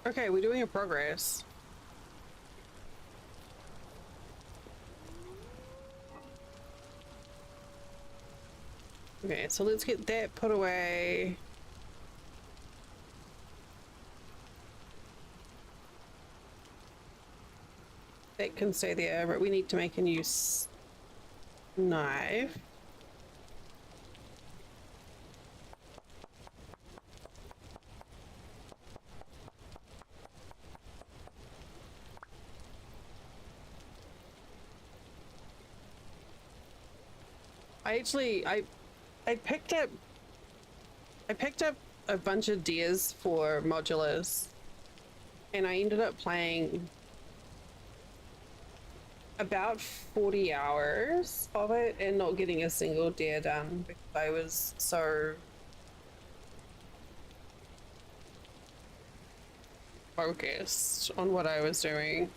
Okay, we're doing a progress. Okay, so let's get that put away. That can stay there, but we need to make a new knife. I picked up a bunch of deers for modulars, and I ended up playing about 40 hours of it and not getting a single deer done because I was so focused on what I was doing.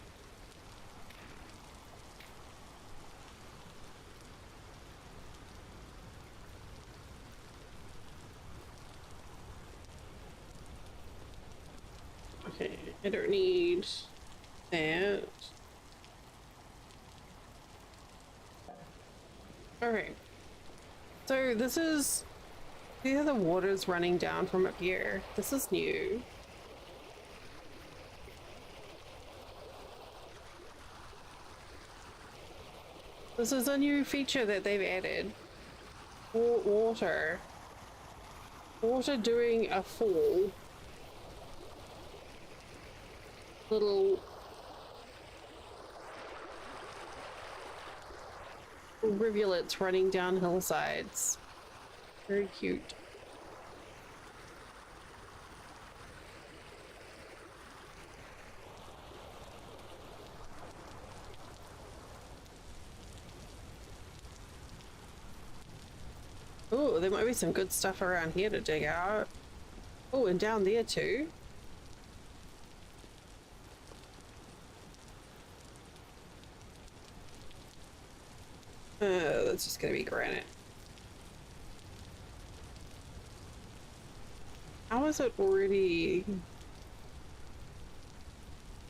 Okay, I don't need that. Alright. So these are the waters running down from up here. This is new. This is a new feature that they've added. Water. Water doing a fall. Little rivulets running down hillsides. Very cute. Oh, there might be some good stuff around here to dig out. Oh, and down there too. That's just gonna be granite. How is it already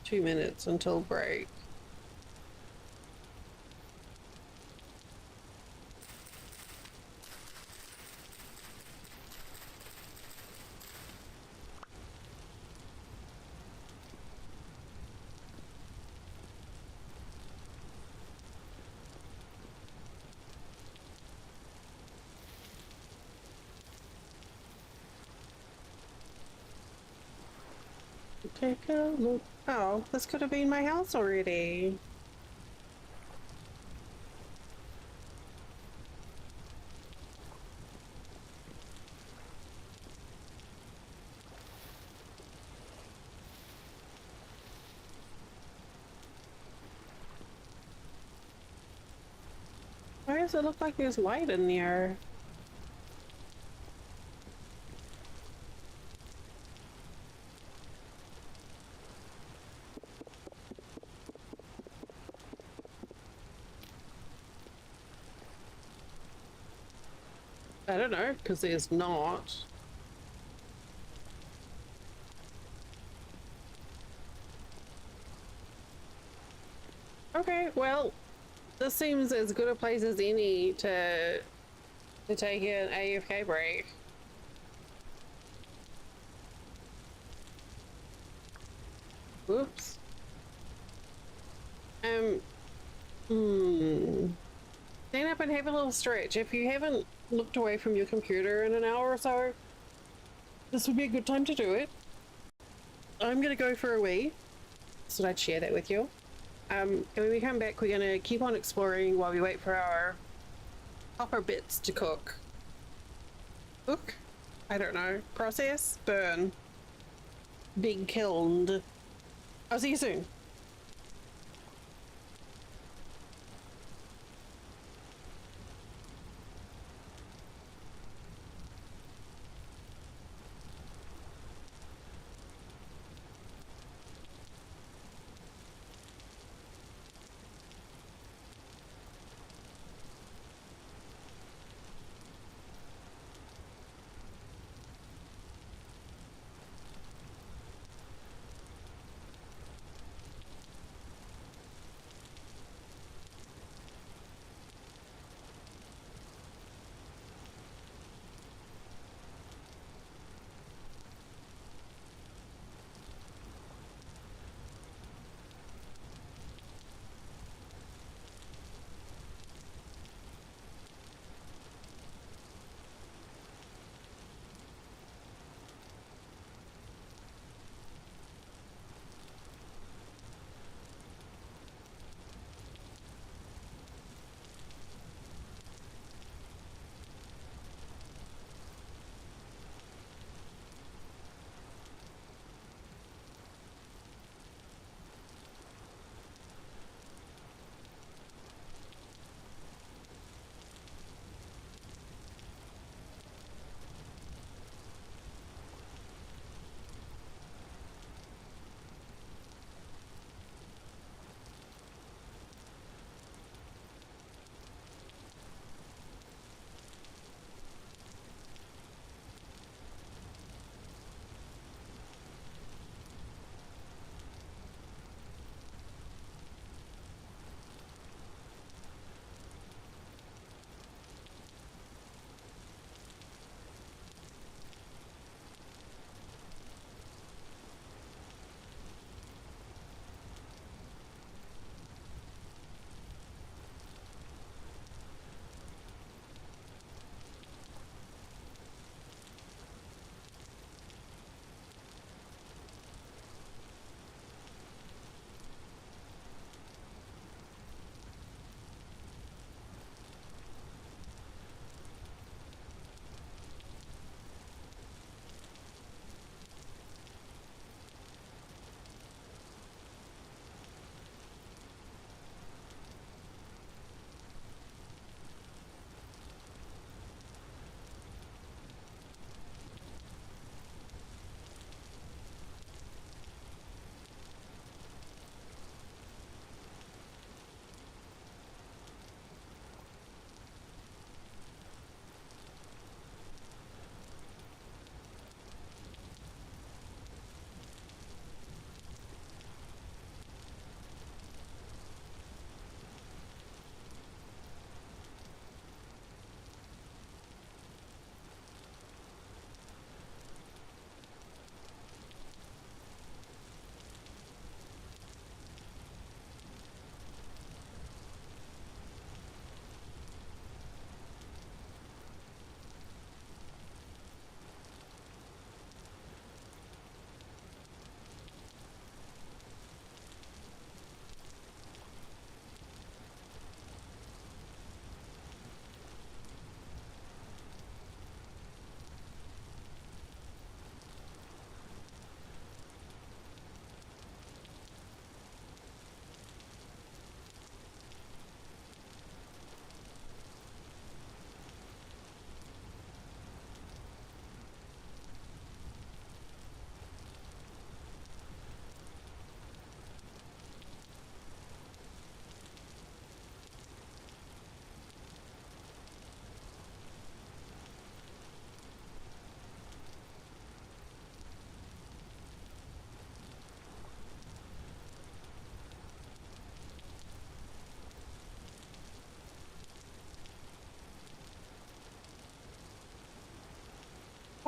2 minutes until break? Take a look. Oh, this could have been my house already. Why does it look like there's light in there? I don't know, because there's not. Okay, well, this seems as good a place as any to take an AFK break. Whoops. Stand up and have a little stretch. If you haven't looked away from your computer in an hour or so, this would be a good time to do it. I'm gonna go for a wee, so I'd share that with you. And when we come back, we're gonna keep on exploring while we wait for our copper bits to cook. Cook? I don't know. Process? Burn. Big kilned. I'll see you soon.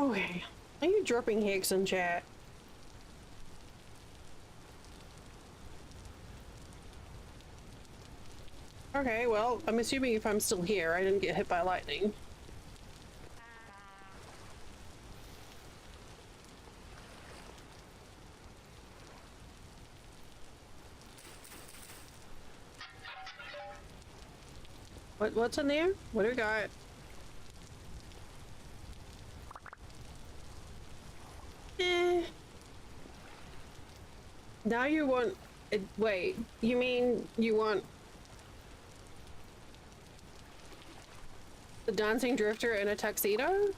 Okay. Are you dropping hex in chat? Okay, well, I'm assuming if I'm still here, I didn't get hit by lightning. What's in there? What do we got? Eh. Now you want... wait, you mean you want... the dancing drifter in a tuxedo?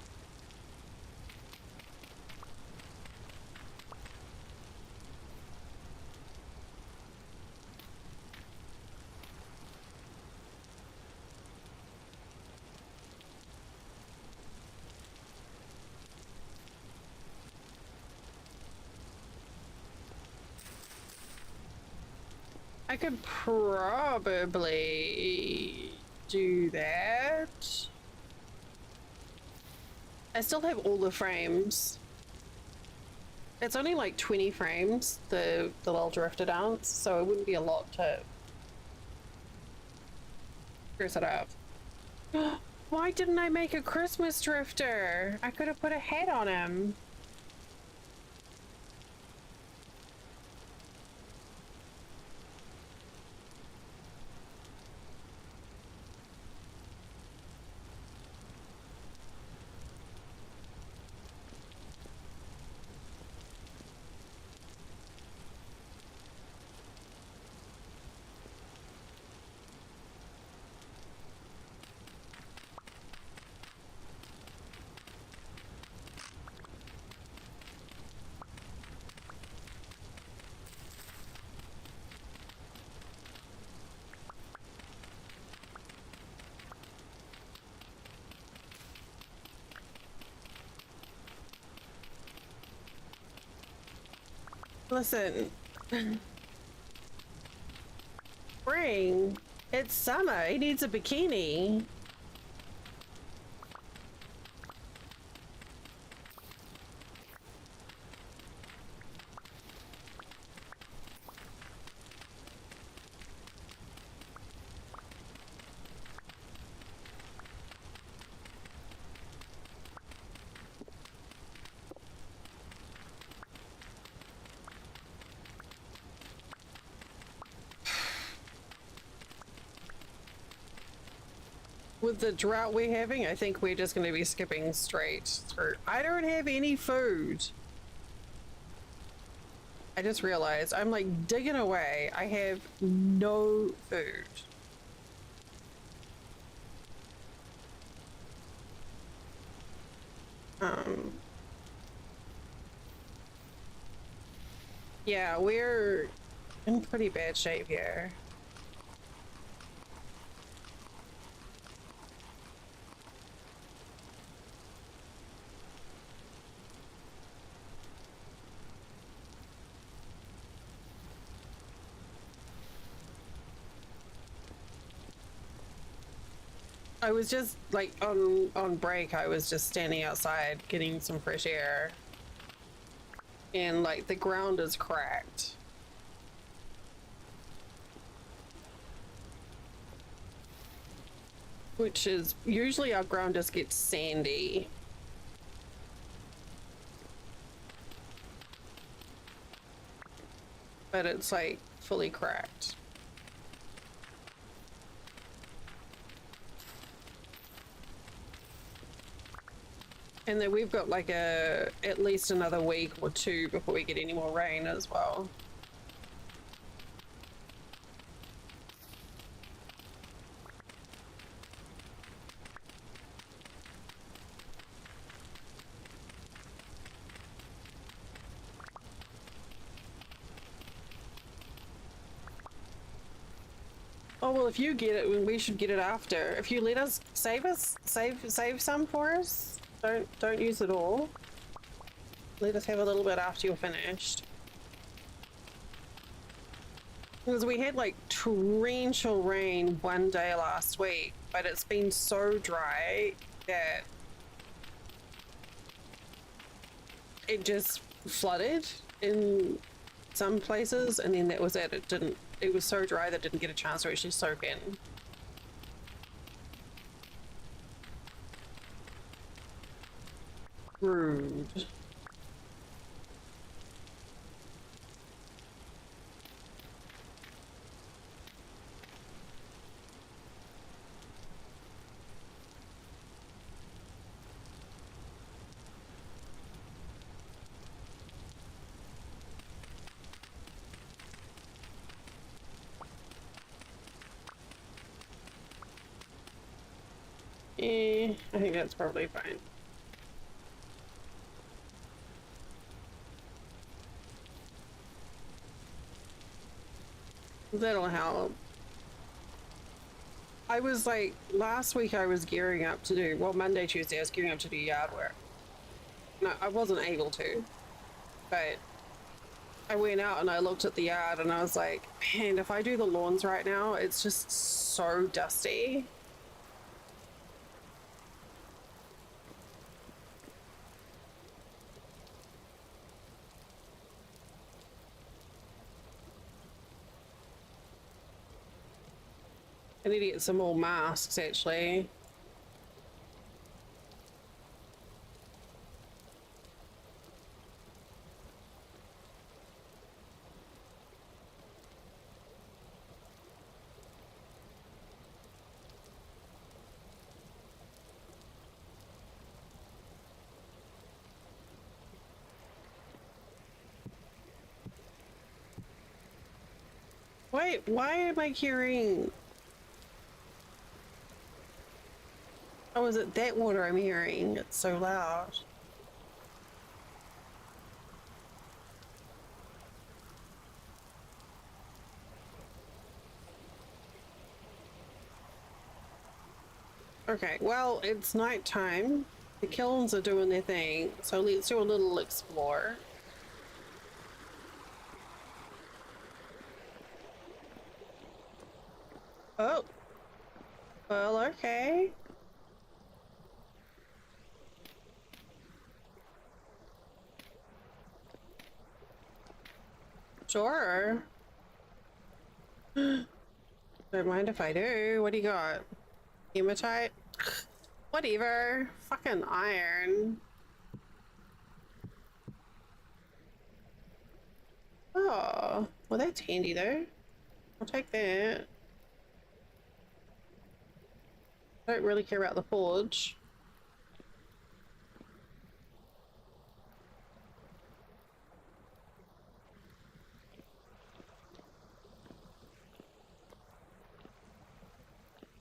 I could probably do that. I still have all the frames. It's only like 20 frames, the little drifter dance, so it wouldn't be a lot to dress it up. Why didn't I make a Christmas drifter? I could have put a hat on him. Listen. Spring. It's summer. He needs a bikini. With the drought we're having, I think we're just going to be skipping straight through. I don't have any food. I just realized I'm like digging away. I have no food. Yeah, we're in pretty bad shape here. I was just like on break, I was just standing outside getting some fresh air, and like the ground is cracked. Which is usually our ground just gets sandy. But it's like fully cracked. And then we've got like at least another week or two before we get any more rain as well. Oh well, if you get it, we should get it after. If you let us save some for us. Don't use it all. Let us have a little bit after you're finished. Because we had like torrential rain one day last week, but it's been so dry that it just flooded in some places, and then that was it. It was so dry that it didn't get a chance to actually soak in. Rude. I think that's probably fine. That'll help. I was like, last week I was gearing up to do, well, Monday, Tuesday, I was gearing up to do yard work. No, I wasn't able to, but I went out and I looked at the yard and I was like, man, if I do the lawns right now, it's just so dusty. I need to get some more masks, actually. Wait, why am I hearing... Oh, is it that water I'm hearing? It's so loud. Okay, well, it's nighttime. The kilns are doing their thing, so let's do a little explore. Oh. Well, okay. Sure. Don't mind if I do. What do you got? Hematite? Whatever. Fucking iron. Oh, well, that's handy though. I'll take that. I don't really care about the forge.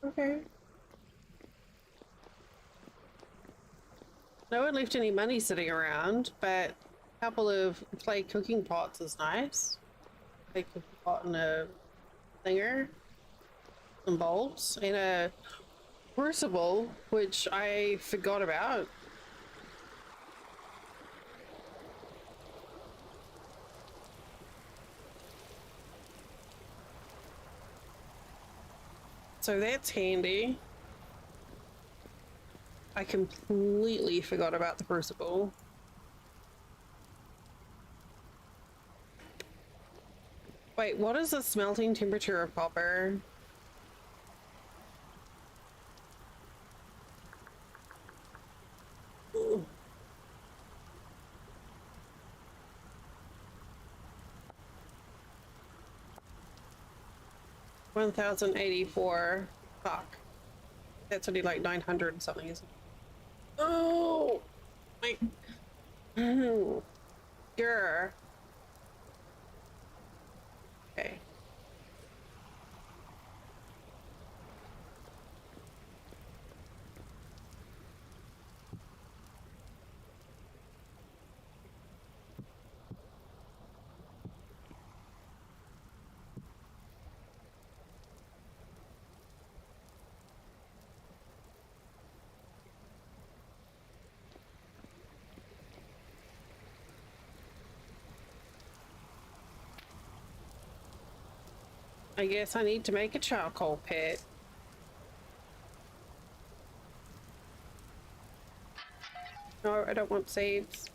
Okay. No one left any money sitting around, but a couple of clay cooking pots is nice. Clay cooking pot and a thinger, some bowls, and a crucible, which I forgot about. So that's handy. I completely forgot about the crucible. Wait, what is the smelting temperature of copper? Ooh. 1084. Fuck. That's only like 900 and something, isn't it? Oh! My... Sure. Okay. I guess I need to make a charcoal pit. No, I don't want seeds.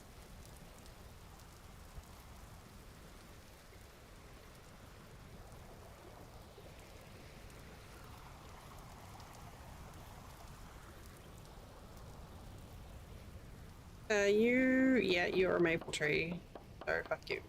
Yeah, you're a maple tree. So fuck you.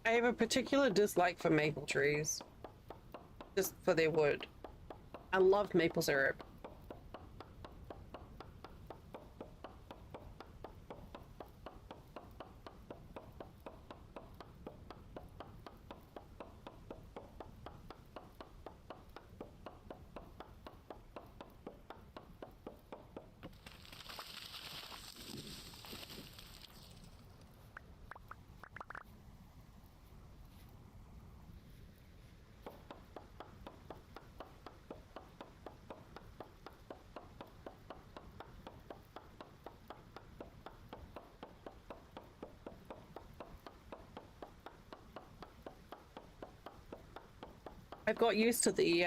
I have a particular dislike for maple trees, just for their wood. I love maple syrup. I've got used to the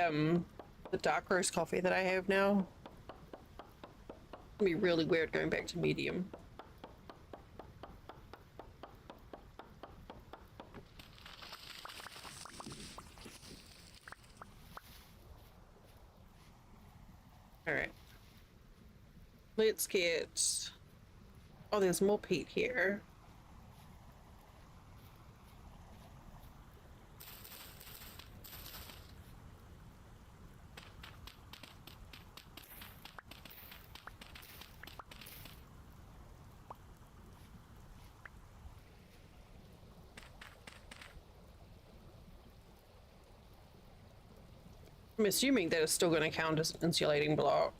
dark roast coffee that I have now. It'll be really weird going back to medium. All right. Let's get... Oh, there's more peat here. I'm assuming that it's still going to count as insulating block.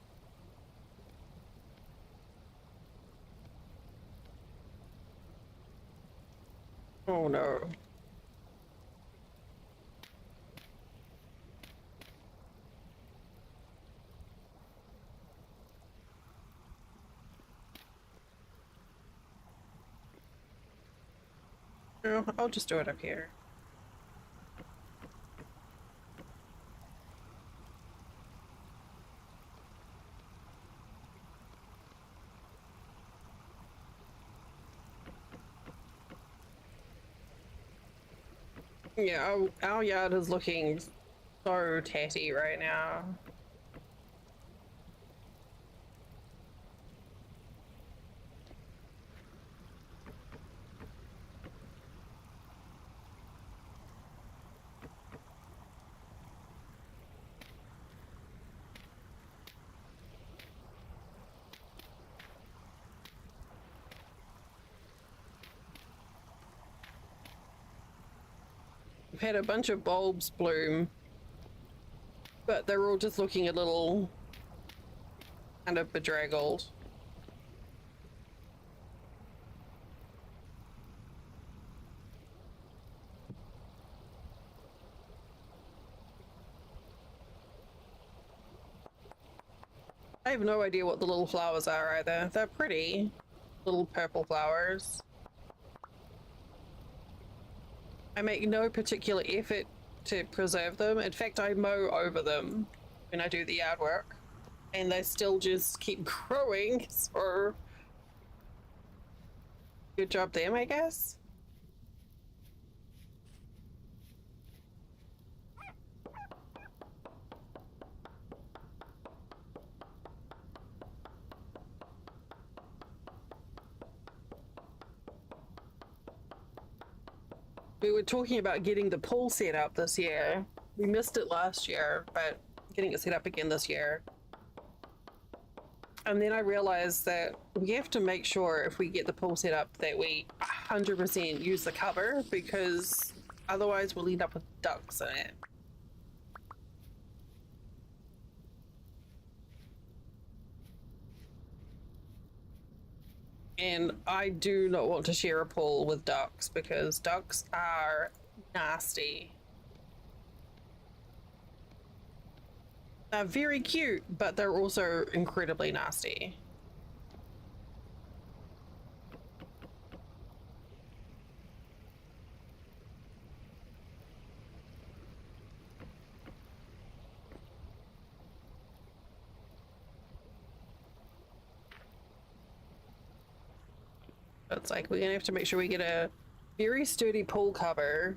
Oh no. No, I'll just do it up here. Yeah, our yard is looking so tatty right now. We've had a bunch of bulbs bloom, but they're all just looking a little kind of bedraggled. I have no idea what the little flowers are either. They're pretty. Little purple flowers. I make no particular effort to preserve them. In fact, I mow over them when I do the yard work. And they still just keep growing, so... Good job them, I guess? We were talking about getting the pool set up this year. We missed it last year, but getting it set up again this year. And then I realized that we have to make sure if we get the pool set up that we 100% use the cover, because otherwise we'll end up with ducks in it. And I do not want to share a pool with ducks because ducks are nasty. They're very cute, but they're also incredibly nasty. It's like we're gonna have to make sure we get a very sturdy pool cover.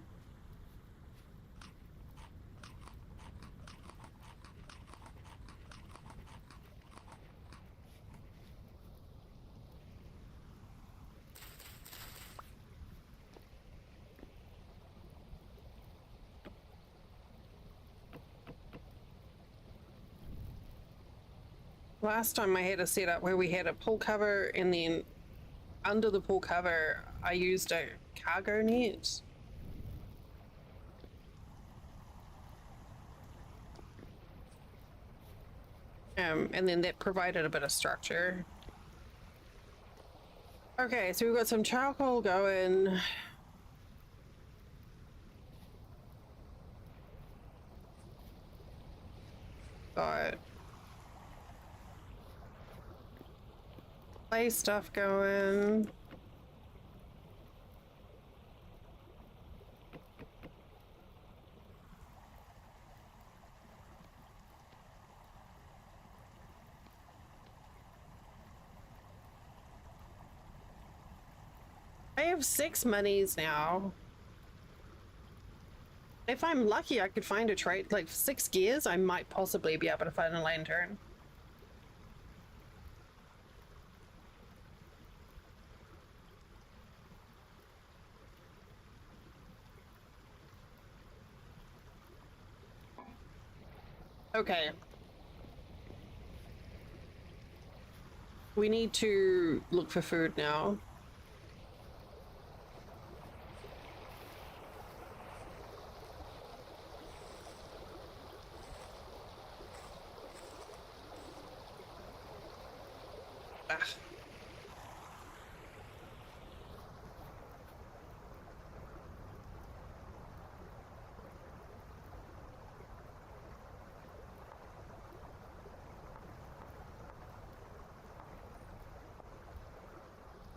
Last time I had a setup where we had a pool cover, and then under the pool cover I used a cargo net. And then that provided a bit of structure. Okay, so we've got some charcoal going. Got play stuff going. I have 6 monies now. If I'm lucky, I could find a trade, like 6 gears, I might possibly be able to find a lantern. Okay. We need to look for food now. Ah.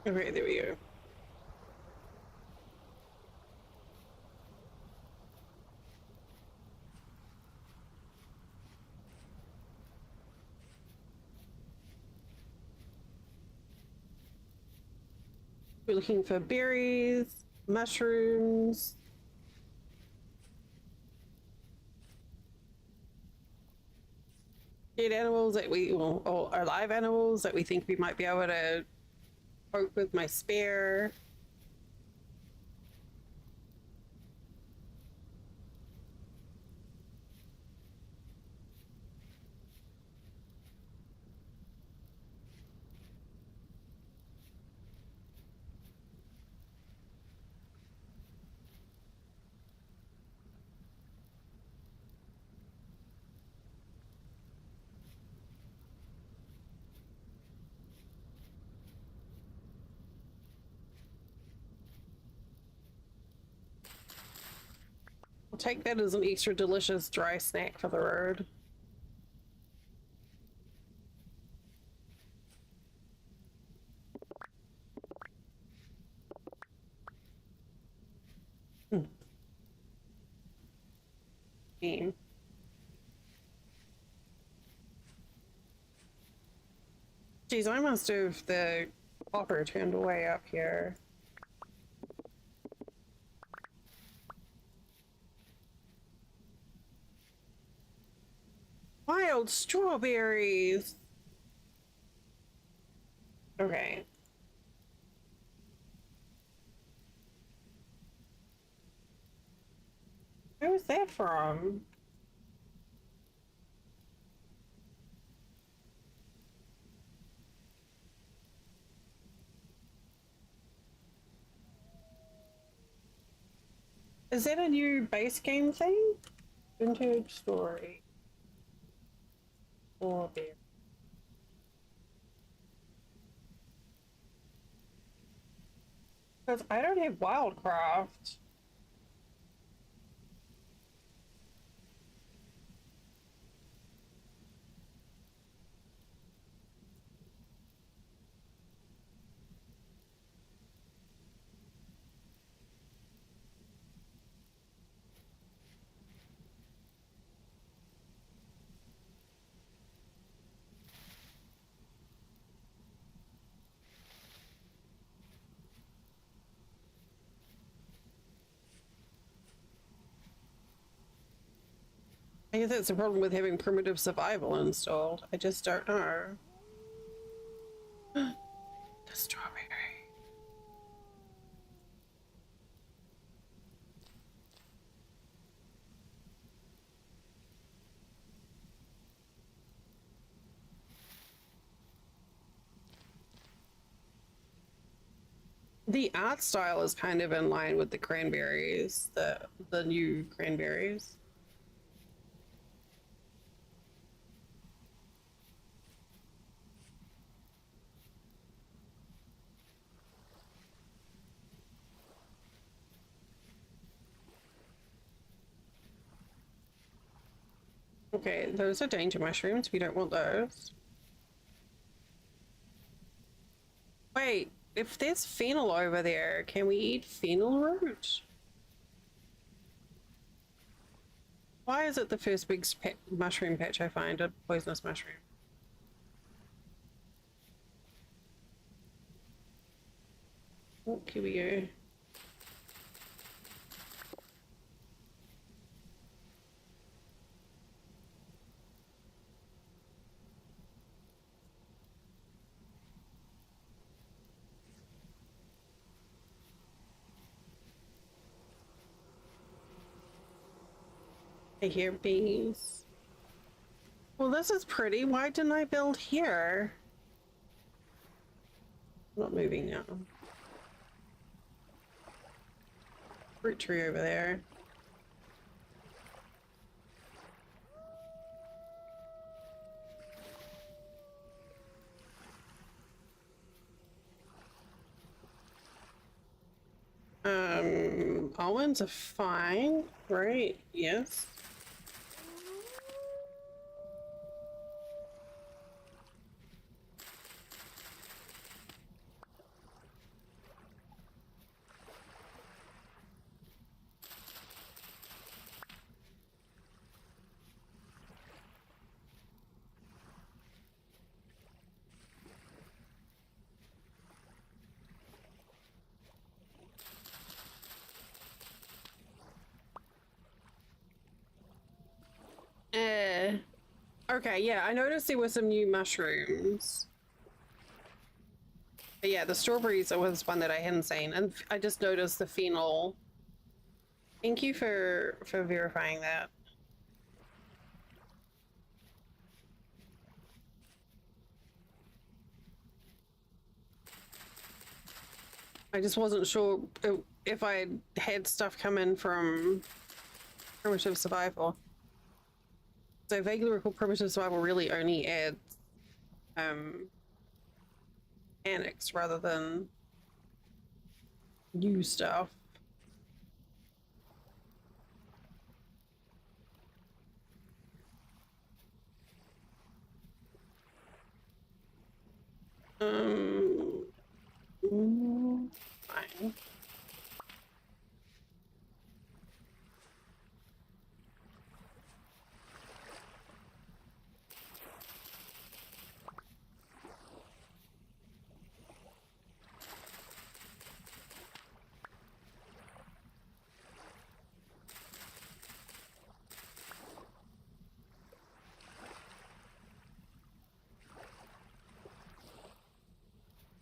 Okay, there we go. We're looking for berries, mushrooms. Dead animals that we, or live animals that we think we might be able to cope with my spare. I'll take that as an extra delicious dry snack for the road. Mm. Geez, I must have the copper turned way up here. Wild strawberries. Okay. Where was that from? Is that a new base game thing? Vintage story. Or beer. Because I don't have Wildcraft. I guess that's the problem with having primitive survival installed. I just don't know. The strawberry. The art style is kind of in line with the cranberries, the new cranberries. Okay, those are danger mushrooms. We don't want those. Wait, if there's fennel over there, can we eat fennel root? Why is it the first big mushroom patch I find a poisonous mushroom? Oh, here we go. I hear bees. Well, this is pretty. Why didn't I build here? I'm not moving now. Fruit tree over there. Almonds are fine, right? Yes. Okay, yeah, I noticed there were some new mushrooms. But yeah, the strawberries was one that I hadn't seen, and I just noticed the fennel. Thank you for verifying that. I just wasn't sure if I had stuff come in from primitive survival. So I vaguely recall primitive survival really only adds annex rather than new stuff. Fine.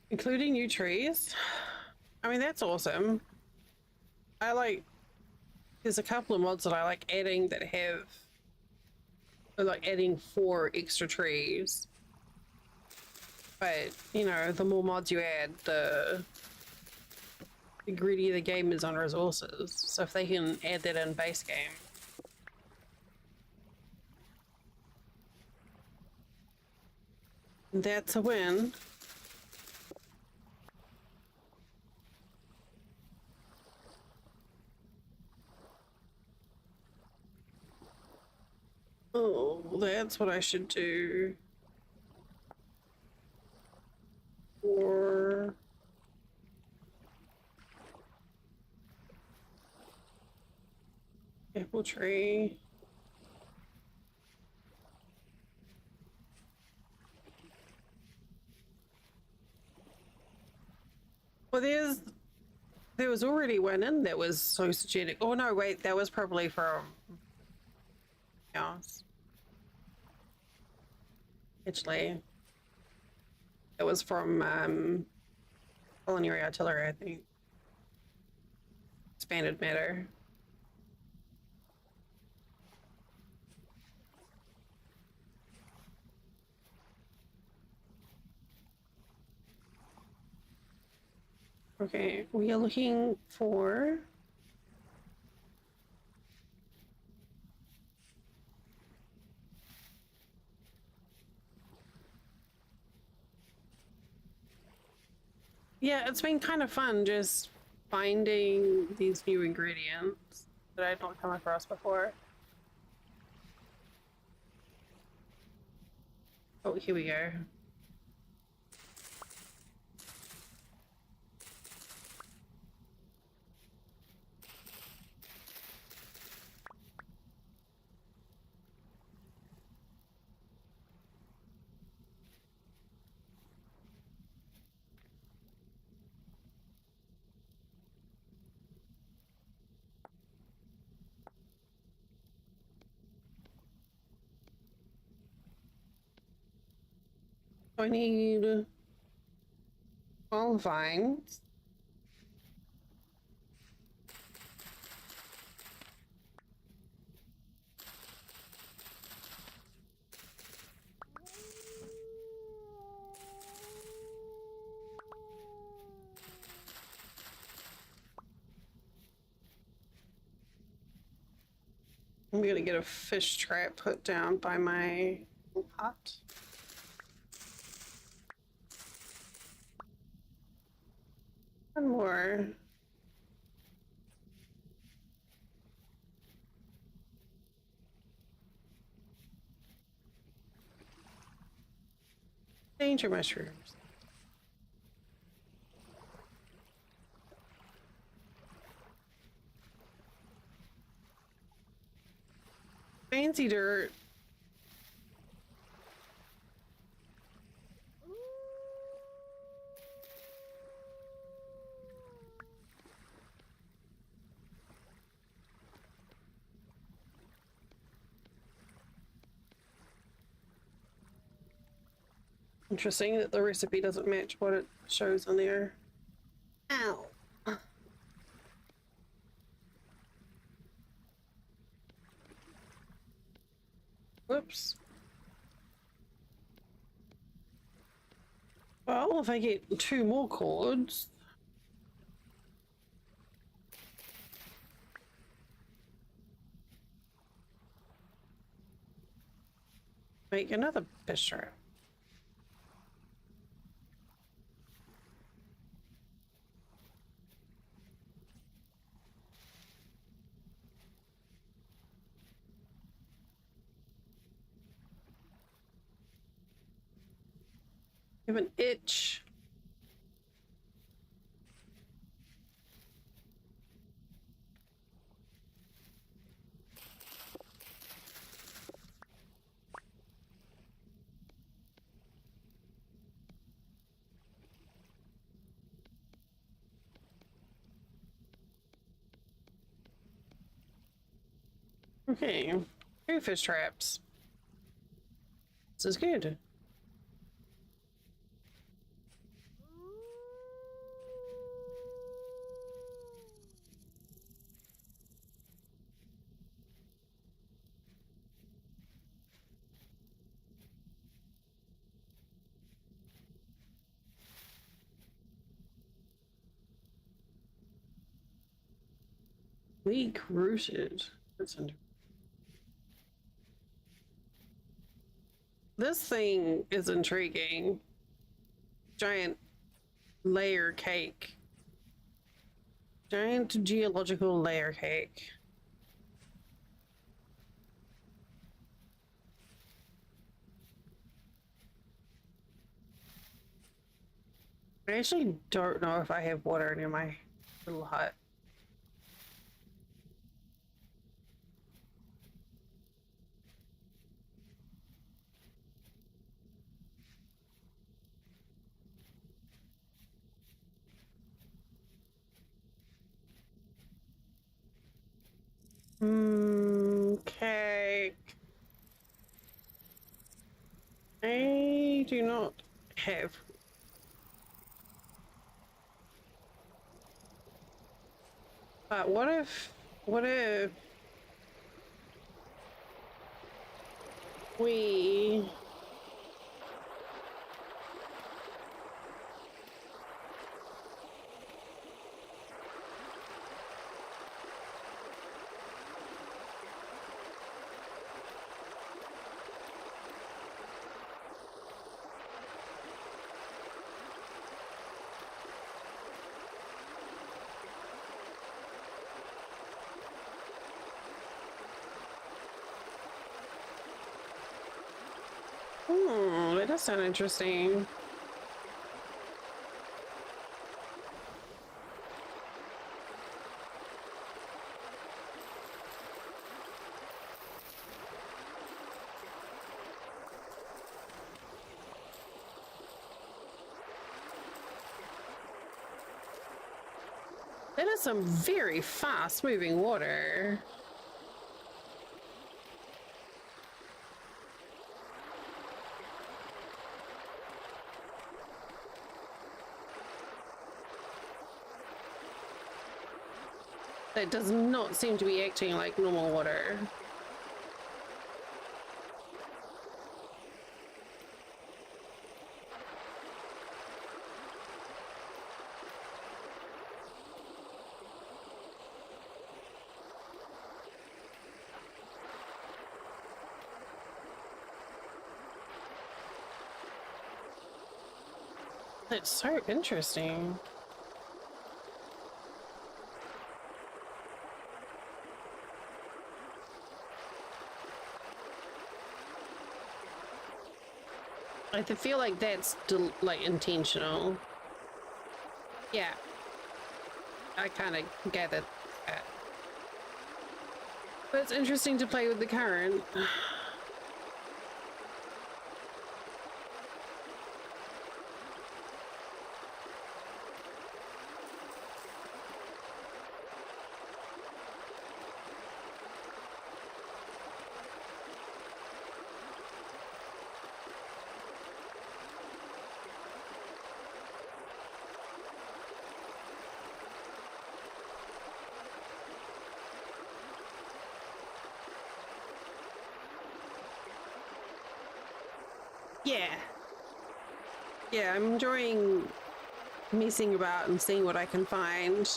Including new trees. I mean, that's awesome. I like, there's a couple of mods that I like adding that have, like adding 4 extra trees. But, you know, the more mods you add, the greedier the game is on resources. So if they can add that in base game. That's a win. Oh, that's what I should do. Or apple tree. Well, there was already one in that was sociogenic. Oh no, wait, that was probably from else. Actually, it was from culinary artillery, I think. Expanded matter. Okay, we are looking for yeah, it's been kind of fun just finding these new ingredients that I'd not come across before. Oh, here we go. I need qualifying. I'm gonna get a fish trap put down by my hut. One more. Danger mushrooms. Fancy dirt. Interesting that the recipe doesn't match what it shows on there. Ow. Whoops. Well, if I get 2 more cords. Make another fish trap. I have an itch. Okay, 2 fish traps. This is good. Weak rooted. That's under. This thing is intriguing. Giant layer cake. Giant geological layer cake. I actually don't know if I have water near my little hut. Okay. I do not have. But what if we that does sound interesting. That is some very fast moving water. That does not seem to be acting like normal water. That's so interesting. I feel like that's like intentional. Yeah, I kind of gathered that. But it's interesting to play with the current. Yeah. Yeah, I'm enjoying messing about and seeing what I can find.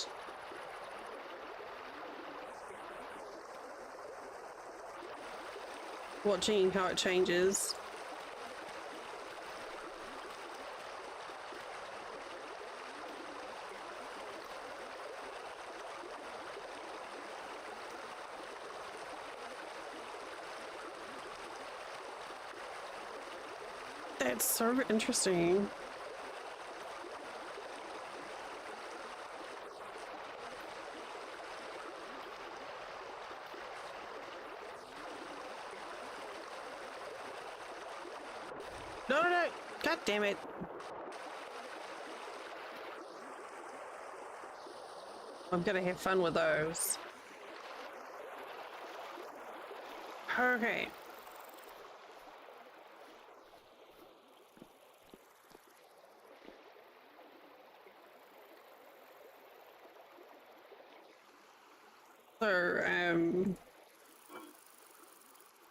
Watching how it changes. That's so interesting. No, no, no. God damn it. I'm gonna have fun with those. Okay. So,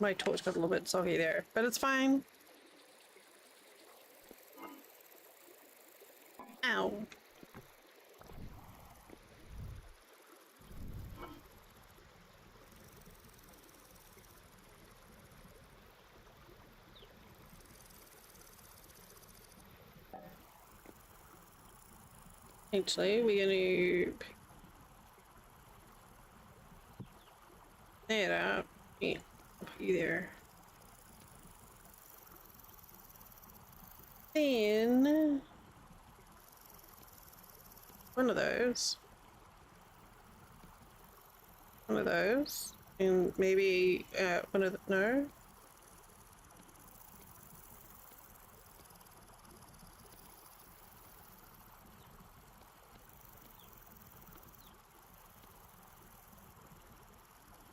my torch got a little bit soggy there, but it's fine. Ow. Actually, we're gonna pick that up. Yeah, put you there. Then one of those. One of those. And maybe one of the no.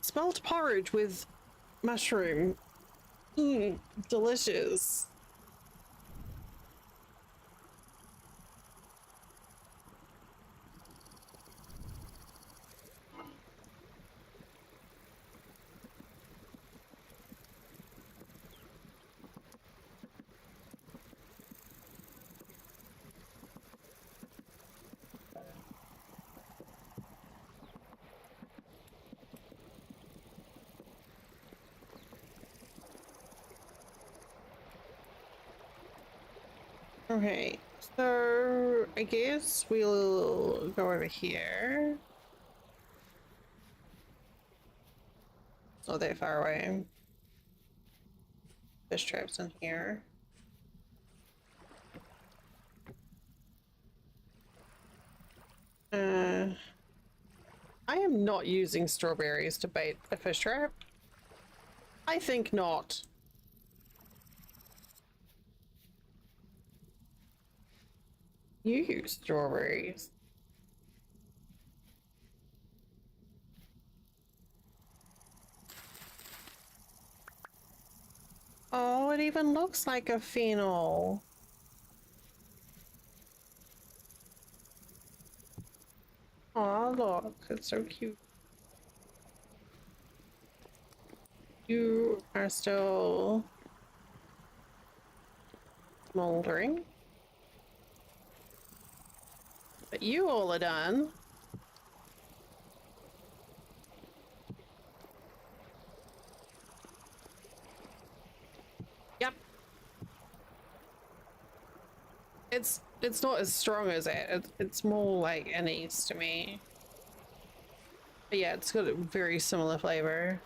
Smelt porridge with mushroom. Delicious. Okay, so I guess we'll go over here. It's not that far away. Fish traps in here. I am not using strawberries to bait a fish trap. I think not. You use strawberries. Oh, it even looks like a phenol. Oh, look, it's so cute. You are still smoldering. But you all are done. Yep. It's not as strong as that. It's more like anise to me. But yeah, it's got a very similar flavor.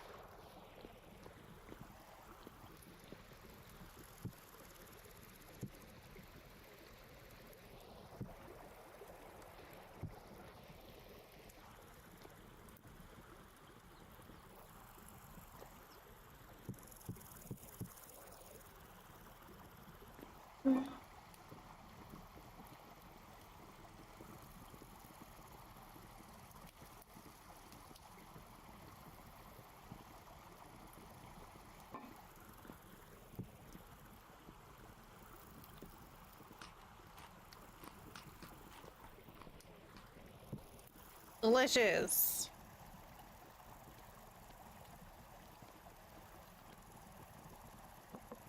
Delicious.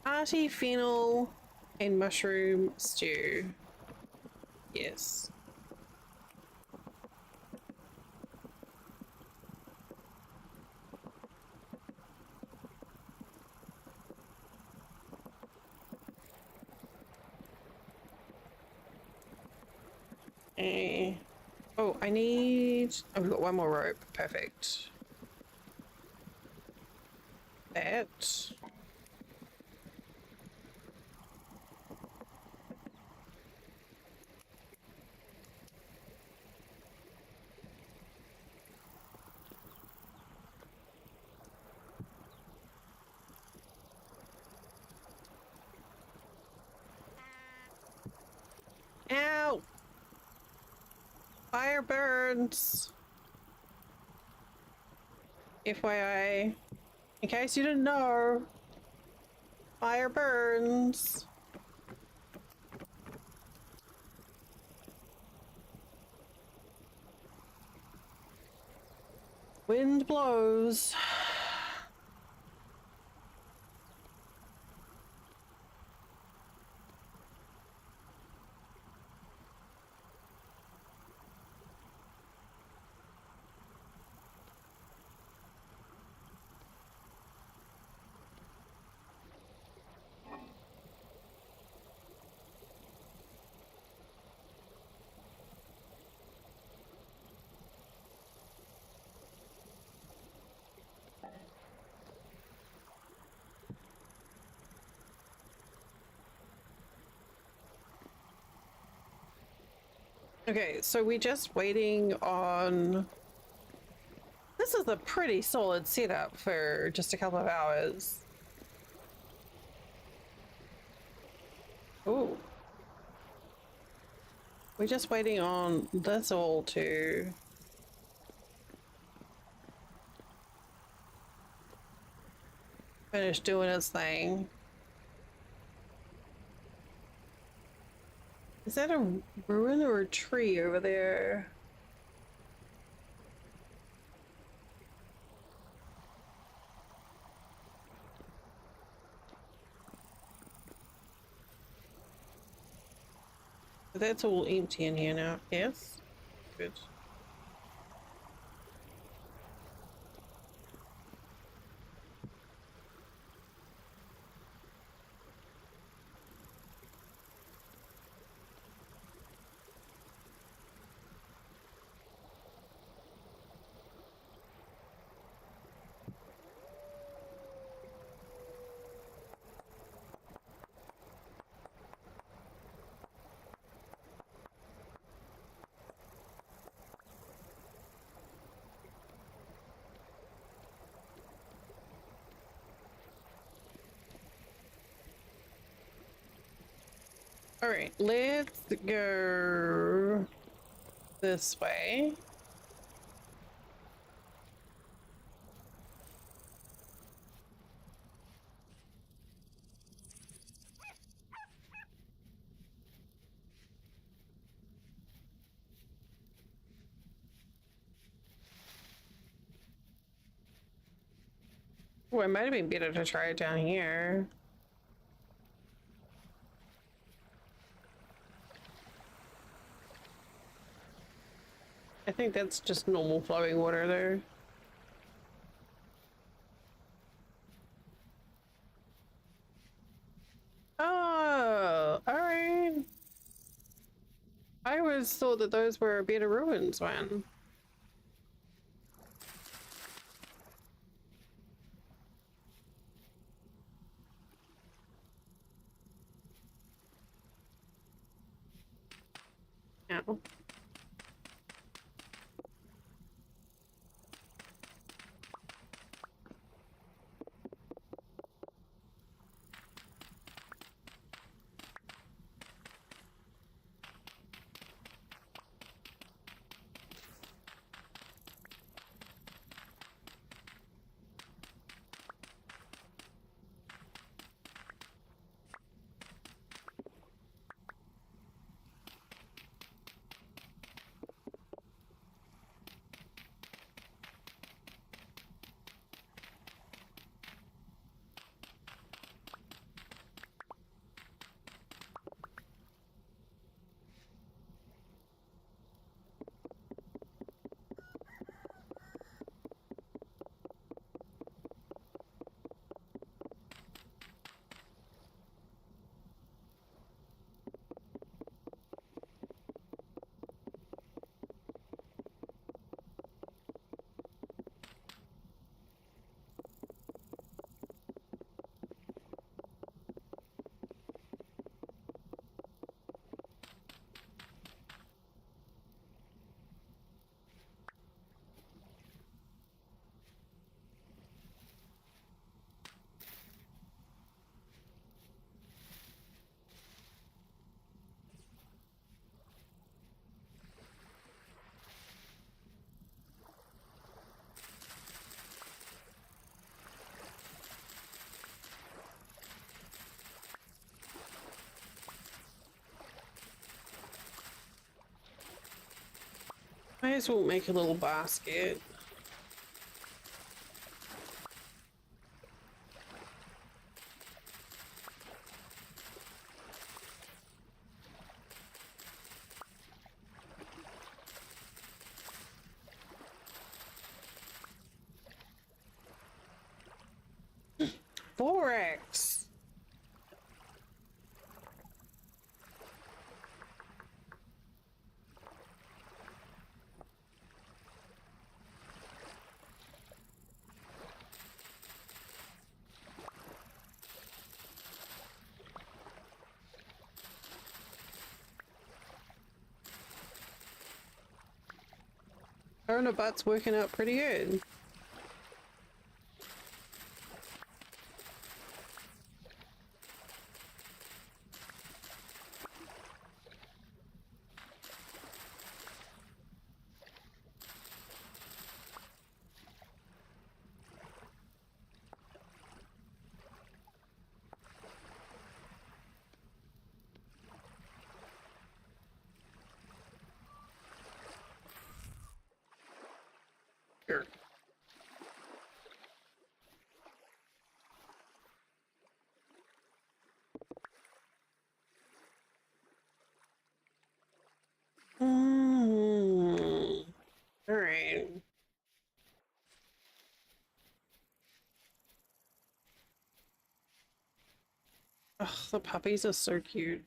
Hearty fennel and mushroom stew. Yes. Eh. Oh, I need... I've got one more rope. Perfect. That. Ow! Fire burns! FYI, in case you didn't know, fire burns. Wind blows. Okay, so we're just waiting on... This is a pretty solid setup for just a couple of hours. Ooh. We're just waiting on this all to... finish doing its thing. Is that a ruin or a tree over there? That's all empty in here now. Yes? Good. All right, let's go this way. Oh, it might have been better to try it down here. I think that's just normal flowing water there. Oh, all right. I always thought that those were better ruins, man. Yeah. Might as well make a little basket. Borax. Owner butt's working out pretty good. Sure. All right. Ugh, the puppies are so cute.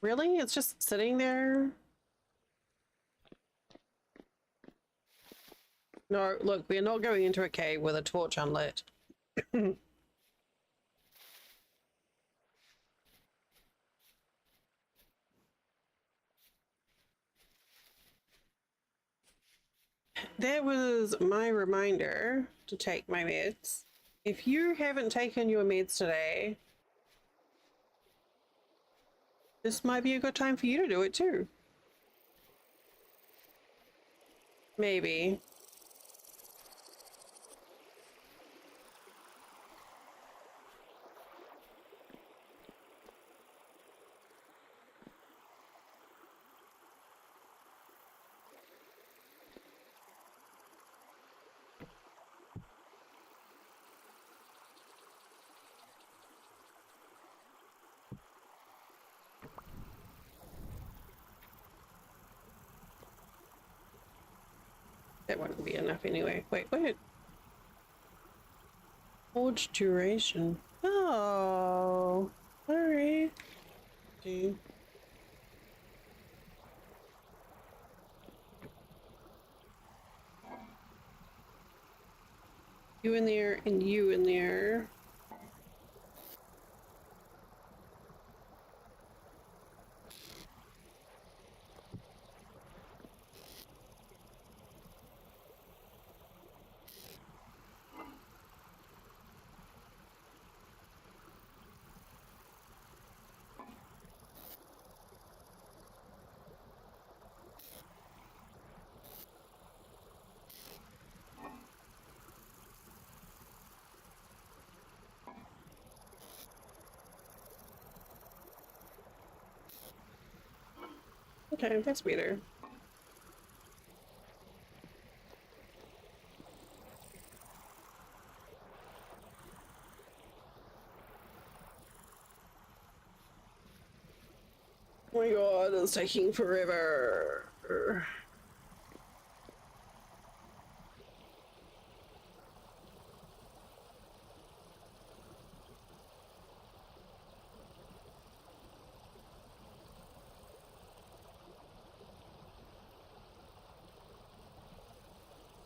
Really? It's just sitting there? No, look, we're not going into a cave with a torch unlit. that was my reminder to take my meds. If you haven't taken your meds today, this might be a good time for you to do it too. Maybe. That wouldn't be enough anyway. Wait, what? Forge duration. Oh, alright. Okay. You in there and you in there. Okay, that's better. Oh my god, it's taking forever.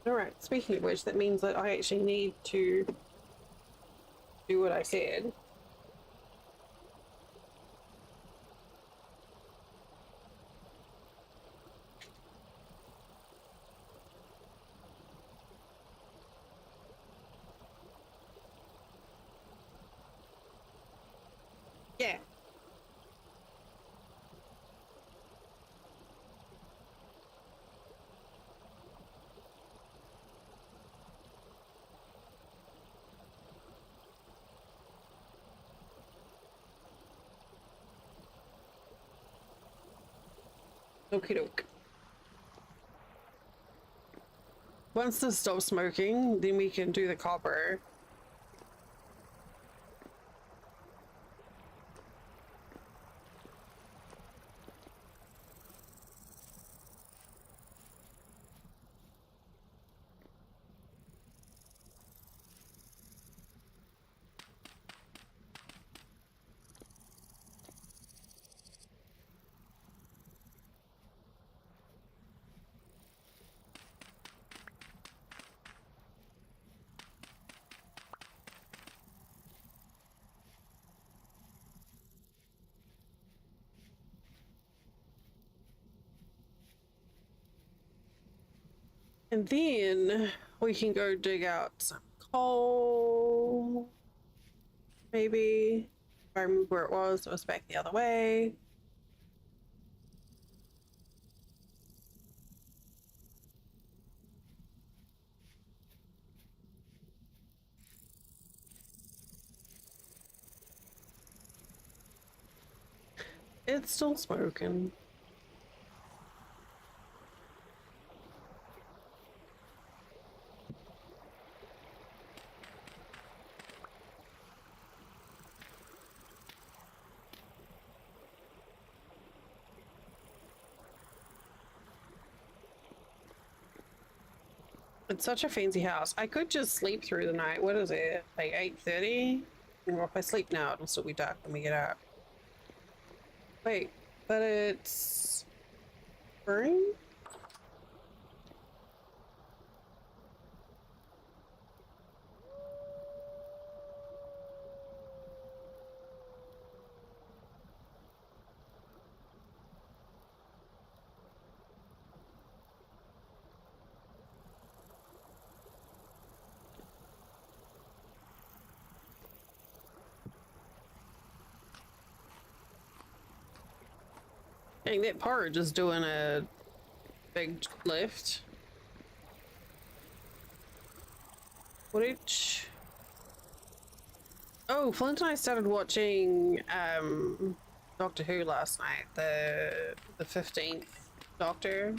Alright, speaking of which, that means that I actually need to do what I said. Yeah. Okie doke. Once this stops smoking, then we can do the copper. And then we can go dig out some coal. Maybe. If I remember where it was back the other way. It's still smoking. It's such a fancy house. I could just sleep through the night. What is it? Like 8:30? Well, if I sleep now, it'll still be dark when we get up. Wait, but it's spring? Dang, that porridge is doing a big lift. Footage. Oh, Flint and I started watching Doctor Who last night. The 15th Doctor.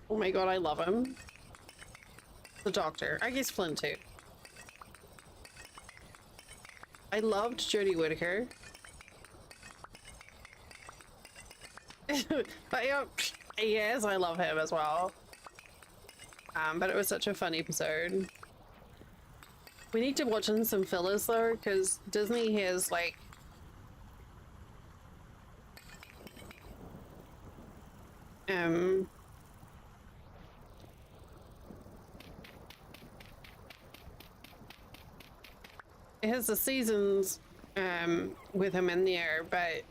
Oh my god, I love him. The Doctor. I guess Flint too. I loved Jodie Whittaker. But yeah, yes, I love him as well. But it was such a fun episode. We need to watch in some fillers though, because Disney has like it has the seasons with him in there, but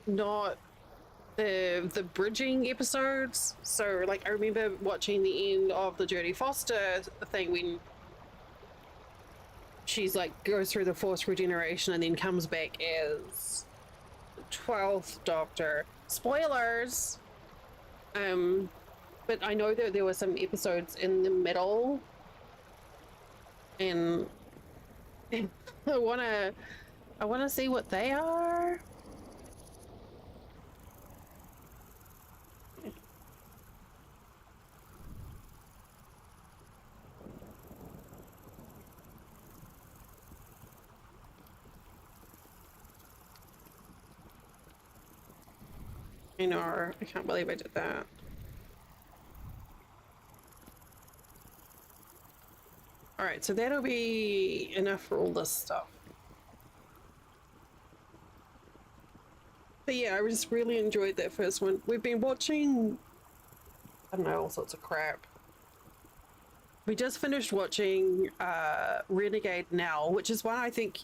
not the bridging episodes. So like I remember watching the end of the Jodie Foster thing when she's like goes through the forced regeneration and then comes back as the 12th Doctor. Spoilers. But I know that there were some episodes in the middle, and I wanna see what they are. I know, I can't believe I did that. Alright, so that'll be enough for all this stuff. But yeah, I just really enjoyed that first one. We've been watching, I don't know, all sorts of crap. We just finished watching Renegade Now, which is one I think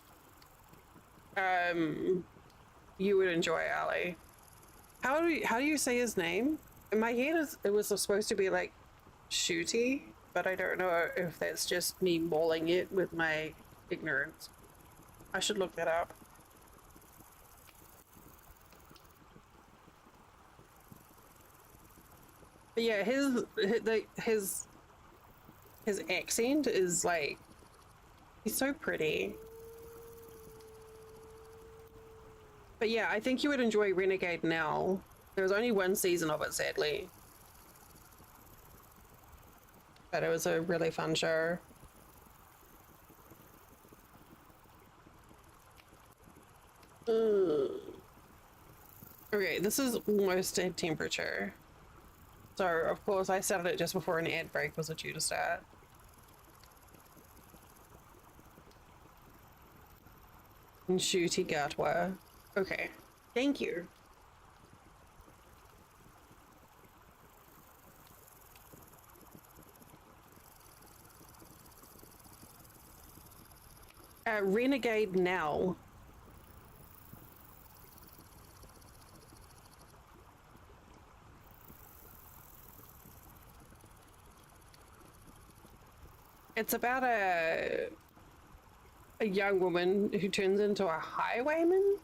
you would enjoy, Ali. How do you say his name? In my head, it was supposed to be like Shooty, but I don't know if that's just me mauling it with my ignorance. I should look that up. But yeah, his accent is like, he's so pretty. But yeah, I think you would enjoy Renegade Now. There was only one season of it, sadly. But it was a really fun show. Okay, this is almost at temperature. So, of course, I started it just before an ad break was due to start. Ncuti Gatwa. Okay, thank you. Renegade Now. It's about a young woman who turns into a highwayman.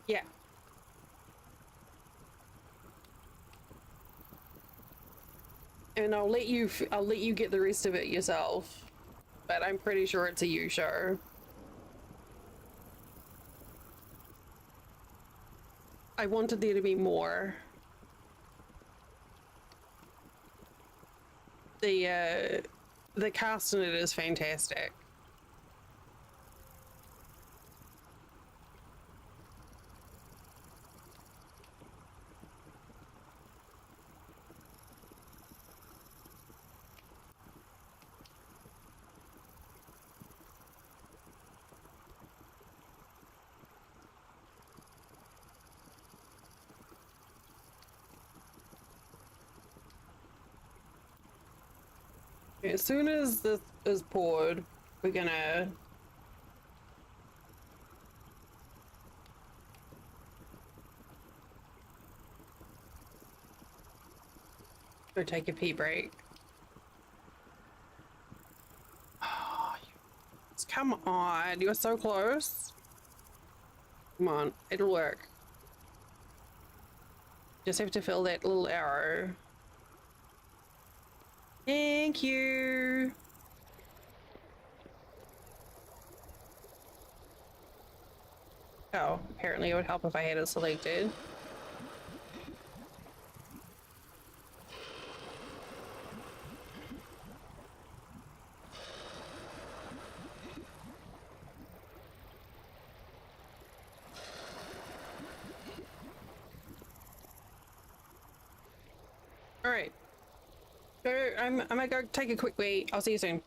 Yeah. And I'll let you get the rest of it yourself. But I'm pretty sure it's a you show. I wanted there to be more. The cast in it is fantastic. As soon as this is poured, we're gonna go take a pee break. Oh, come on, you're so close. Come on, it'll work. Just have to fill that little arrow. Thank you. Oh, apparently it would help if I had it selected. All right. I'm gonna go take a quick wee. I'll see you soon.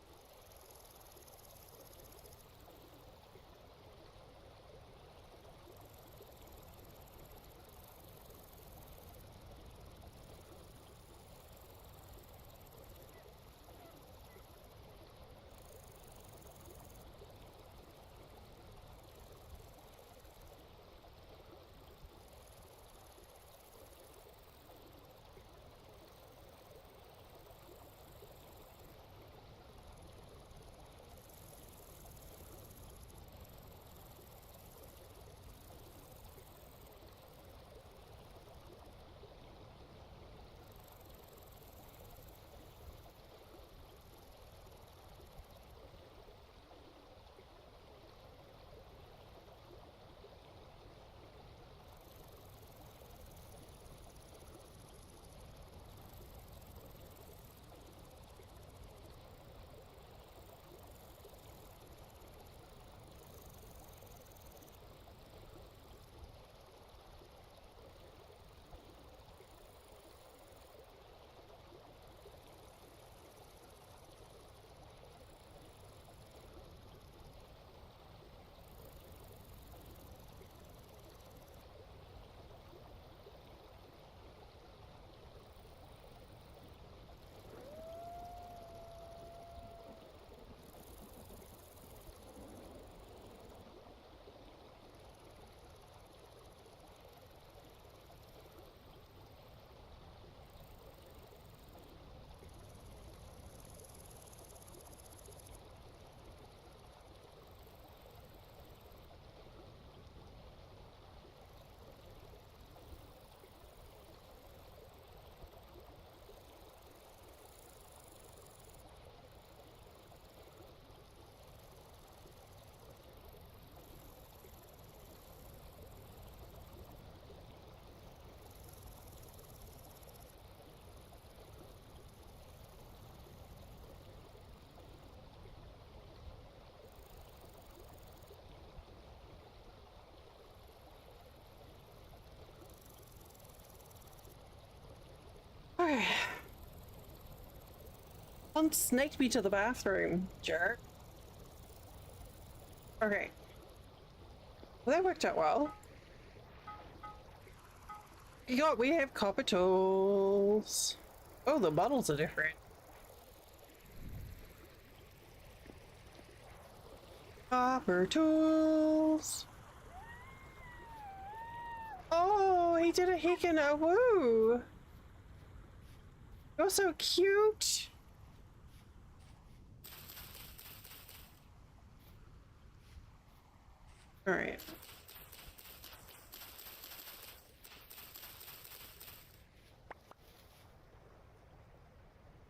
Okay. Unsnaked me to the bathroom, jerk. Okay. Well, that worked out well. We have copper tools. Oh, the bottles are different. Copper tools. Oh, he did a hick and a woo. You're so cute. All right.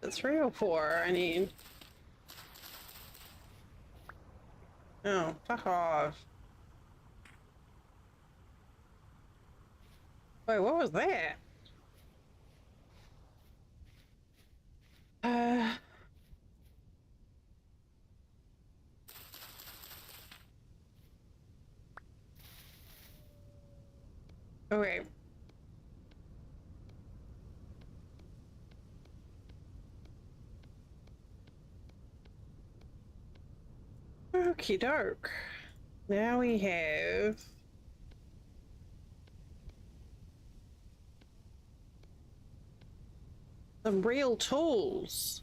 The 304, I need. Oh, fuck off. Wait, what was that? Uh... Okay. Okie doke. Now we have some real tools.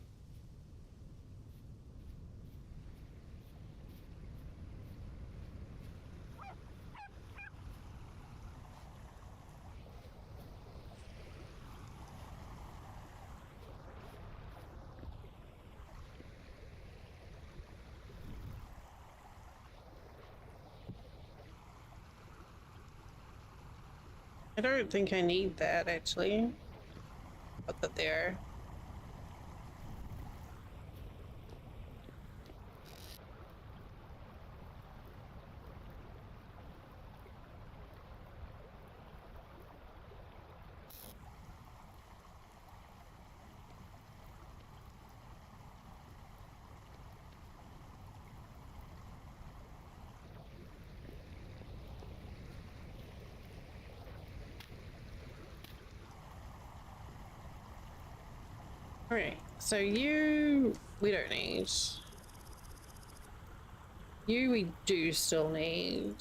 I don't think I need that actually. Put that there. Alright, so you we don't need. You we do still need.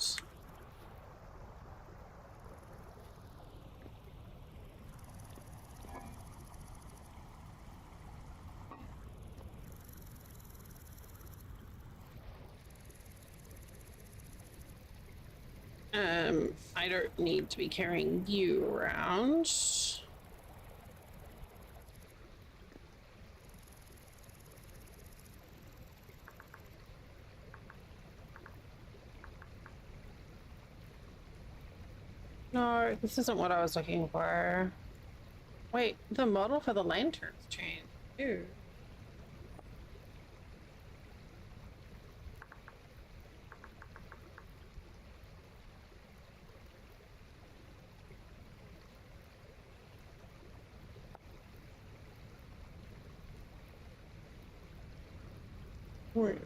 I don't need to be carrying you around. No, this isn't what I was looking for. Wait, the model for the lanterns changed too. Wait.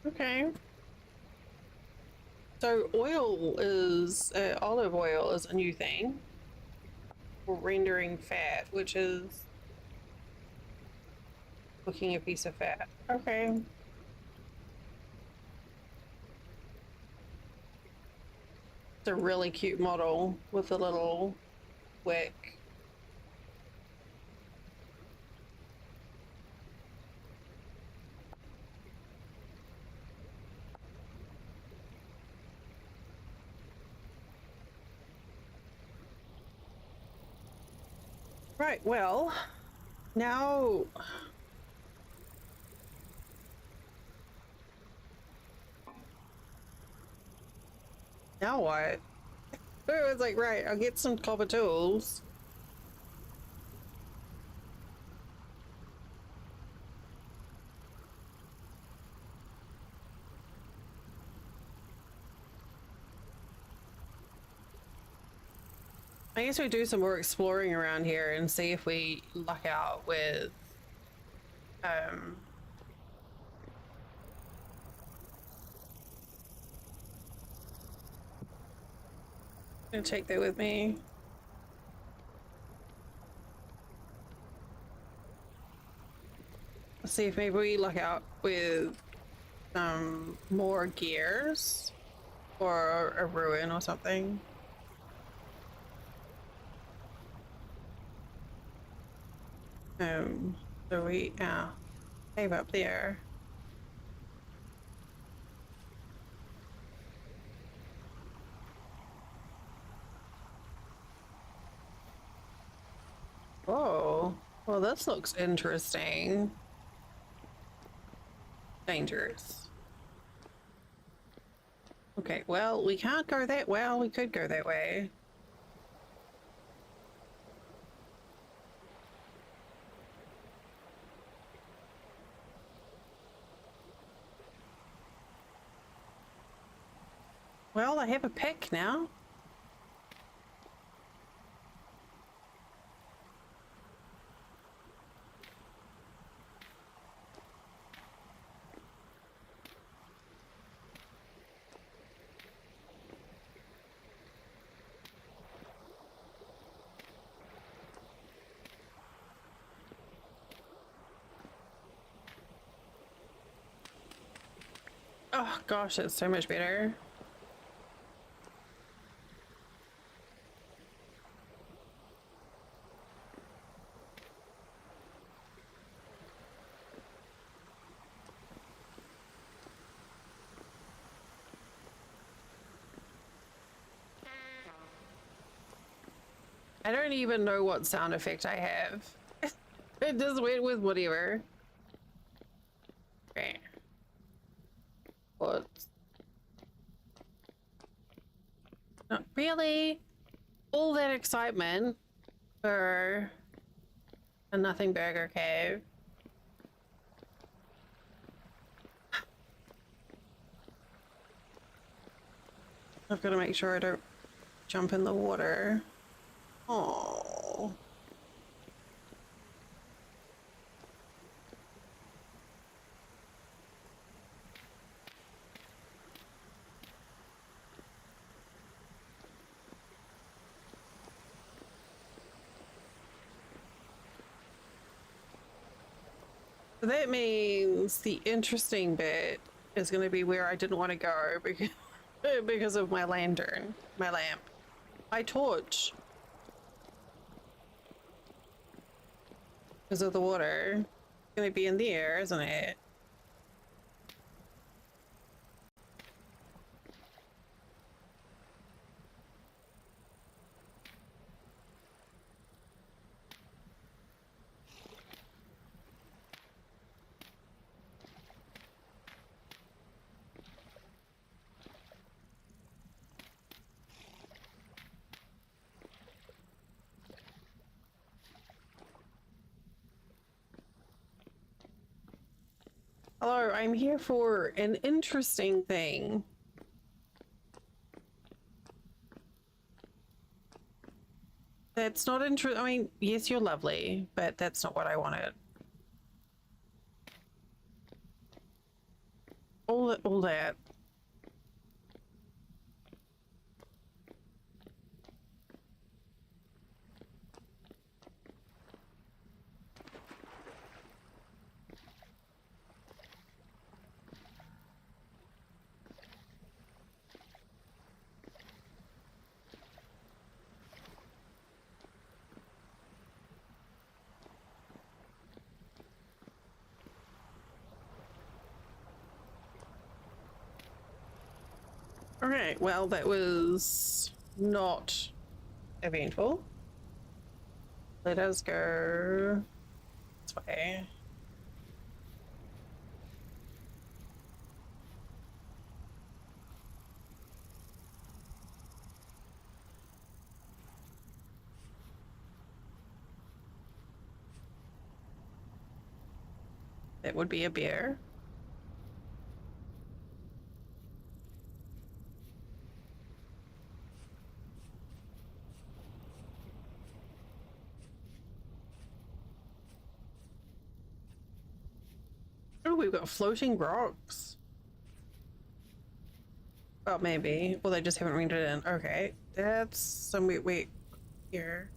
Okay. So olive oil is a new thing for rendering fat, which is cooking a piece of fat. Okay. It's a really cute model with a little wick. Right, well, now what? It was like, right, I'll get some copper tools. I guess we do some more exploring around here and see if we luck out with um I'm gonna take that with me. Let's see if maybe we luck out with more gears or a ruin or something. So we cave up there. Oh, well, this looks interesting. Dangerous. Okay, well, we can't go that well. We could go that way. Well, I have a pick now. Oh gosh, it's so much better. I don't even know what sound effect I have. It just went with whatever. Okay. What? Not really. All that excitement for a nothing burger cave. I've got to make sure I don't jump in the water. Oh. That means the interesting bit is going to be where I didn't want to go because of my lantern, my lamp, my torch. Because of the water. It's going to be in the air, isn't it? Hello, I'm here for an interesting thing. That's not I mean, yes, you're lovely, but that's not what I wanted. All that. Okay, well, that was not eventful. Let us go this way. That would be a bear. Oh, we've got floating rocks. Well, maybe. Well, they just haven't rendered it in. Okay, that's some wait here.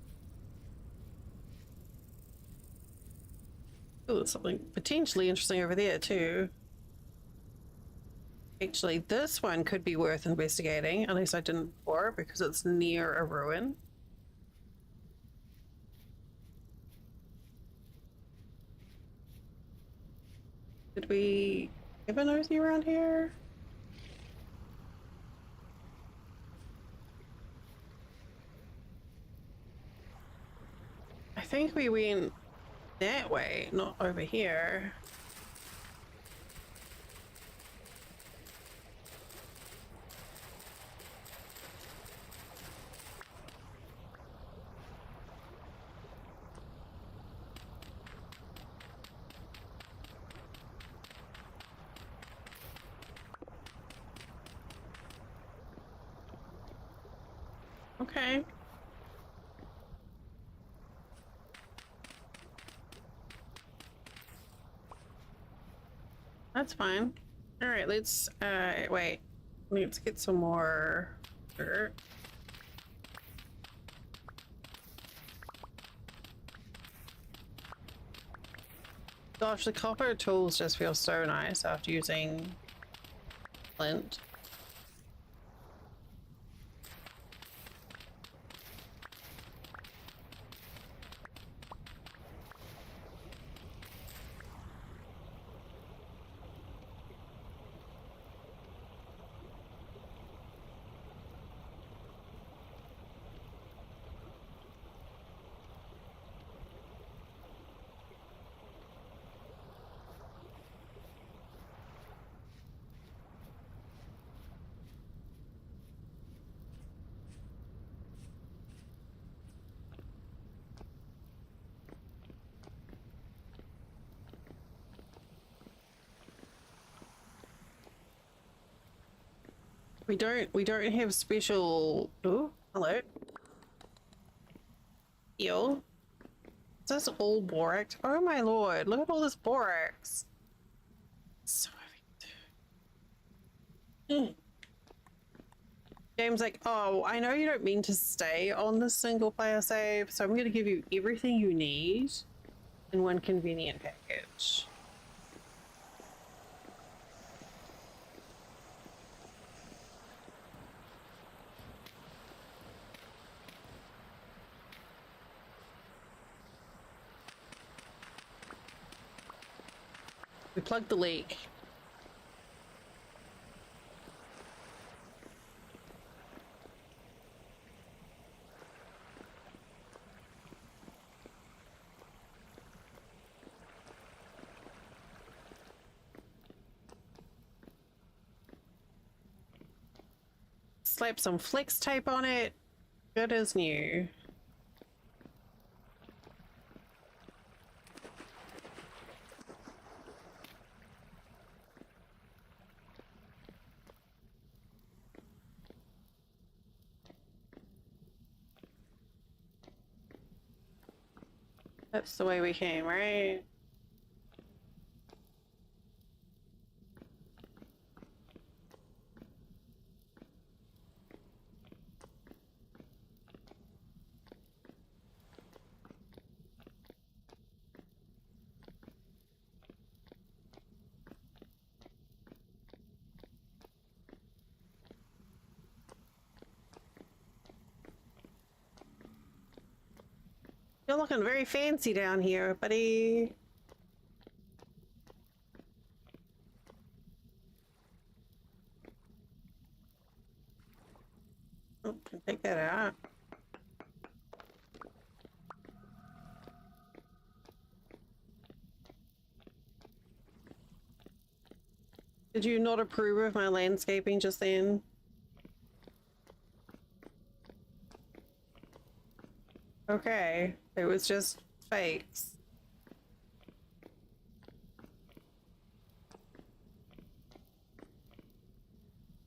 Oh, there's something potentially interesting over there too. Actually, this one could be worth investigating, at least I didn't before, because it's near a ruin. Did we have a nosy around here? I think we went that way, not over here. Okay. That's fine. All right, let's wait. Let's get some more dirt. Gosh, the copper tools just feel so nice after using silent. We don't have special. Oh, hello. Eel. Is this all borax? Oh my lord, look at all this borax. So heavy. Game's like, oh, I know you don't mean to stay on this single player save, so I'm gonna give you everything you need in one convenient package. We plugged the leak. Slap some flex tape on it. Good as new. That's the way we came, right? You're looking very fancy down here, buddy. Oh, can take that out. Did you not approve of my landscaping just then? Okay, it was just fakes.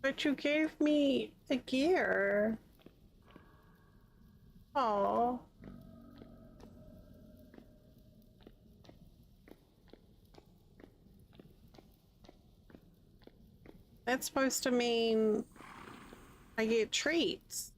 But you gave me the gear. Oh. That's supposed to mean I get treats.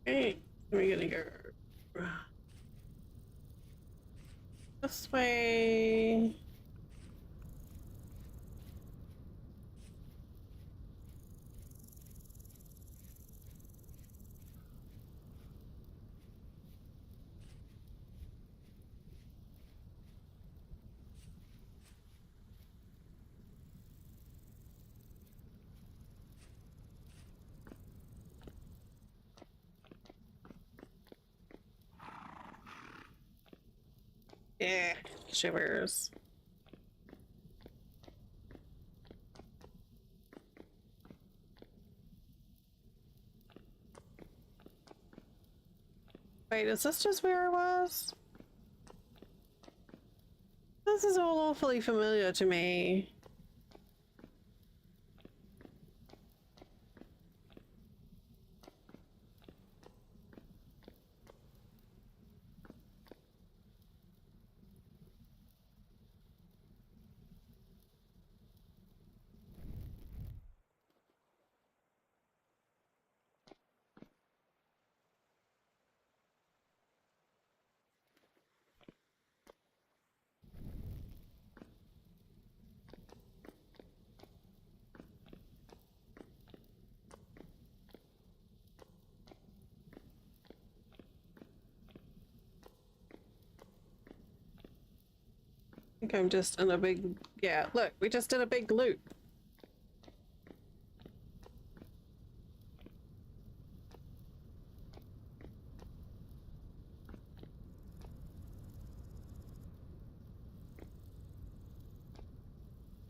Okay, we're gonna go this way. Yeah, shivers. Wait, is this just where I was? This is all awfully familiar to me. think I'm just in a big... Yeah, look, we just did a big loop.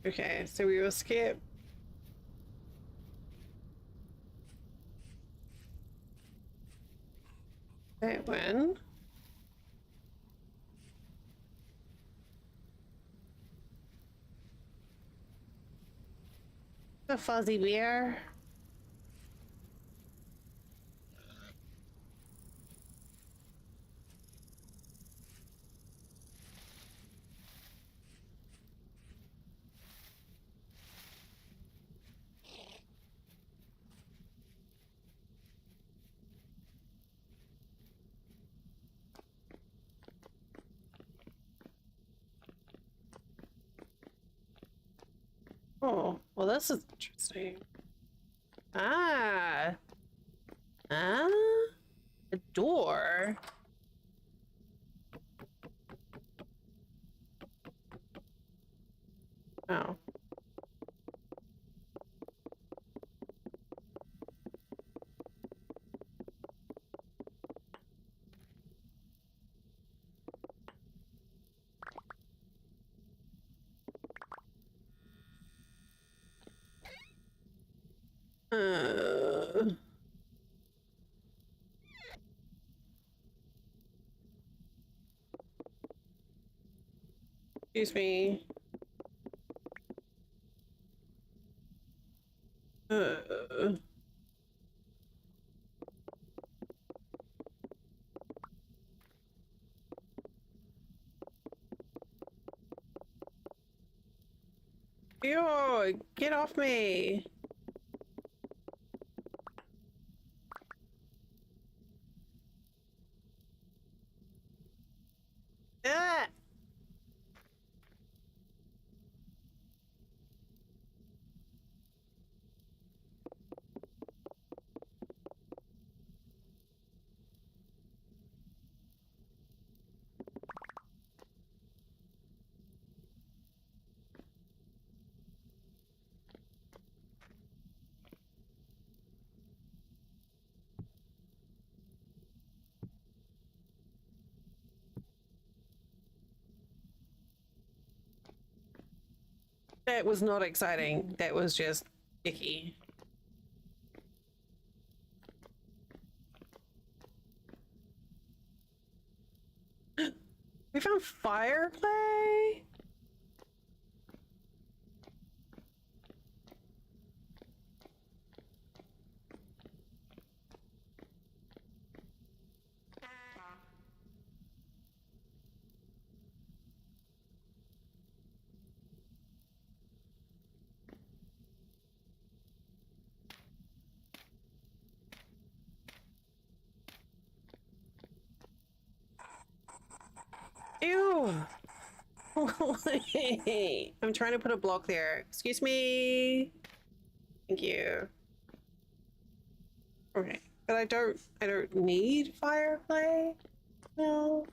Okay, so we will skip. That one. The fuzzy bear. Oh, well, this is interesting. Ah. Ah. A door. Oh. Uh. Excuse me. Ew, get off me. Ah. That was not exciting. That was just icky. We found fire clay? Ew. I'm trying to put a block there. Excuse me. Thank you. Okay. But I don't need fire clay. No.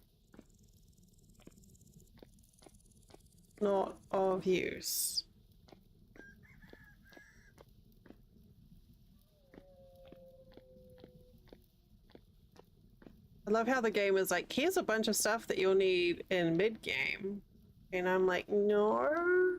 Not of use. I love how the game is like, here's a bunch of stuff that you'll need in mid-game. And I'm like, no.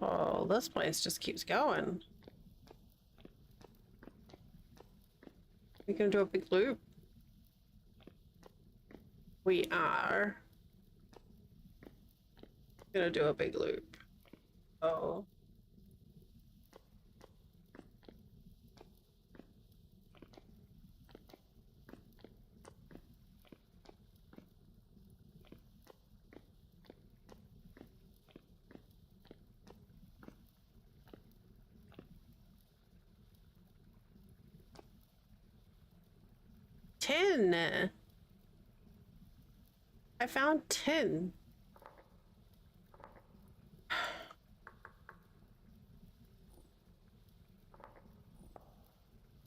Oh, this place just keeps going. We gonna do a big loop? We are gonna do a big loop. Oh. 10. I found 10.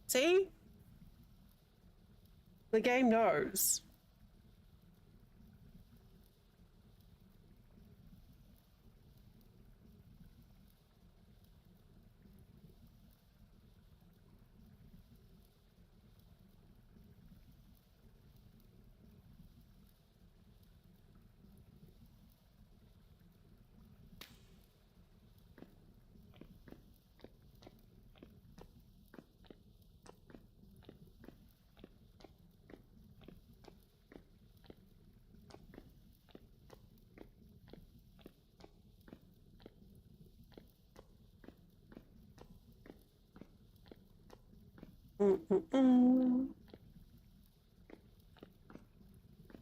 See? The game knows.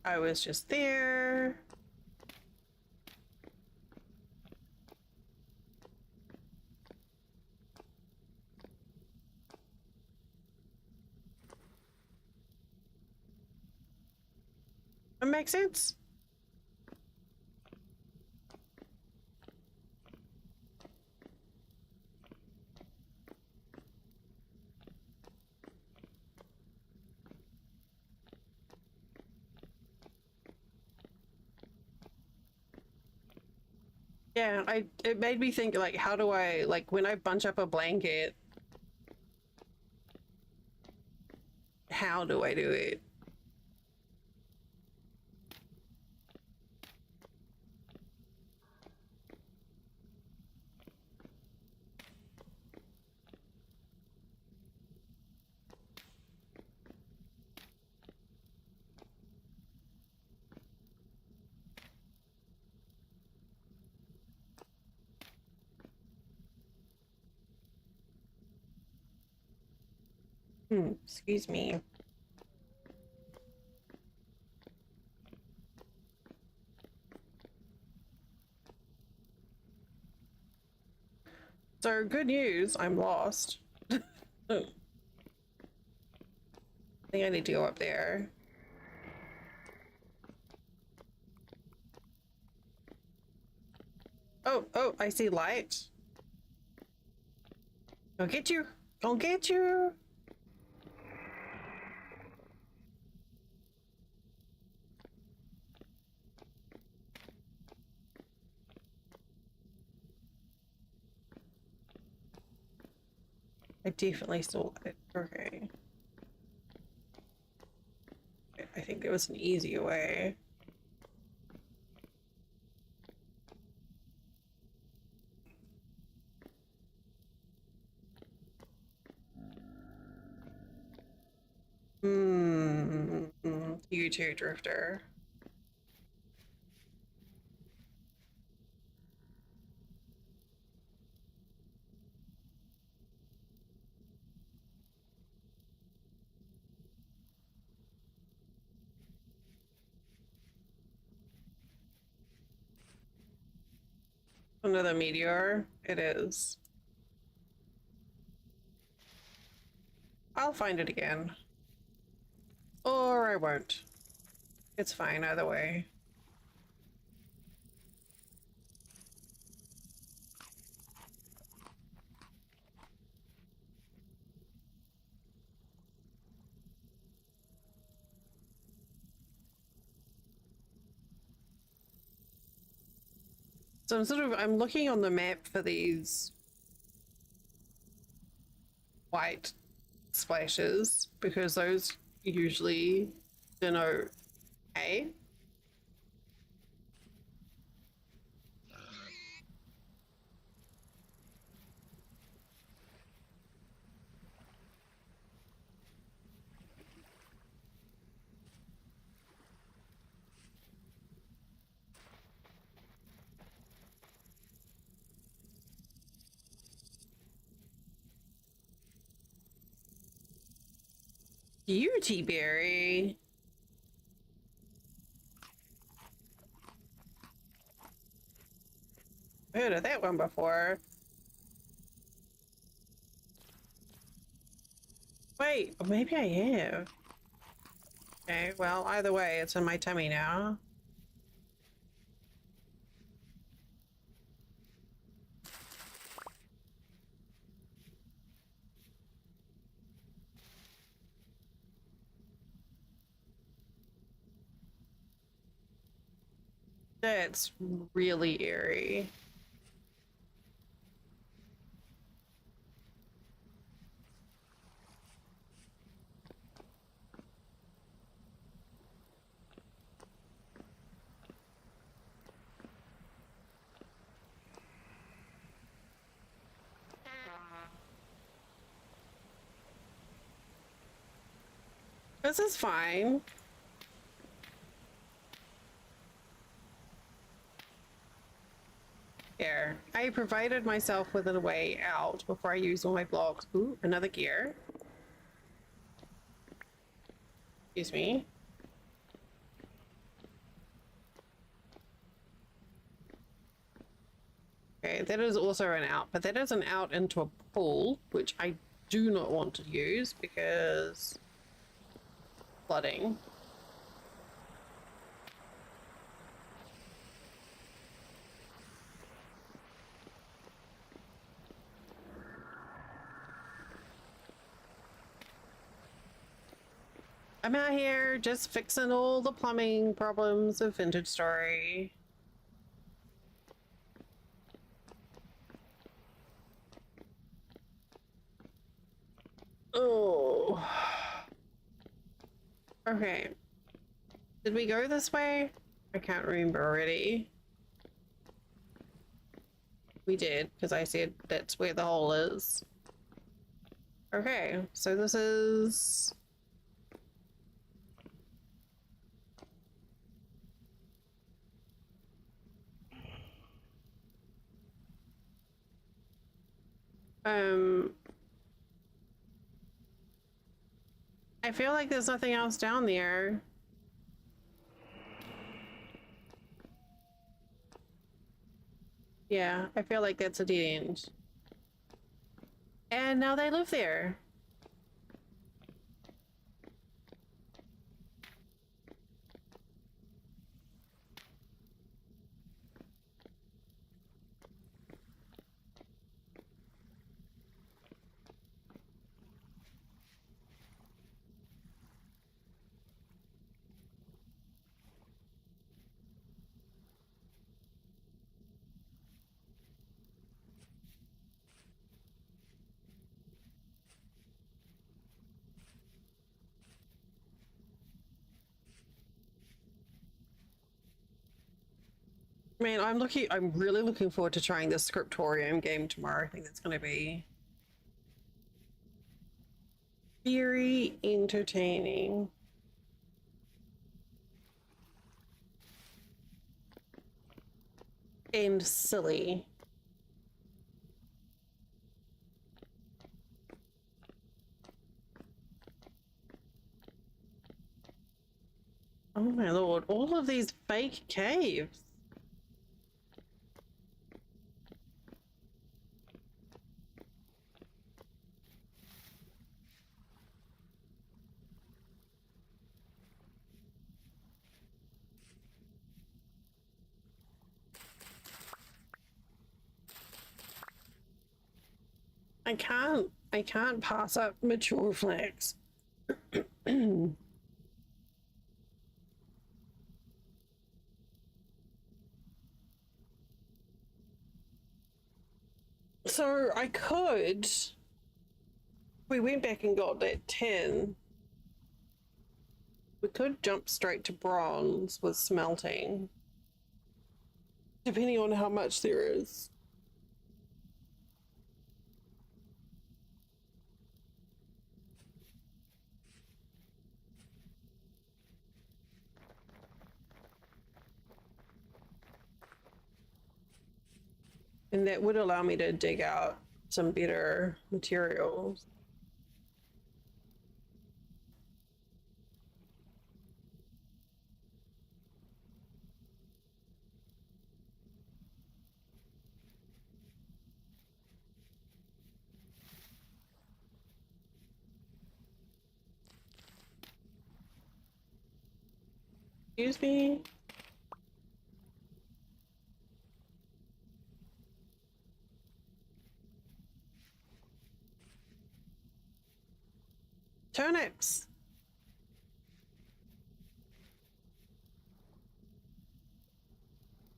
I was just there. That makes sense. Yeah, it made me think, like, how do I, like, when I bunch up a blanket, how do I do it? Excuse me. So, good news, I'm lost. I think I need to go up there. Oh, I see light. Go get you! Go get you! I definitely saw it. Okay. I think there was an easier way. You too, Drifter. Another meteor. It is. I'll find it again. Or I won't. It's fine either way. So I'm looking on the map for these white splashes because those usually denote A. Beauty berry. Heard of that one before. Wait, maybe I have. Okay, well, either way, it's in my tummy now. That's really eerie. This is fine. Here, I provided myself with a way out before I used all my blocks. Ooh, another gear. Excuse me. Okay, that is also an out, but that is an out into a pool, which I do not want to use because flooding. I'm out here just fixing all the plumbing problems of Vintage Story. Oh. Okay. Did we go this way? I can't remember already. We did, because I said that's where the hole is. Okay, so this is... I feel like there's nothing else down there. Yeah, I feel like that's a dead end. And now they live there. Man, I'm really looking forward to trying this scriptorium game tomorrow. I think that's going to be very entertaining. And silly. Oh my lord, all of these fake caves. I can't pass up mature flags. So I could, we went back and got that 10. We could jump straight to bronze with smelting, depending on how much there is. And that would allow me to dig out some better materials. Excuse me? Turnips!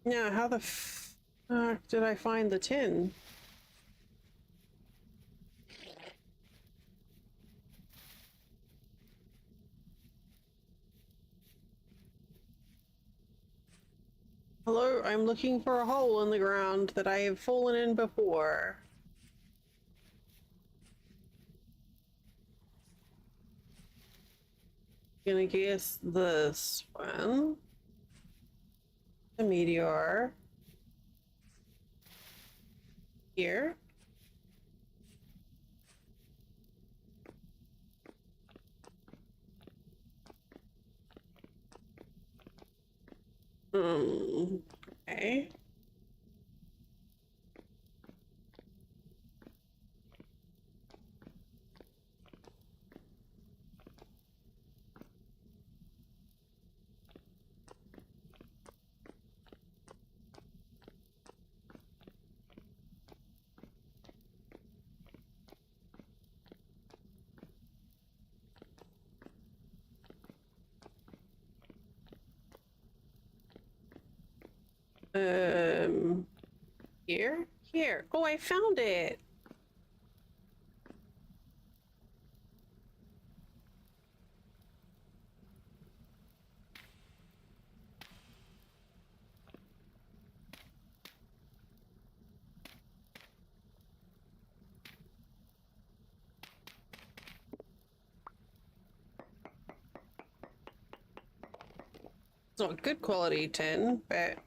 Yeah, how the fuck did I find the tin? Hello, I'm looking for a hole in the ground that I have fallen in before. Gonna guess this one. The meteor. Here. Okay. Here? Here. Oh, I found it. It's not good quality tin, but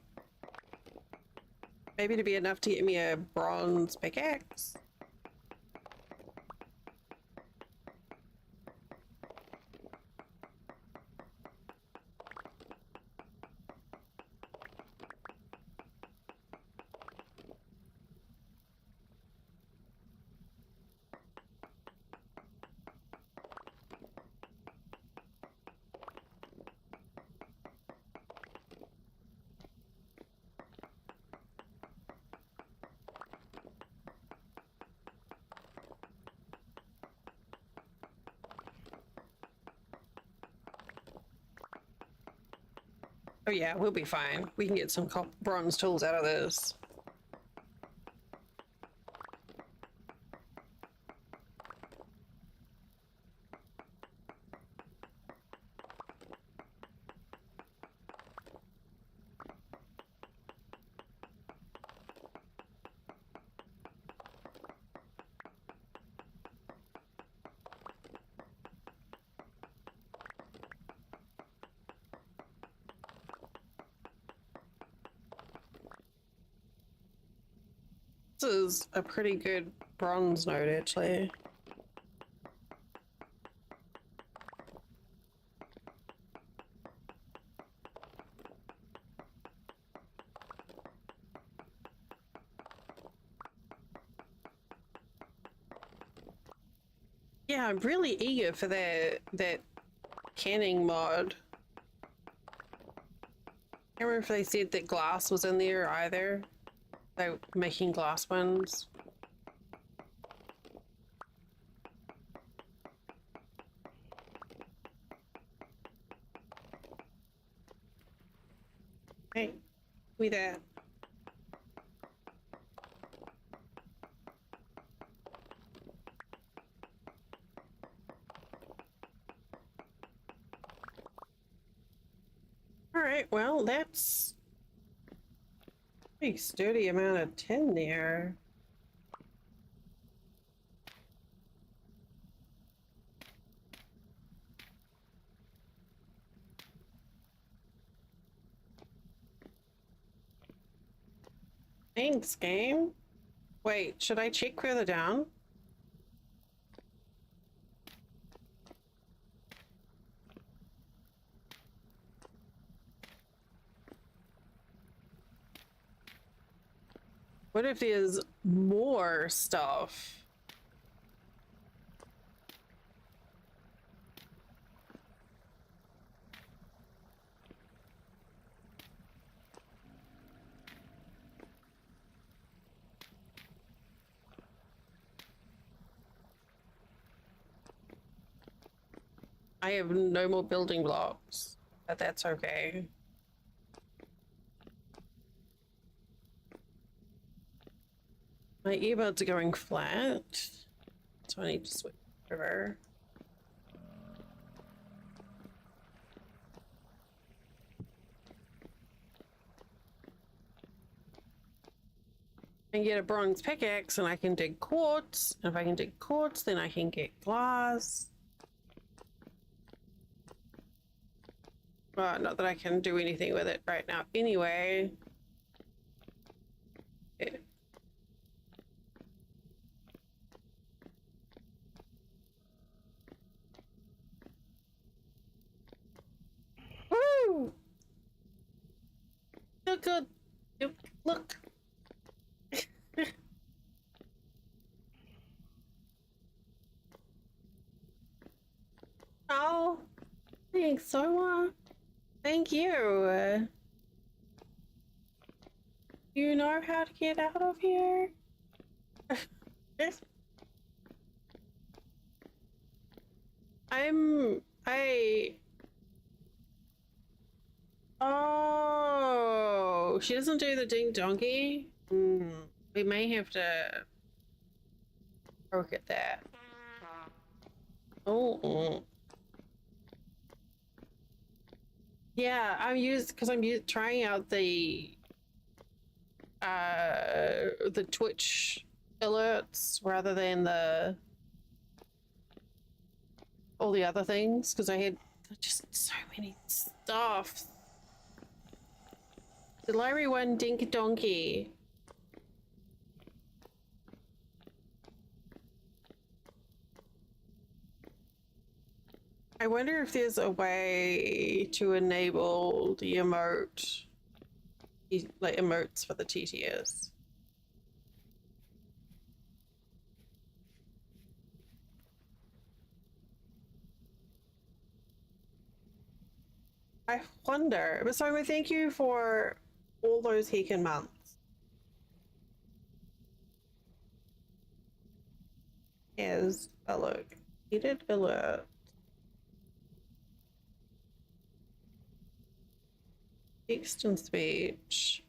maybe to be enough to get me a bronze pickaxe. Oh yeah, we'll be fine. We can get some bronze tools out of this. This is a pretty good bronze node, actually. Yeah, I'm really eager for that canning mod. I can't remember if they said that glass was in there either. Like making glass ones. Hey, we that. All right, well, that's a pretty sturdy amount of tin there. Thanks, game. Wait, should I check further down? What if there's more stuff? I have no more building blocks, but that's okay. My earbuds are going flat, so I need to switch over. I can get a bronze pickaxe and I can dig quartz. And if I can dig quartz, then I can get glass. Well, not that I can do anything with it right now anyway. Yeah. Woo! Look good. Look. Oh, thanks so much. Thank you. You know how to get out of here? I Oh, she doesn't do the ding donkey? We may have to poke at that. Oh. Yeah, I'm trying out the Twitch alerts rather than all the other things, because I had just so many stuff. The library one dink donkey. I wonder if there's a way to enable the emote, like emotes for the TTS. I wonder. But so thank you for all those Hekin months. As a look. Edit alert. Text and speech.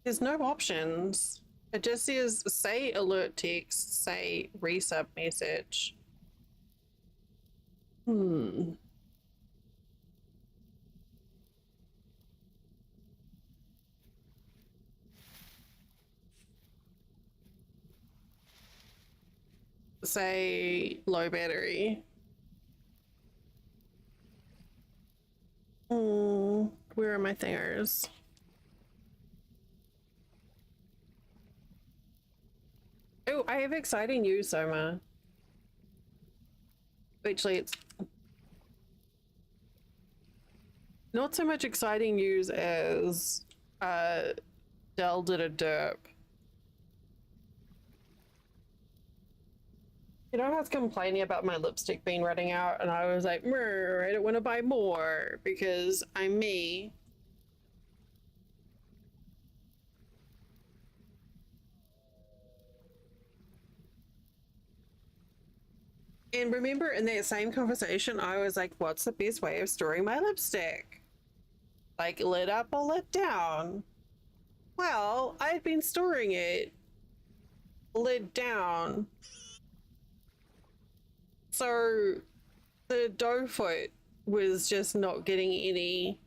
There's no options. It just says say alert text, say resub message. Say low battery. Where are my thingers? Oh, I have exciting news, Soma. Actually, it's not so much exciting news as Dell did a derp. You know, I was complaining about my lipstick being running out, and I was like, I don't want to buy more because I'm me. And remember, in that same conversation, I was like, what's the best way of storing my lipstick? Like, lid up or lid down? Well, I'd been storing it lid down. So the dough foot was just not getting any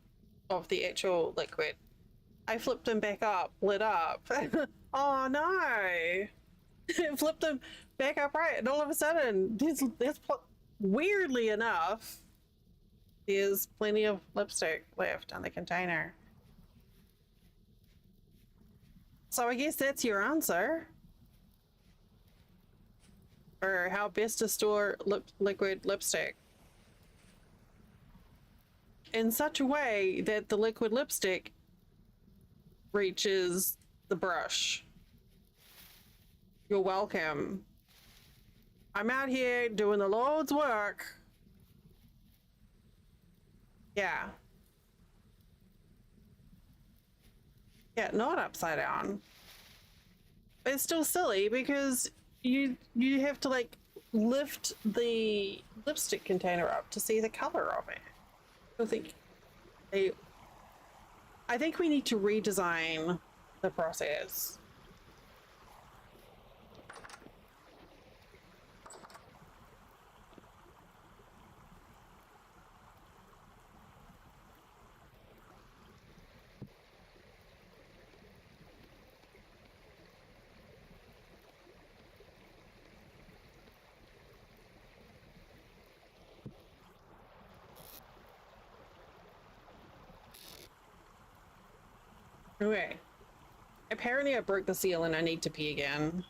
of the actual liquid. I flipped them back up, lit up. Oh no! Flipped them back up right, and all of a sudden, weirdly enough, there's plenty of lipstick left on the container. So I guess that's your answer. Or how best to store liquid lipstick. In such a way that the liquid lipstick reaches the brush. You're welcome. I'm out here doing the Lord's work. Yeah. Yeah, not upside down. It's still silly because you have to like lift the lipstick container up to see the color of it. I I think we need to redesign the process. Okay. Apparently I broke the seal and I need to pee again.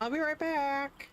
I'll be right back.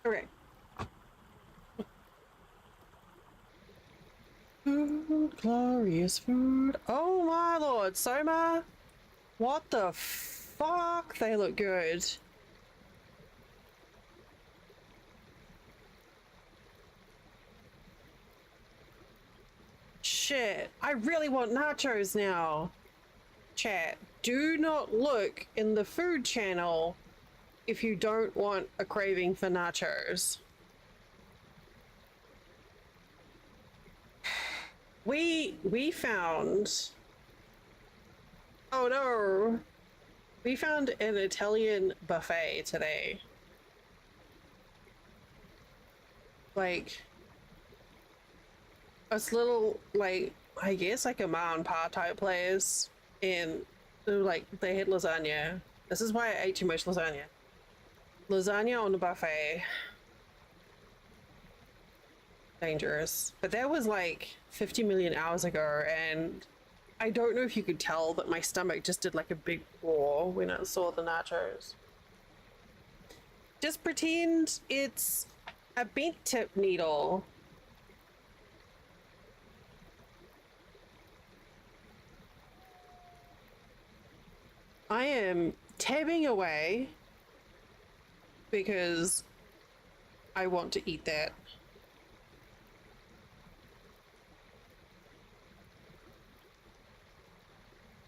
Okay. Food, glorious food. Oh my lord, Soma. What the fuck? They look good. Shit, I really want nachos now. Chat, do not look in the food channel if you don't want a craving for nachos. We found... Oh no! We found an Italian buffet today. Like... It's little, like, I guess like a mom and pop type place. And, like, they had lasagna. This is why I ate too much lasagna. Lasagna on the buffet. Dangerous. But that was like 50 million hours ago, and I don't know if you could tell, but my stomach just did like a big roar when it saw the nachos. Just pretend it's a bent tip needle. I am tabbing away because I want to eat that.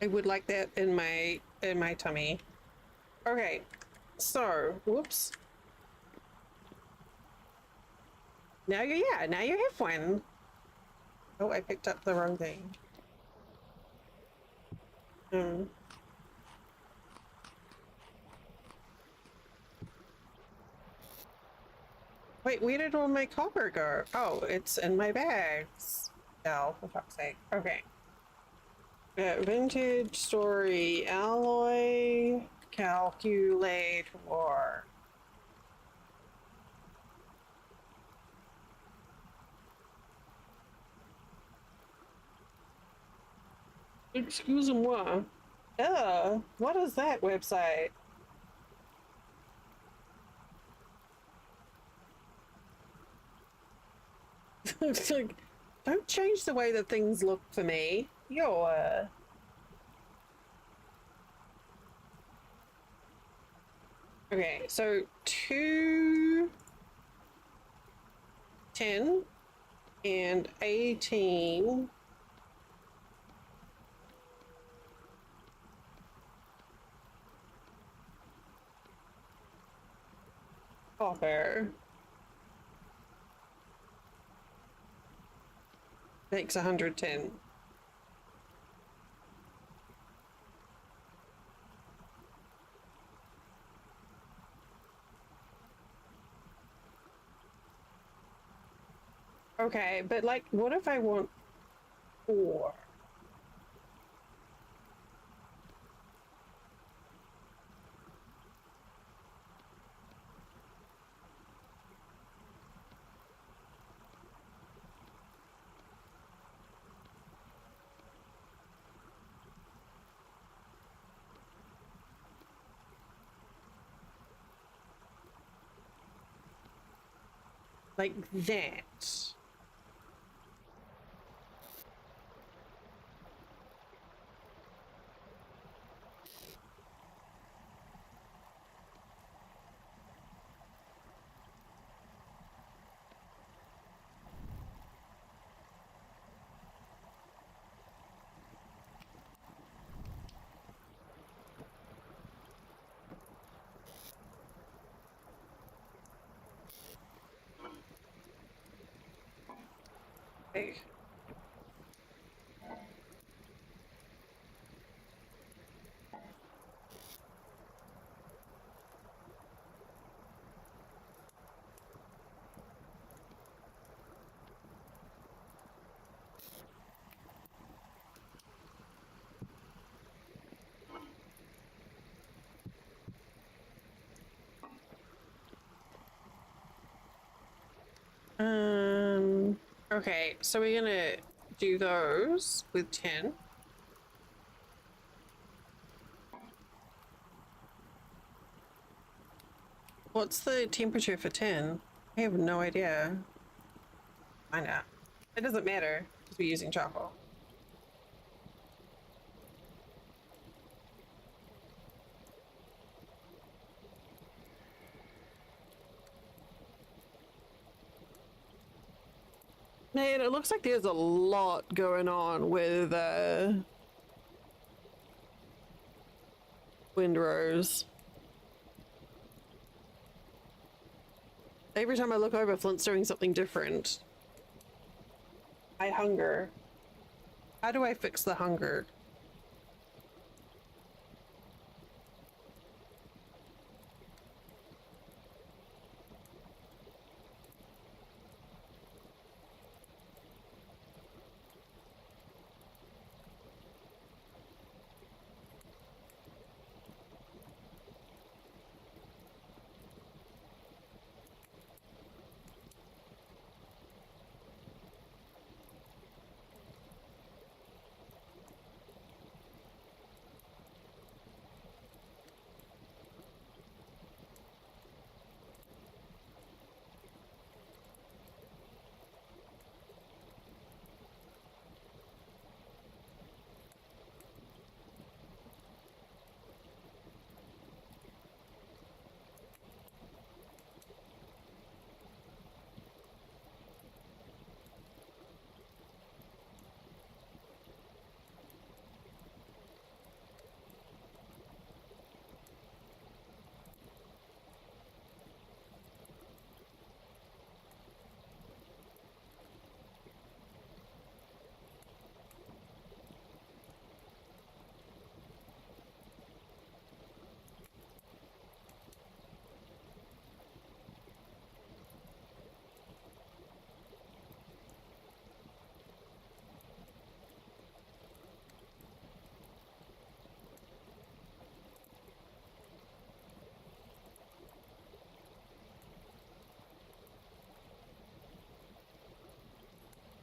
I would like that in my tummy. Okay, so whoops. Now you now you have one. Oh, I picked up the wrong thing. Wait, where did all my copper go? Oh, it's in my bags. Oh, for fuck's sake. Okay. Vintage story alloy Calculator. Excusez-moi. What is that website? It's like, don't change the way that things look for me. You're, Okay, so 2, 10, and 18. Copper makes 110. Okay, but like, what if I want 4? Like that. Okay. Okay, so we're gonna do those with 10. What's the temperature for 10? I have no idea. Find out. It doesn't matter because we're using charcoal. Man, it looks like there's a lot going on with windrows. Every time I look over, Flint's doing something different. I hunger. How do I fix the hunger?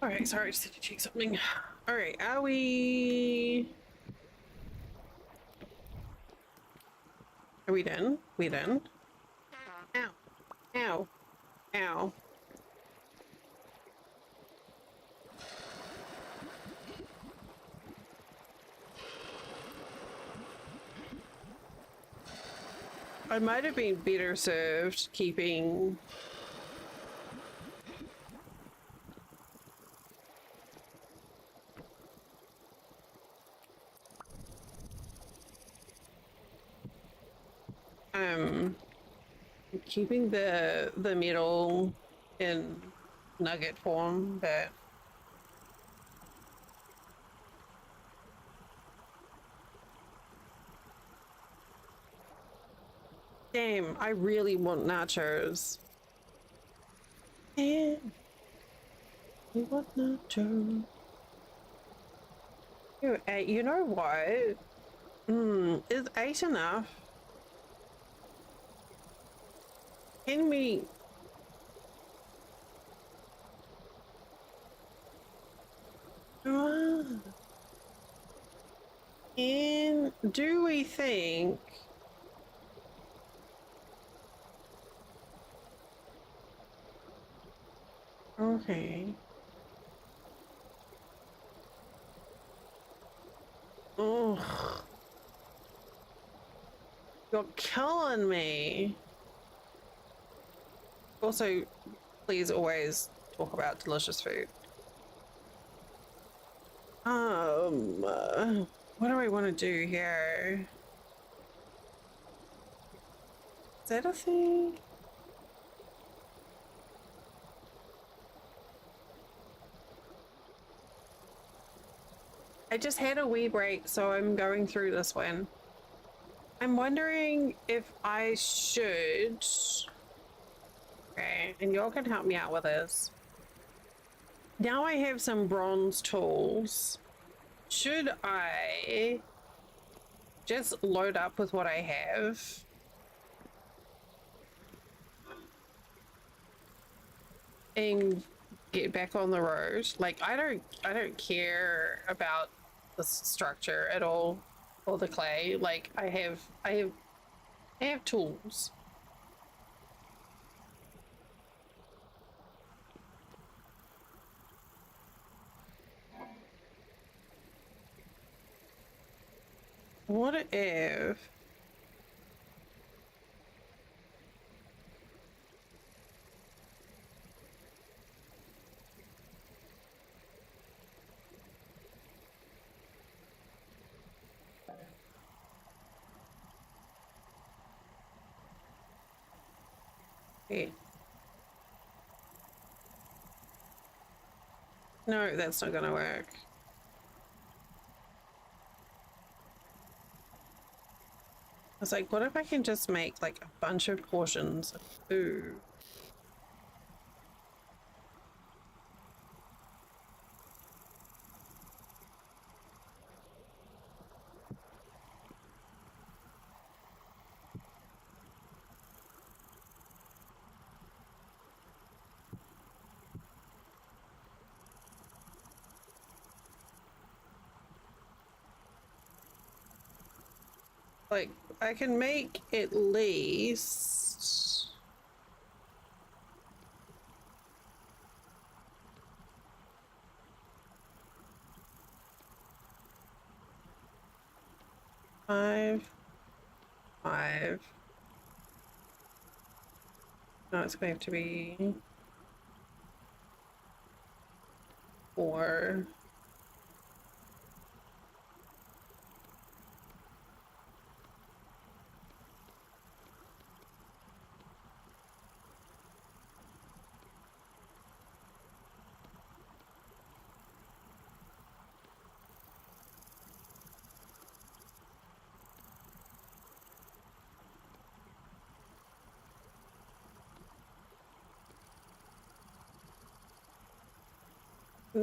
Alright, sorry, I just had to check something. Alright, are we... Are we done? We done? Ow. Ow. Ow. I might have been better served keeping... keeping the metal in nugget form, but damn, I really want nachos. Damn, I want nachos. You know what? Is 8 enough? Can we... And do we think... Okay. Oh, you're killing me. Also, please always talk about delicious food. What do I want to do here? Is that a thing? I just had a wee break, so I'm going through this one. I'm wondering if I should... Okay, and y'all can help me out with this. Now I have some bronze tools. Should I just load up with what I have? And get back on the road? Like, I don't care about the structure at all, or the clay. Like, I have tools. What if... Hey. No, that's not gonna work. I was like, what if I can just make like a bunch of portions of food? Like, I can make at least... Five. No, it's going to have to be 4.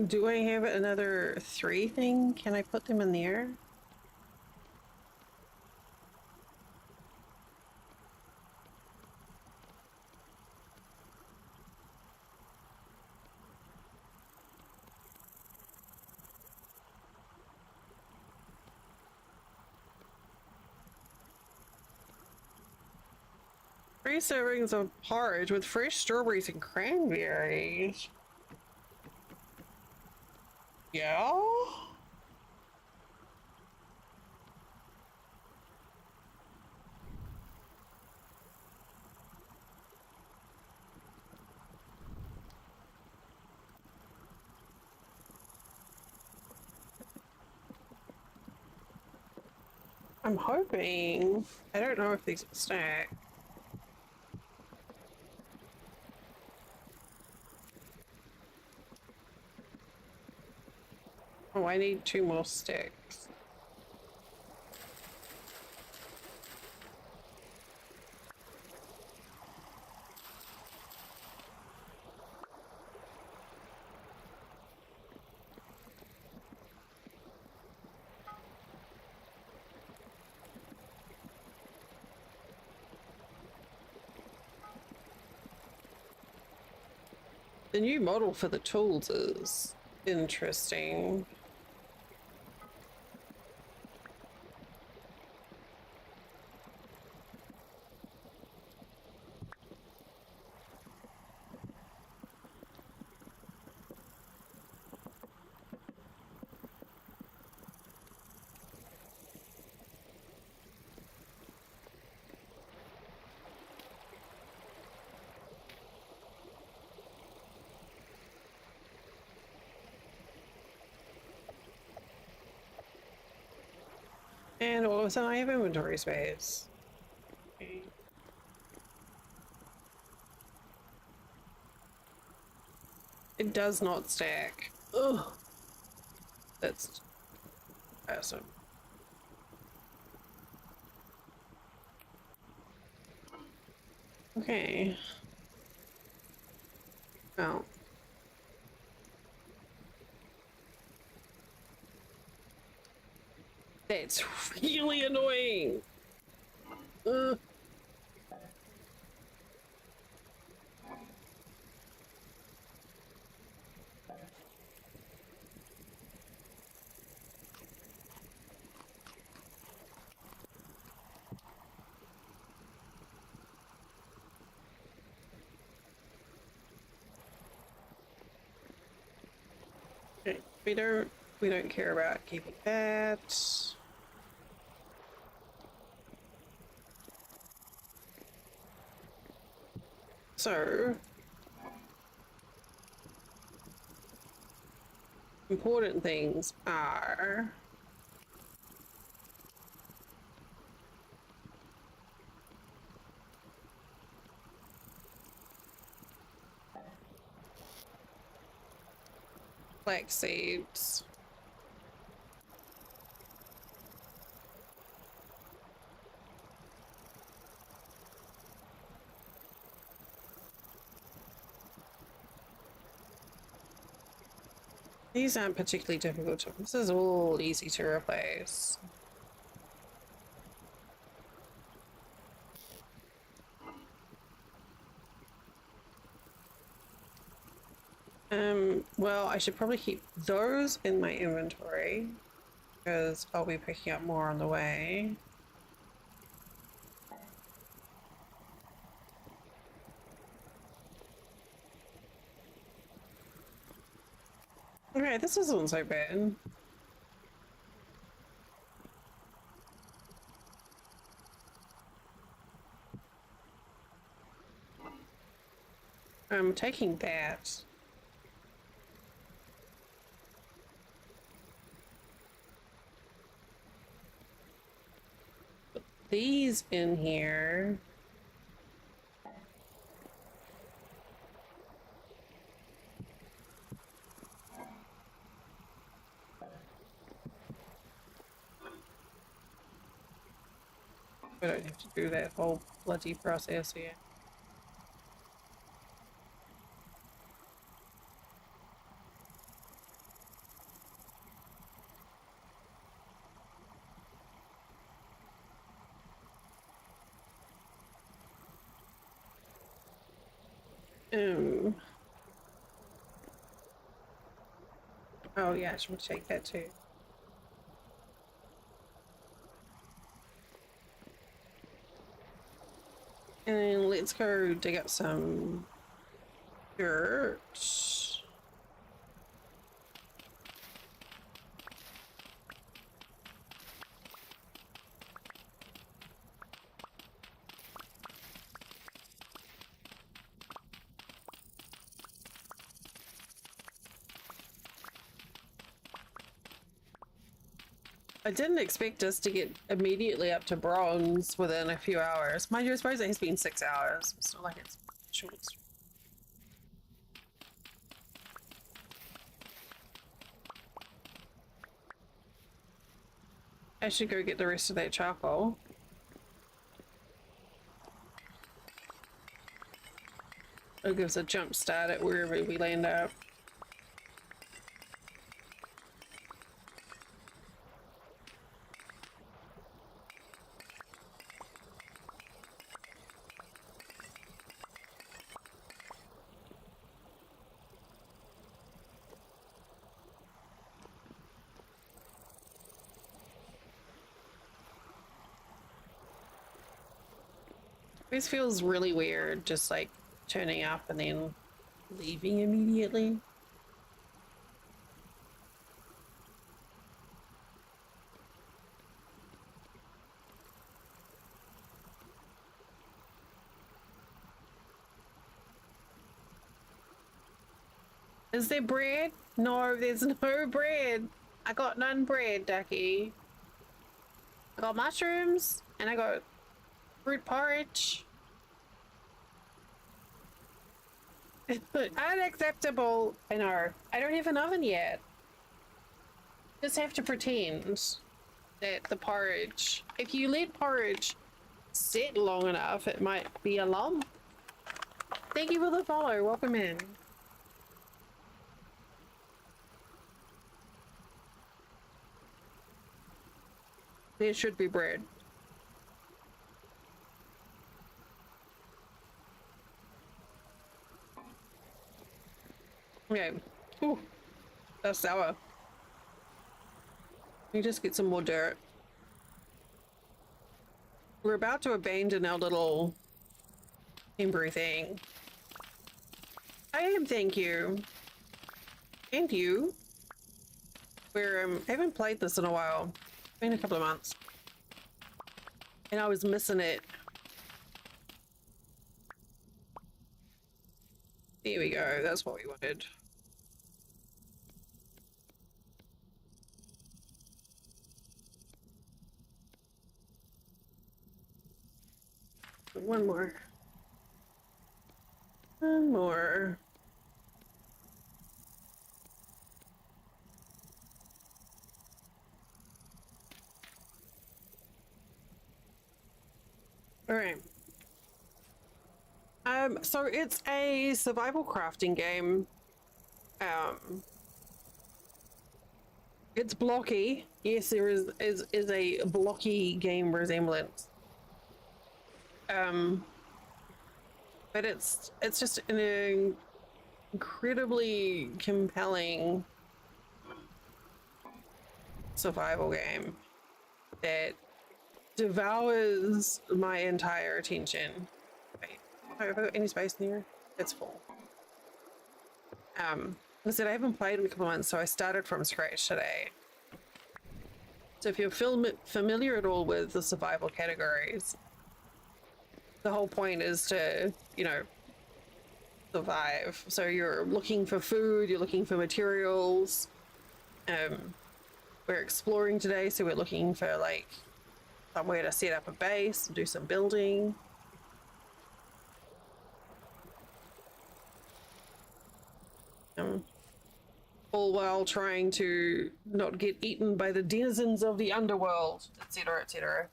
Do I have another 3 thing? Can I put them in there? 3 servings of porridge with fresh strawberries and cranberries. Yeah? I'm hoping. I don't know if these will stack. Oh, I need 2 more sticks. The new model for the tools is interesting. And all of a sudden I have inventory space. Okay. It does not stack. Ugh. That's awesome. Okay. Oh. That's really annoying. Ugh. Okay. We don't care about keeping that. So important things are flax seeds. These aren't particularly difficult to, this is all easy to replace. Well, I should probably keep those in my inventory because I'll be picking up more on the way. Okay, this isn't so bad. I'm taking that. Put these in here. We don't have to do that whole bloody process here. Oh yeah, I should take that too. And let's go dig up some dirt. I didn't expect us to get immediately up to bronze within a few hours. Mind you, I suppose it has been 6 hours. It's not like it's short. I should go get the rest of that charcoal. It gives a jump start at wherever we land up. This feels really weird, just like turning up and then leaving immediately. Is there bread? No, there's no bread. I got none bread, Ducky. I got mushrooms and I got fruit porridge. Unacceptable. I know. I don't have an oven yet. Just have to pretend that the porridge, if you let porridge sit long enough, it might be a lump. Thank you for the follow. Welcome in. There should be bread. Okay. Ooh, that's sour. Let me just get some more dirt. We're about to abandon our little temporary thing. I am, thank you. And you. We're, I haven't played this in a while. It's been a couple of months. And I was missing it. There we go, that's what we wanted. One more. One more. All right. So it's a survival crafting game. It's blocky. Yes, there is a blocky game resemblance. But it's just an incredibly compelling survival game that devours my entire attention. Wait, have I got any space in here? It's full. I said I haven't played in a couple of months, so I started from scratch today. So if you're familiar at all with the survival categories, the whole point is to, you know, survive. So you're looking for food, you're looking for materials. We're exploring today, so we're looking for like somewhere to set up a base, do some building. All while trying to not get eaten by the denizens of the underworld, etc., etc.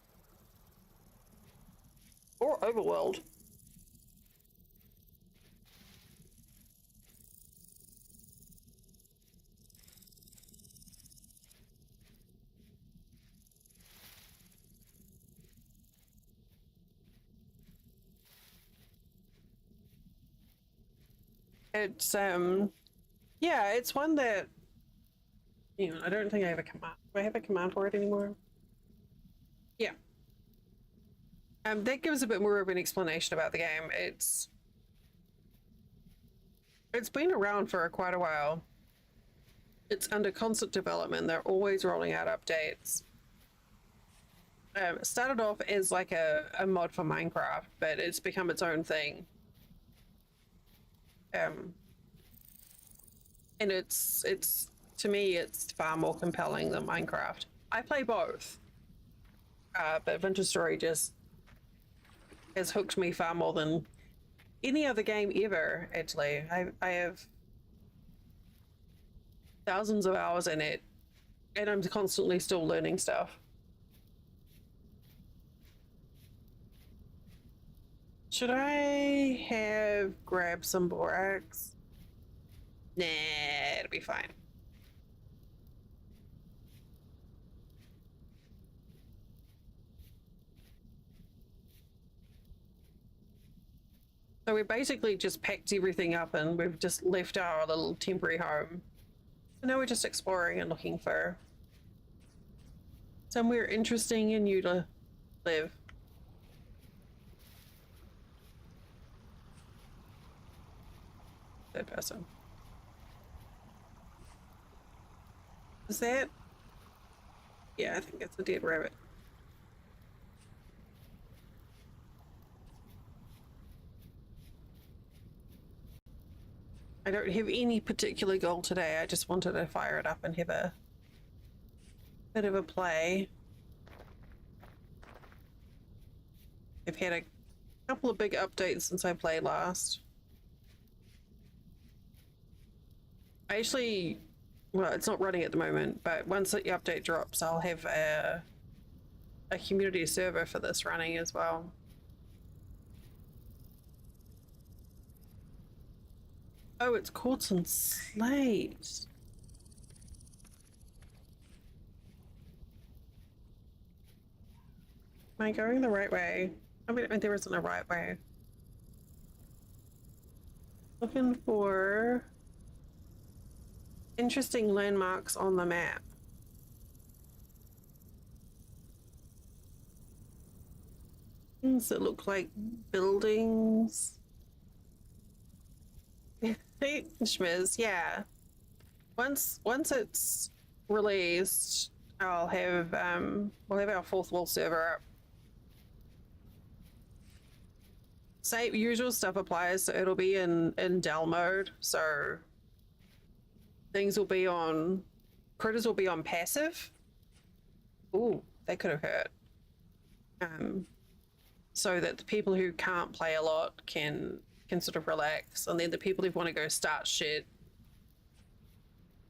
Or overworld. It's yeah, it's one that, you know, I don't think I have a command. Do I have a command for it anymore? Yeah. That gives a bit more of an explanation about the game. It's been around for quite a while. It's under constant development. They're always rolling out updates. It started off as like a mod for Minecraft, but it's become its own thing. And it's to me, it's far more compelling than Minecraft. I play both, but Vintage Story just has hooked me far more than any other game ever. Actually, I have thousands of hours in it, and I'm constantly still learning stuff. Should I have grabbed some borax? Nah, it'll be fine. So we basically just packed everything up and we've just left our little temporary home. So now we're just exploring and looking for somewhere interesting and new to live. Third person. Is that? Yeah, I think it's a dead rabbit. I don't have any particular goal today. I just wanted to fire it up and have a bit of a play. I've had a couple of big updates since I played last. I actually, well, it's not running at the moment, but once the update drops, I'll have a community server for this running as well. Oh, it's quartz and slate. Am I going the right way? I mean, there isn't a right way. Looking for interesting landmarks on the map. Things that look like buildings. Schmiz, yeah. Once it's released, I'll have we'll have our fourth wall server up. Same usual stuff applies, so it'll be in Dell mode, so things will be on, critters will be on passive. Ooh, that could have hurt. So that the people who can't play a lot can sort of relax, and then the people who want to go start shit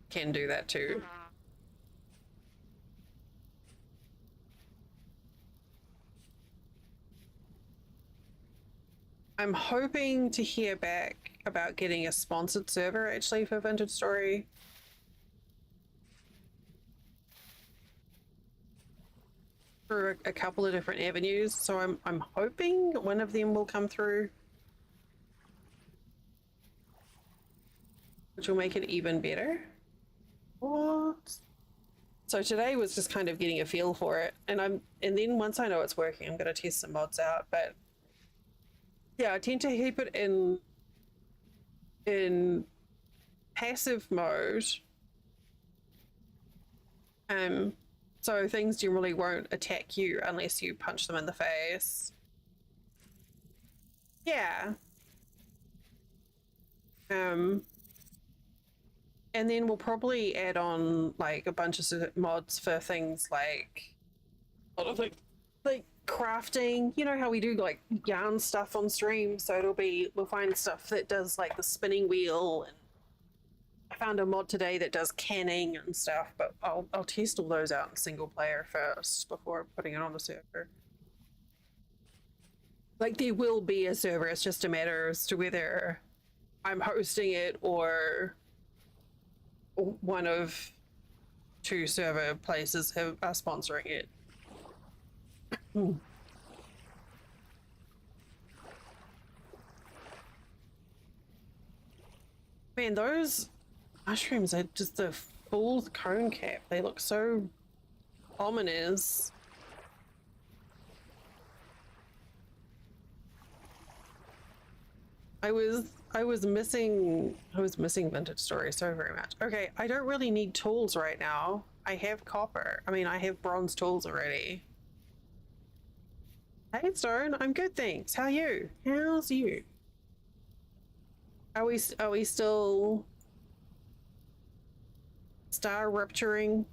can do that too. I'm hoping to hear back about getting a sponsored server actually for Vintage Story. For a couple of different avenues, so I'm hoping one of them will come through, which will make it even better. What? So today was just kind of getting a feel for it, and then once I know it's working, I'm gonna test some mods out. But yeah, I tend to keep it in passive mode. So things generally won't attack you unless you punch them in the face. Yeah. And then we'll probably add on like a bunch of mods for things like a lot of like crafting. You know how we do like yarn stuff on stream, so we'll find stuff that does like the spinning wheel, and I found a mod today that does canning and stuff, but I'll test all those out in single player first before putting it on the server. Like there will be a server, it's just a matter as to whether I'm hosting it or one of two server places are sponsoring it. Man, those mushrooms are just a full cone cap. They look so ominous. I was missing vintage stories so very much. Okay, I don't really need tools right now. I have copper. I mean, I have bronze tools already. Hey, Stone, I'm good, thanks. How are you? How's you? Are we still star rupturing?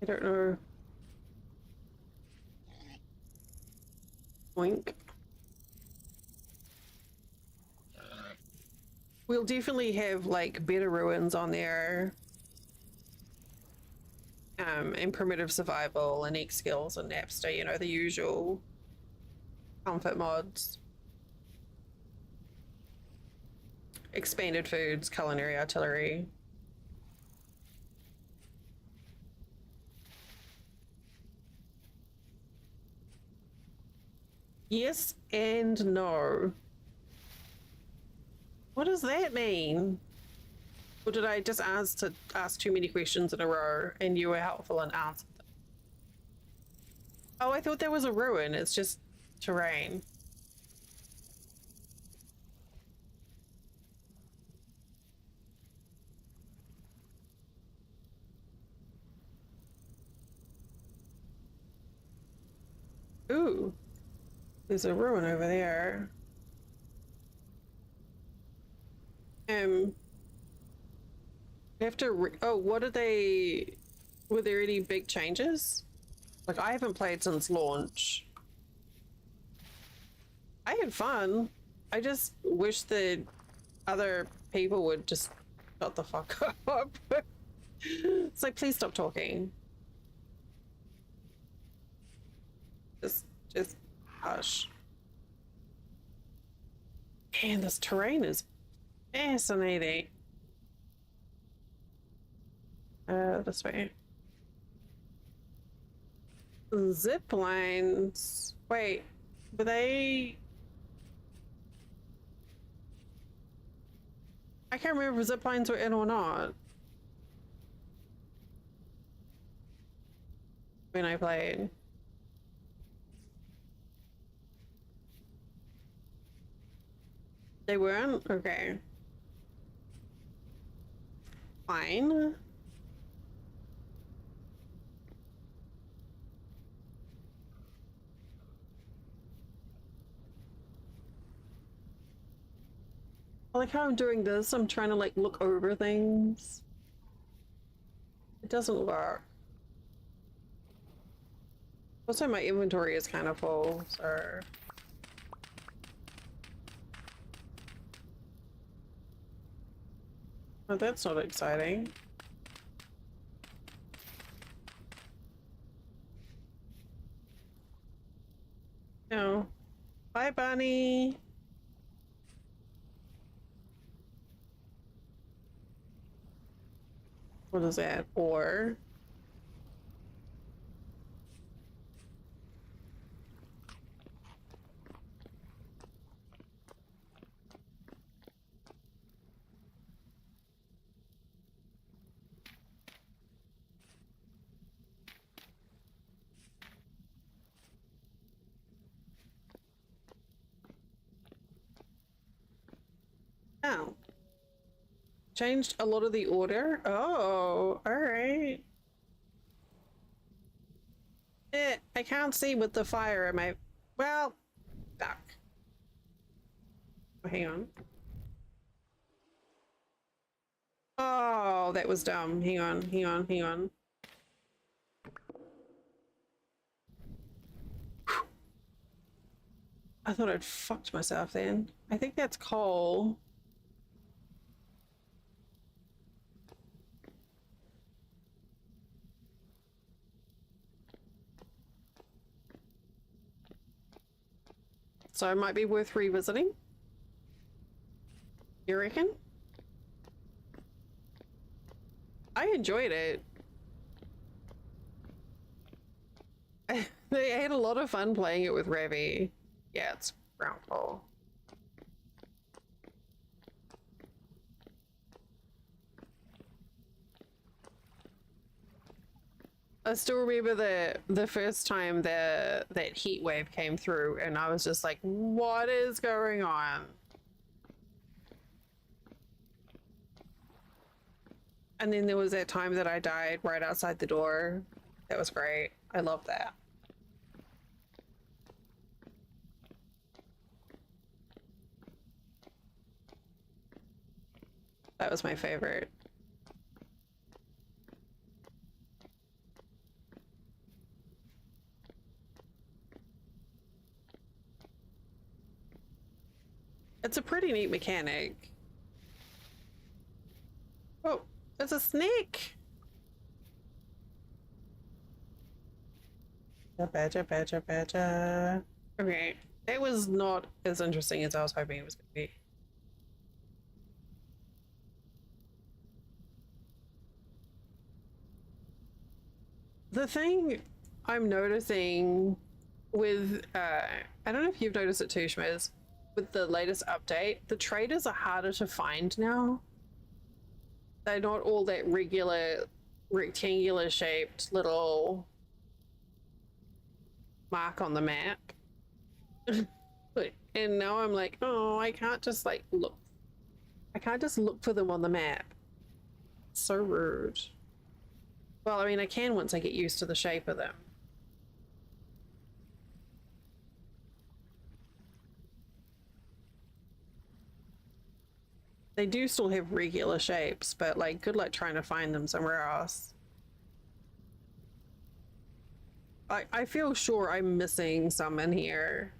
I don't know. Oink. We'll definitely have like better ruins on there. And primitive survival and ink skills and Napster, you know, the usual comfort mods. Expanded foods, culinary artillery. Yes and no. What does that mean? Or did I just ask too many questions in a row and you were helpful and answered them? Oh, I thought there was a ruin. It's just terrain. Ooh, there's a ruin over there. We have to. Oh, what are they? Were there any big changes? Like, I haven't played since launch. I had fun. I just wish that other people would just shut the fuck up. It's like, please stop talking. Just hush. Man, this terrain is fascinating. This way. Zip lines. Wait, were they? I can't remember if zip lines were in or not when I played. They weren't? Okay. Fine. I like how I'm doing this. I'm trying to like look over things. It doesn't work. Also, my inventory is kind of full, so. Oh, that's not exciting. No. Bye, Bunny. What is that? Or oh. Changed a lot of the order. Oh, all right. I can't see with the fire. Am I? Well, back. Oh, hang on. Oh, that was dumb. Hang on, hang on, hang on. I thought I'd fucked myself then. I think that's coal. So it might be worth revisiting. You reckon? I enjoyed it. They had a lot of fun playing it with Ravi. Yeah, it's brown coal. I still remember the first time that heat wave came through, and I was just like, what is going on? And then there was that time that I died right outside the door. That was great. I love that. That was my favorite. It's a pretty neat mechanic. Oh, there's a snake. Badger, badger, badger. Okay, that was not as interesting as I was hoping it was going to be. The thing I'm noticing with, I don't know if you've noticed it too, Schmiz, with the latest update, the traders are harder to find now. They're not all that regular, rectangular shaped little mark on the map. And now I'm like, oh, I can't just like look. I can't just look for them on the map. So rude. Well, I mean, I can once I get used to the shape of them. They do still have regular shapes, but like, good luck trying to find them somewhere else. I feel sure I'm missing some in here.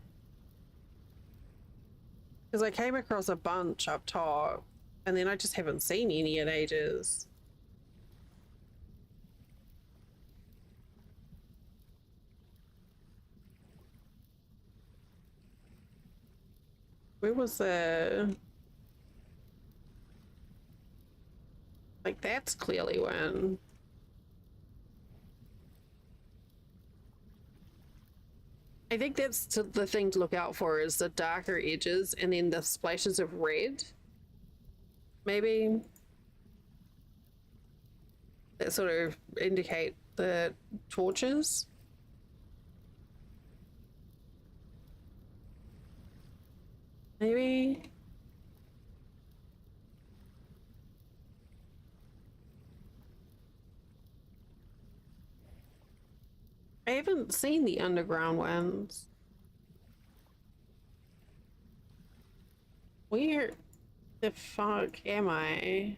Because I came across a bunch up top, and then I just haven't seen any in ages. Where was the... Like, that's clearly one. I think that's the thing to look out for, is the darker edges and then the splashes of red. Maybe that sort of indicate the torches. Maybe. I haven't seen the underground ones. Where the fuck am I?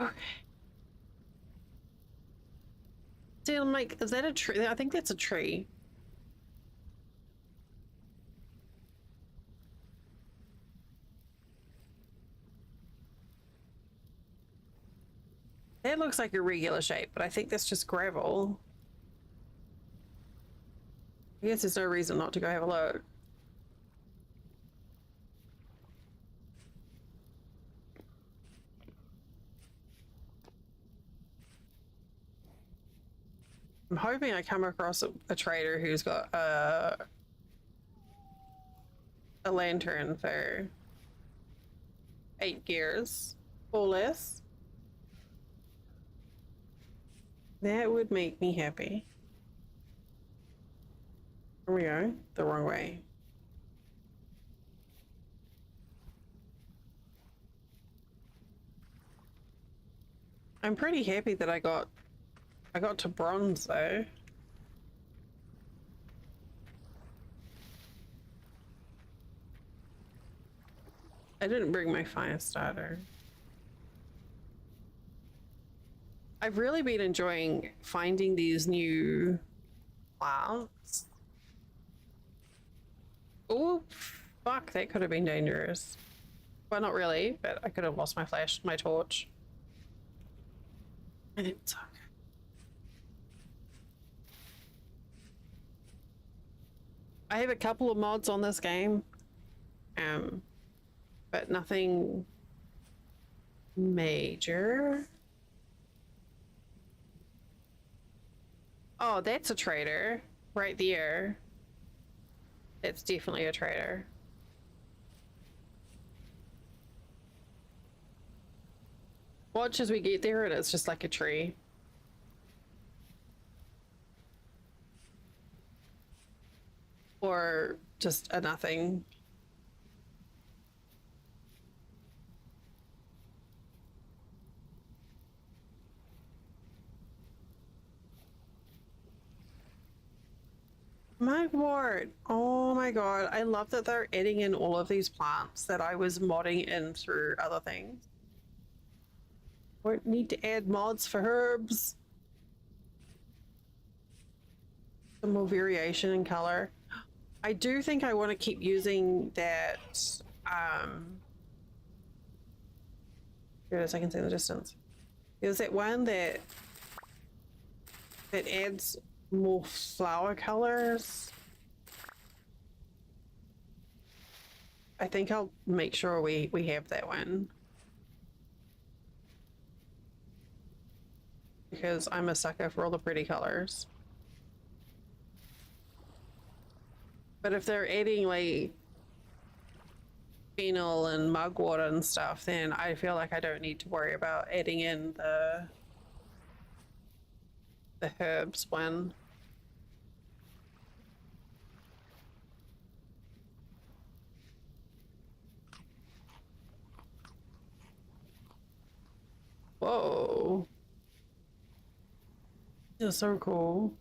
Okay. See, I'm like, is that a tree? I think that's a tree. That looks like a regular shape, but I think that's just gravel. I guess there's no reason not to go have a look. I'm hoping I come across a trader who's got a lantern for 8 gears or less. That would make me happy. Here we go, the wrong way. I'm pretty happy that I got to bronze though. I didn't bring my fire starter. I've really been enjoying finding these new plants. Oh, fuck, that could have been dangerous. Well, not really, but I could have lost my torch. And it's okay. I have a couple of mods on this game, but nothing major. Oh, that's a trader right there. That's definitely a trader. Watch as we get there and it's just like a tree. Or just a nothing. Mugwort. Oh my god. I love that they're adding in all of these plants that I was modding in through other things. We need to add mods for herbs. Some more variation in color. I do think I want to keep using that. Here it is, I can see the distance. There's that one that adds more flower colors. I think I'll make sure we have that one. Because I'm a sucker for all the pretty colors. But if they're adding like phenol and mugwort and stuff, then I feel like I don't need to worry about adding in the herbs one. Whoa. This is so cool.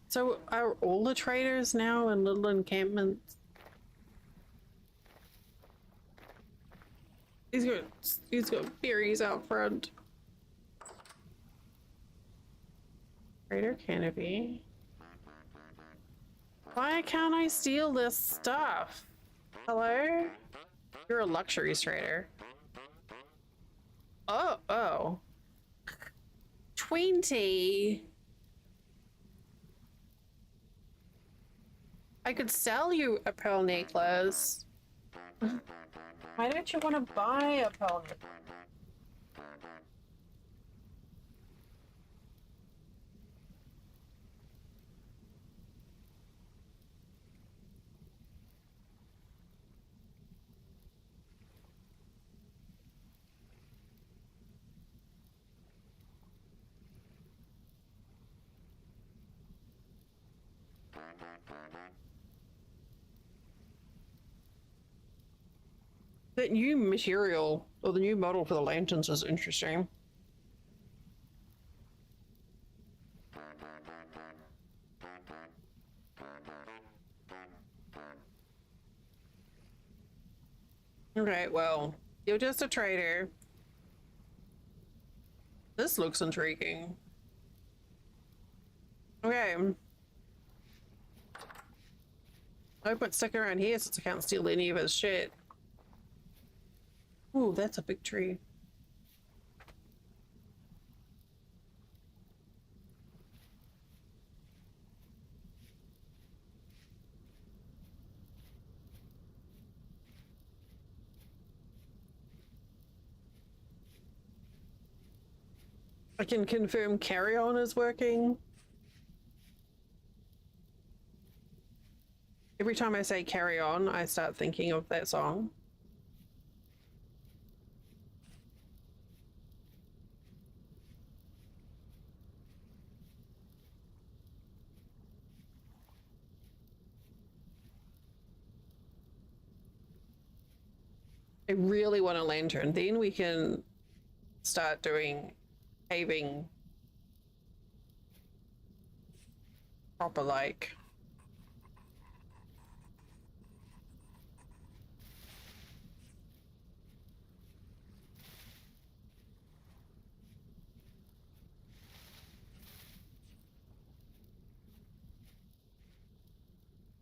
So are all the traders now in little encampments? He's got berries out front. Trader canopy. Why can't I steal this stuff? Hello? You're a luxuries trader. Oh. 20. I could sell you a pearl necklace. Why don't you want to buy a pearl necklace? That new material, or the new model for the lanterns is interesting. Okay, well, you're just a trader. This looks intriguing. Okay. I hope it's sticking around here since I can't steal any of his shit. Ooh, that's a big tree. I can confirm Carry On is working. Every time I say Carry On, I start thinking of that song. I really want a lantern. Then we can start doing paving proper like.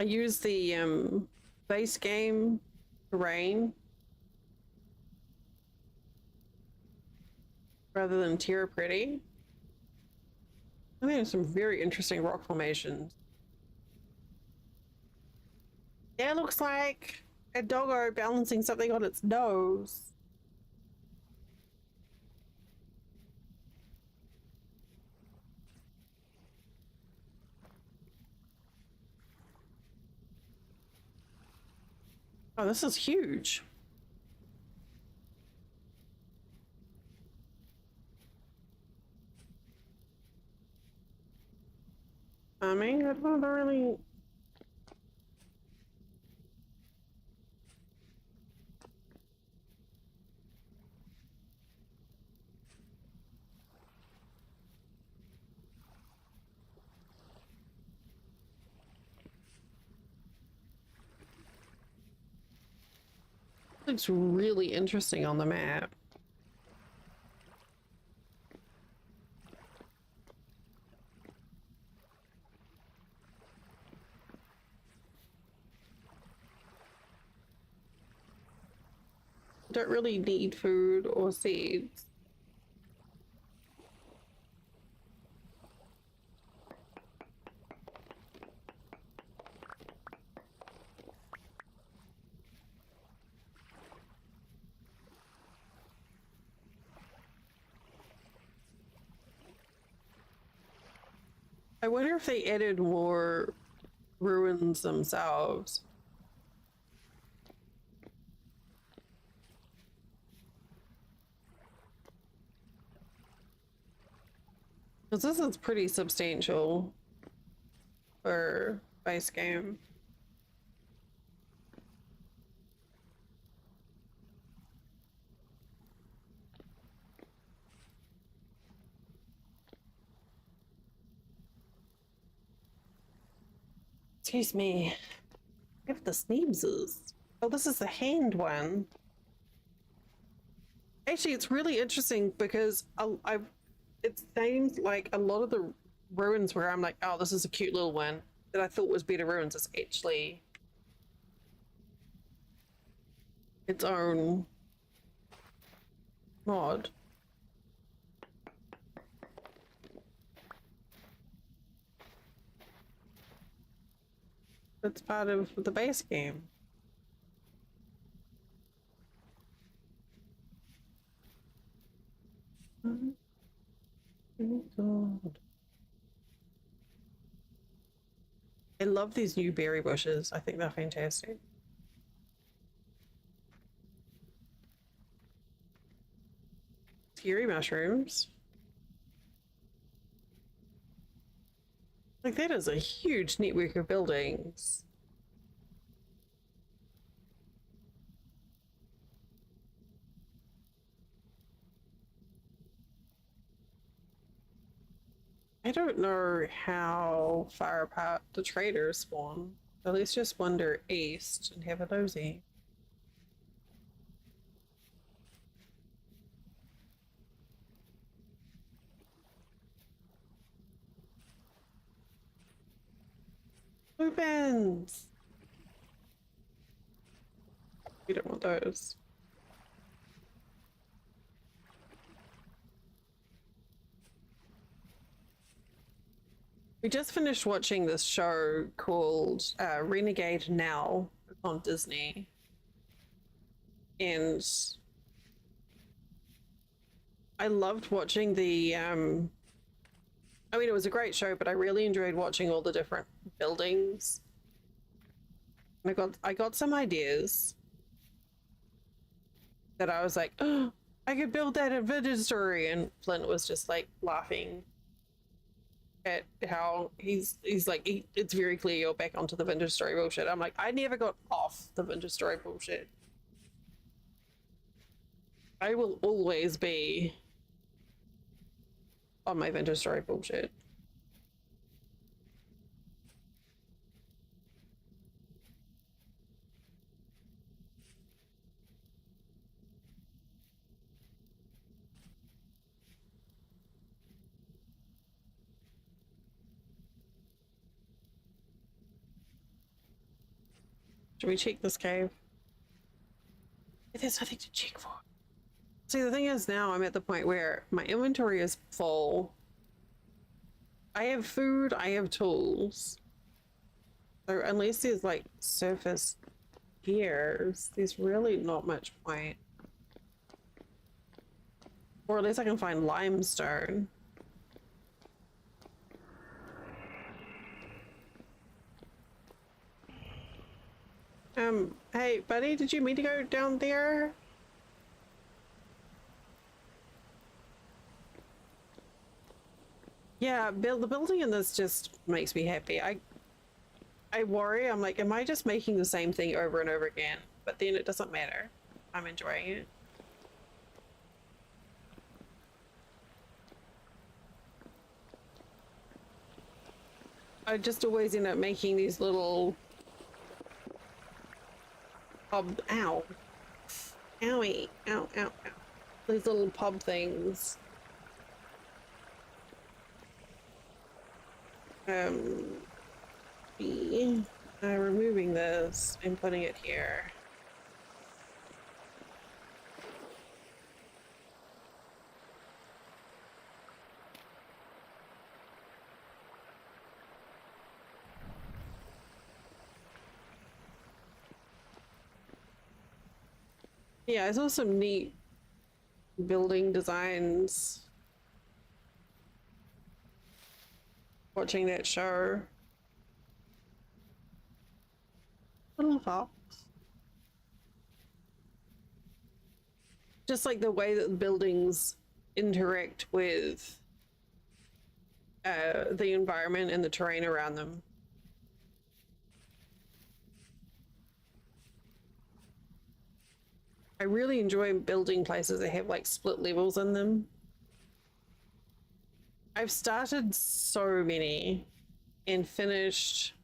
I use the base game terrain rather than Terra Pretty. I think there's some very interesting rock formations. Yeah, it looks like a doggo balancing something on its nose. Oh, this is huge. I mean, I don't really. Looks really interesting on the map. Don't really need food or seeds. I wonder if they added more ruins themselves. Because this is pretty substantial for base game. Excuse me. I have the sneezes. Oh, this is the hand one. Actually, it's really interesting because it's named like a lot of the ruins where I'm like, oh, this is a cute little one that I thought was better ruins. It's actually its own mod. It's part of the base game. Oh God. I love these new berry bushes. I think they're fantastic. Scary mushrooms. Like, that is a huge network of buildings. I don't know how far apart the traders spawn, but let's just wander east and have a nosy. Lupins! We don't want those. We just finished watching this show called Renegade Now on Disney. And I loved watching the I mean, it was a great show, but I really enjoyed watching all the different buildings. And I got some ideas that I was like, oh, I could build that in Vintage Story, and Flint was just like laughing at how he's like, it's very clear you're back onto the Vintage Story bullshit. I'm like, I never got off the Vintage Story bullshit. I will always be on my Vintage Story bullshit. Should we check this cave? There's nothing to check for. See, the thing is, now I'm at the point where my inventory is full. I have food, I have tools. So unless there's like surface gears, there's really not much point. Or at least I can find limestone. Hey, buddy, did you mean to go down there? Yeah, the building in this just makes me happy. I worry, I'm like, am I just making the same thing over and over again? But then it doesn't matter. I'm enjoying it. I just always end up making these little pub, ow. Owie, ow, ow, ow. These little pub things. Removing this and putting it here. Yeah, I saw some neat building designs watching that show. Little fox. Just like the way that the buildings interact with the environment and the terrain around them. I really enjoy building places that have like split levels in them. I've started so many and finished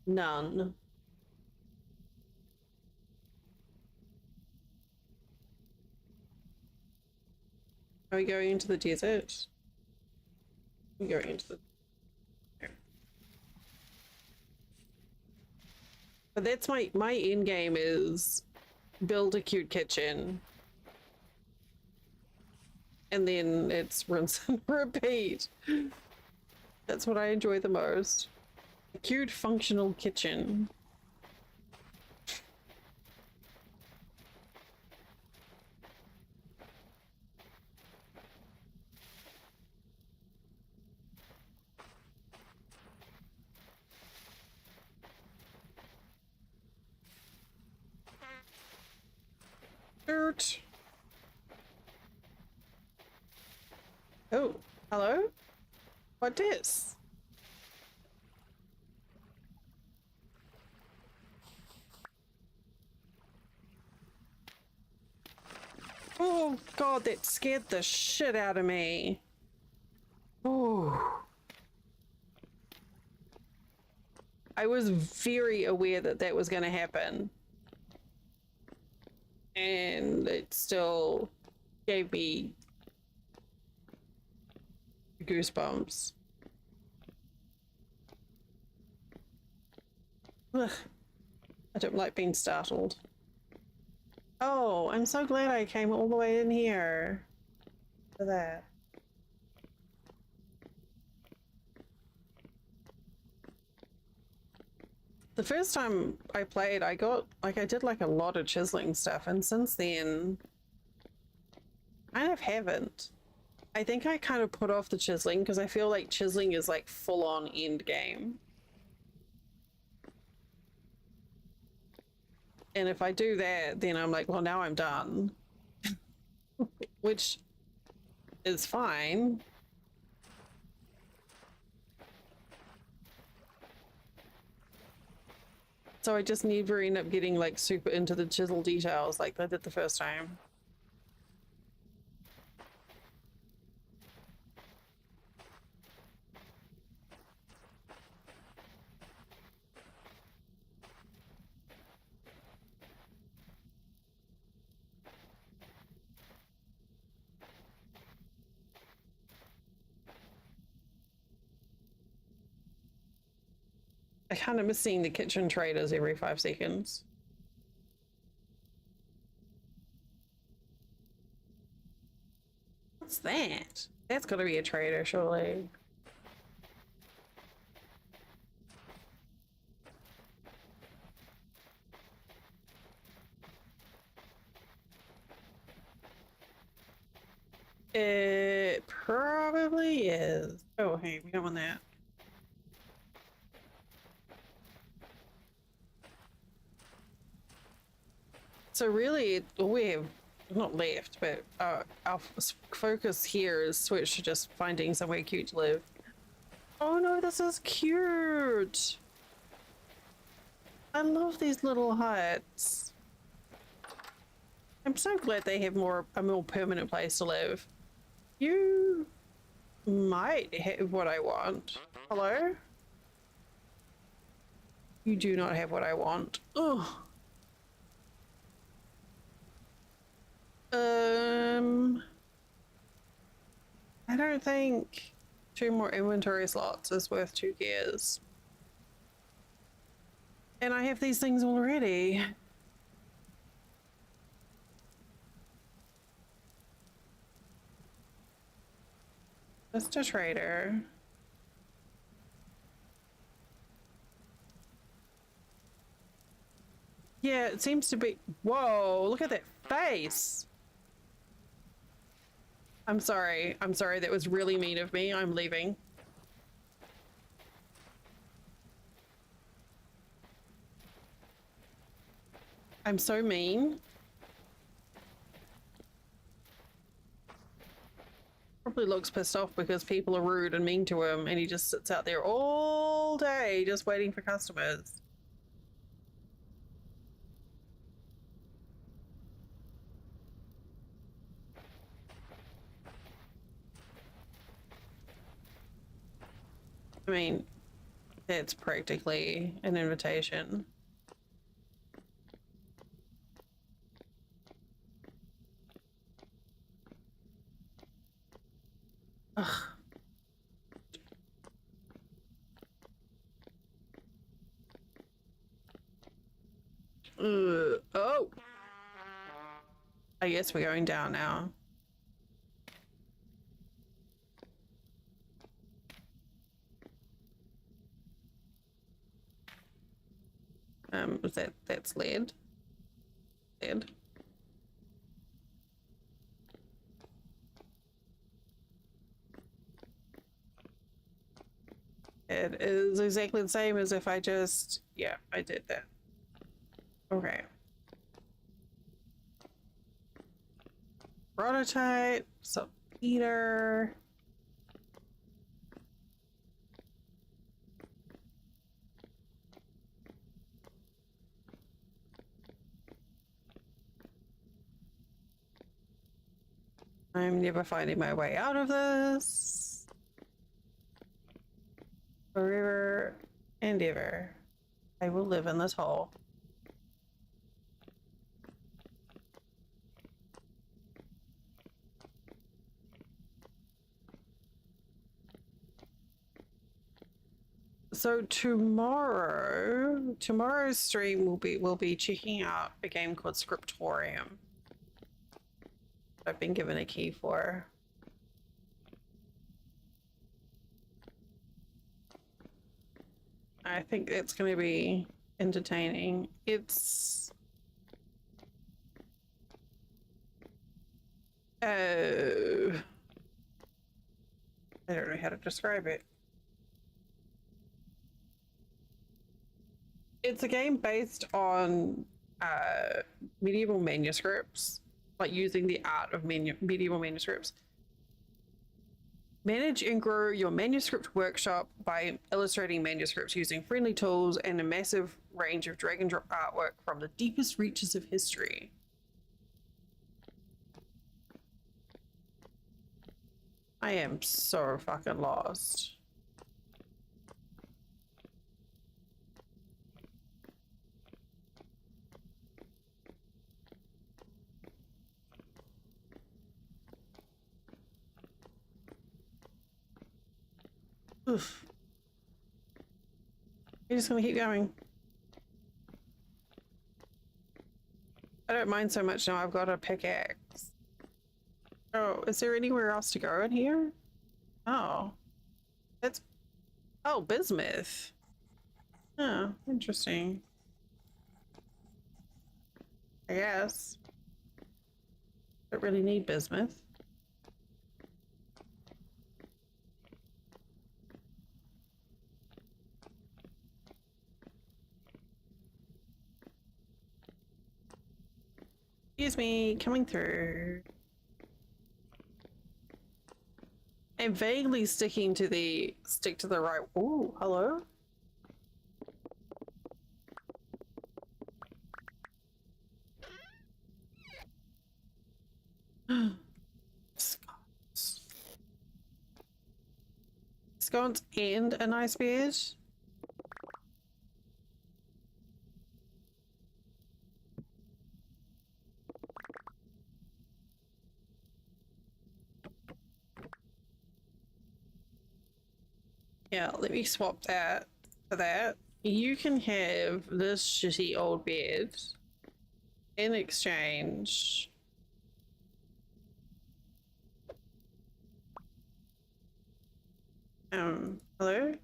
none. Are we going into the desert? We're going into the... But that's my end game is build a cute kitchen. And then it's rinse and repeat. That's what I enjoy the most. A cute functional kitchen. Dirt. Oh, hello? What is? Oh god, that scared the shit out of me. Oh. I was very aware that that was going to happen. And it still gave me goosebumps. Ugh. I don't like being startled. Oh, I'm so glad I came all the way in here for that. The first time I played, I got, like, I did like a lot of chiseling stuff, and since then, I kind of haven't. I think I kind of put off the chiseling because I feel like chiseling is like full-on end game. And if I do that, then I'm like, well, now I'm done. Which is fine. So I just never end up getting like super into the chisel details like I did the first time. I kind of miss seeing the kitchen traders every 5 seconds. What's that? That's got to be a trader, surely. It probably is. Oh, hey, we don't want that. So really, all we have not left, but our focus here is switched to just finding somewhere cute to live. Oh no, this is cute. I love these little huts. I'm so glad they have a more permanent place to live. You might have what I want. Hello? You do not have what I want. Ugh. I don't think 2 more inventory slots is worth 2 gears. And I have these things already. Just a trader. Yeah, it seems to be. Whoa, look at that face. I'm sorry. I'm sorry. That was really mean of me. I'm leaving. I'm so mean. Probably looks pissed off because people are rude and mean to him, and he just sits out there all day just waiting for customers. I mean, that's practically an invitation. Ugh. Oh! I guess we're going down now. That's lead? Lead. It is exactly the same as if I just, yeah, I did that. Okay. Prototype, saltpeter. I'm never finding my way out of this. Forever and ever, I will live in this hole. So tomorrow's stream will be checking out a game called Scriptorium. I've been given a key for. I think it's going to be entertaining. It's I don't know how to describe it. It's a game based on medieval manuscripts, like using the art of medieval manuscripts. Manage and grow your manuscript workshop by illustrating manuscripts using friendly tools and a massive range of drag and drop artwork from the deepest reaches of history. I am so fucking lost. Oof. You're just gonna keep going. I don't mind so much now. I've got a pickaxe. Oh, is there anywhere else to go in here? Oh, that's, oh, bismuth. Oh, interesting. I guess. Don't really need bismuth. Excuse me, coming through. I'm vaguely stick to the right. Ooh, hello? Scones. Scones and a nice beard. Yeah, let me swap that for that. You can have this shitty old bed in exchange. Hello?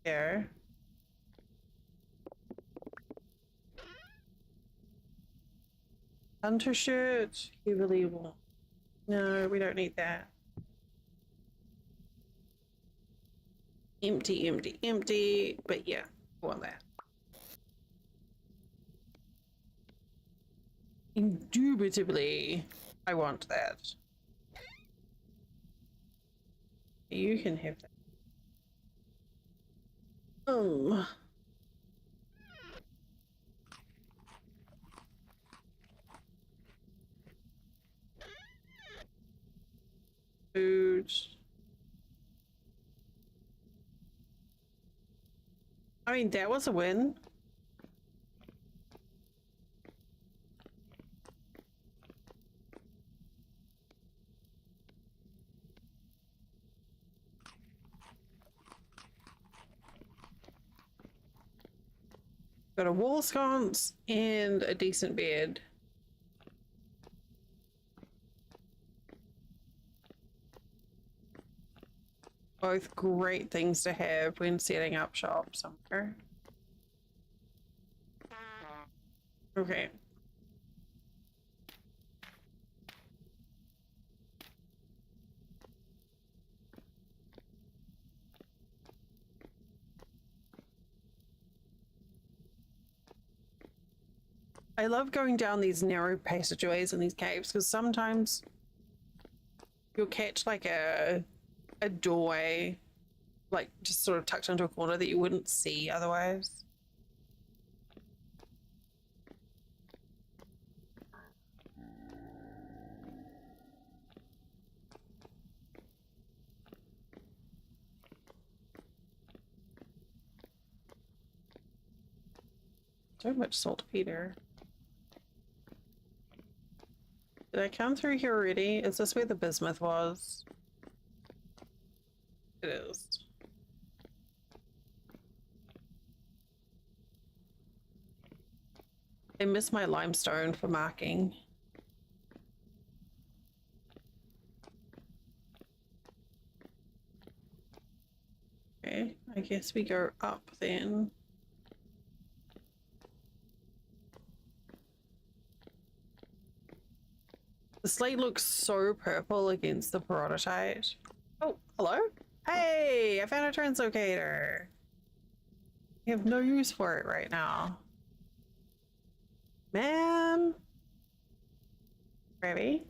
There. Hunter shirt. You really want? No, we don't need that. Empty, empty, empty. But yeah, I want that. Indubitably, I want that. You can have that. Food. I mean, that was a win. Got a wall sconce and a decent bed. Both great things to have when setting up shop somewhere. Okay. I love going down these narrow passageways in these caves because sometimes you'll catch like a doorway, like just sort of tucked into a corner that you wouldn't see otherwise. So much saltpeter. Did I come through here already? Is this where the bismuth was? It is. I miss my limestone for marking. Okay, I guess we go up then. The slate looks so purple against the perodotite. Oh, hello? Hey, I found a translocator. I have no use for it right now. Man. Ready?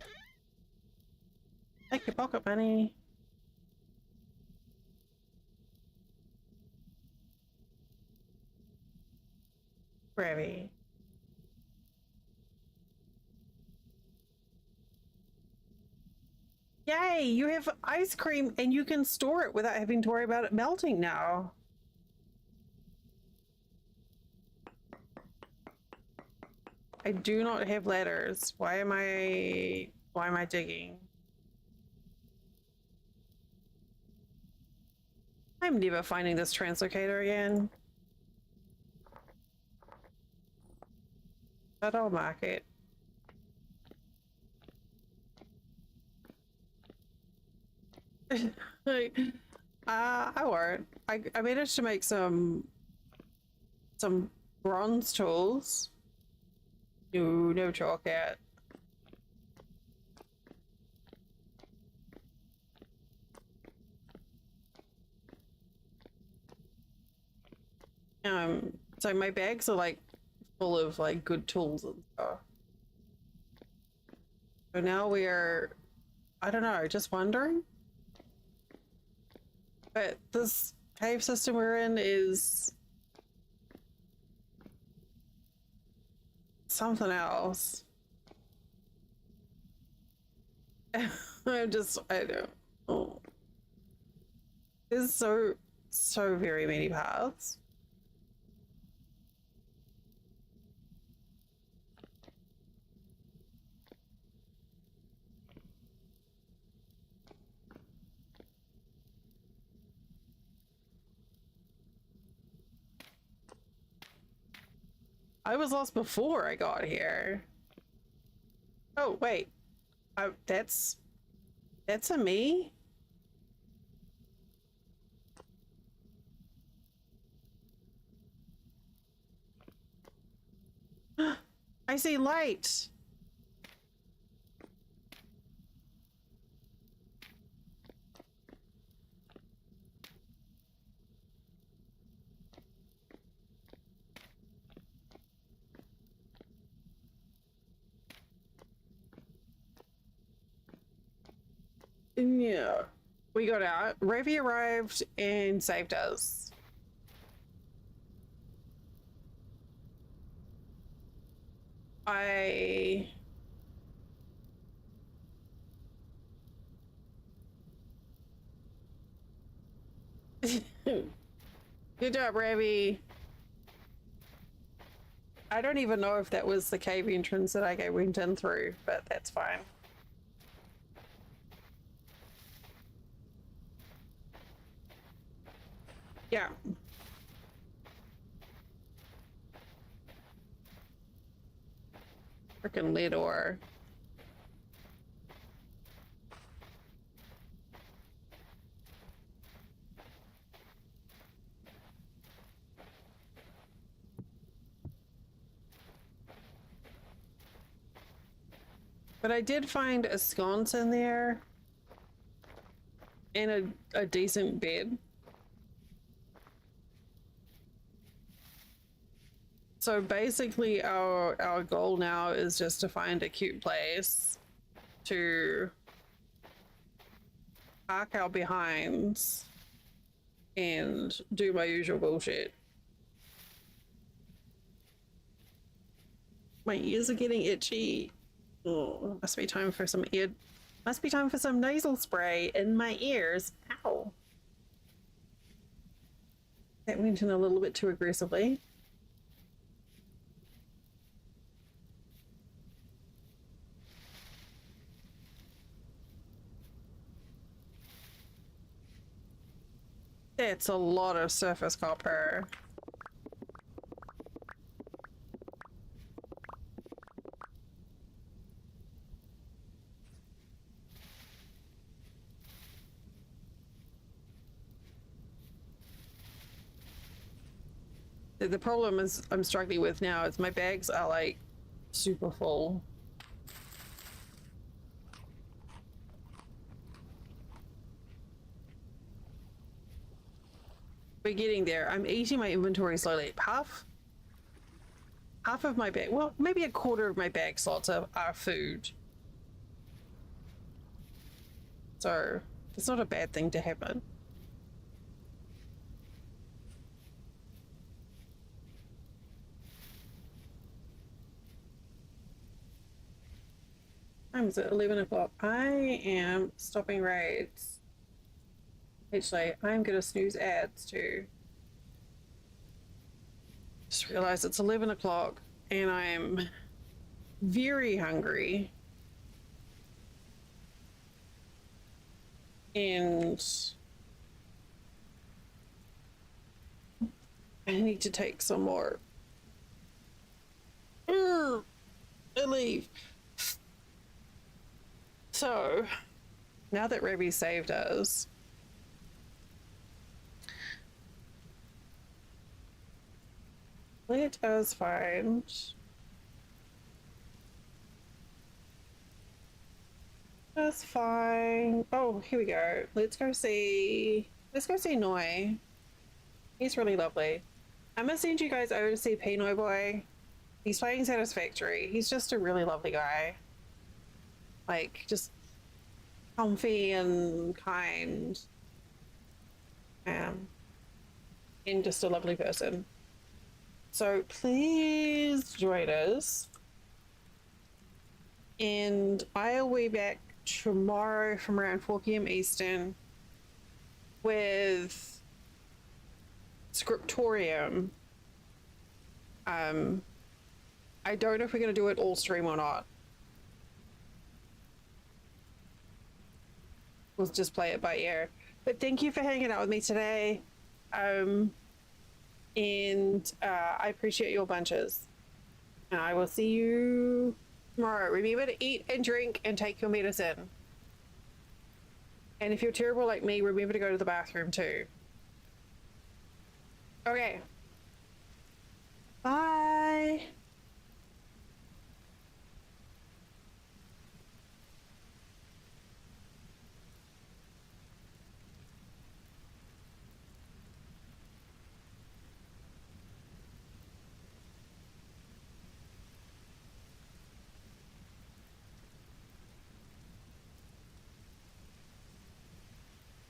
Take your pocket money. Ready. Yay, you have ice cream and you can store it without having to worry about it melting now. I do not have ladders. Why am I digging? I'm never finding this translocator again. But I'll mark it. I won't. I managed to make some bronze tools. No chalk yet. So my bags are like full of like good tools and stuff. So now we are, I don't know, just wondering. But this cave system we're in is something else. I don't. Oh. There's so very many paths. I was lost before I got here. Oh, wait. That's a me? I see light. Yeah. We got out. Ravi arrived and saved us. I... Good job, Ravi. I don't even know if that was the cave entrance that I went in through, but that's fine. Yeah. Freaking lead ore. But I did find a sconce in there and a decent bed. So basically our goal now is just to find a cute place to park our behinds and do my usual bullshit. My ears are getting itchy. Oh, must be time for some nasal spray in my ears. Ow. That went in a little bit too aggressively. That's a lot of surface copper. The problem is I'm struggling with now is my bags are like super full. We're getting there. I'm eating my inventory slowly. Half of my bag, well, maybe a quarter of my bag slots are food. So it's not a bad thing to happen. Time's at 11 o'clock. I am stopping raids. Actually, I'm gonna snooze ads too. Just realized it's 11 o'clock and I'm very hungry. And I need to take some more. I leave. So, now that Ravi saved us, let us find. That's fine. Oh, here we go. Let's go see Noi. He's really lovely. I'm gonna send you guys over to see Pino Boy. He's playing Satisfactory. He's just a really lovely guy. Like, just comfy and kind. And just a lovely person. So please join us. And I'll be back tomorrow from around 4 p.m. Eastern with Scriptorium. I don't know if we're going to do it all stream or not. We'll just play it by ear. But thank you for hanging out with me today. I appreciate your bunches. And I will see you tomorrow. Remember to eat and drink and take your medicine. And if you're terrible like me, remember to go to the bathroom too. Okay. Bye.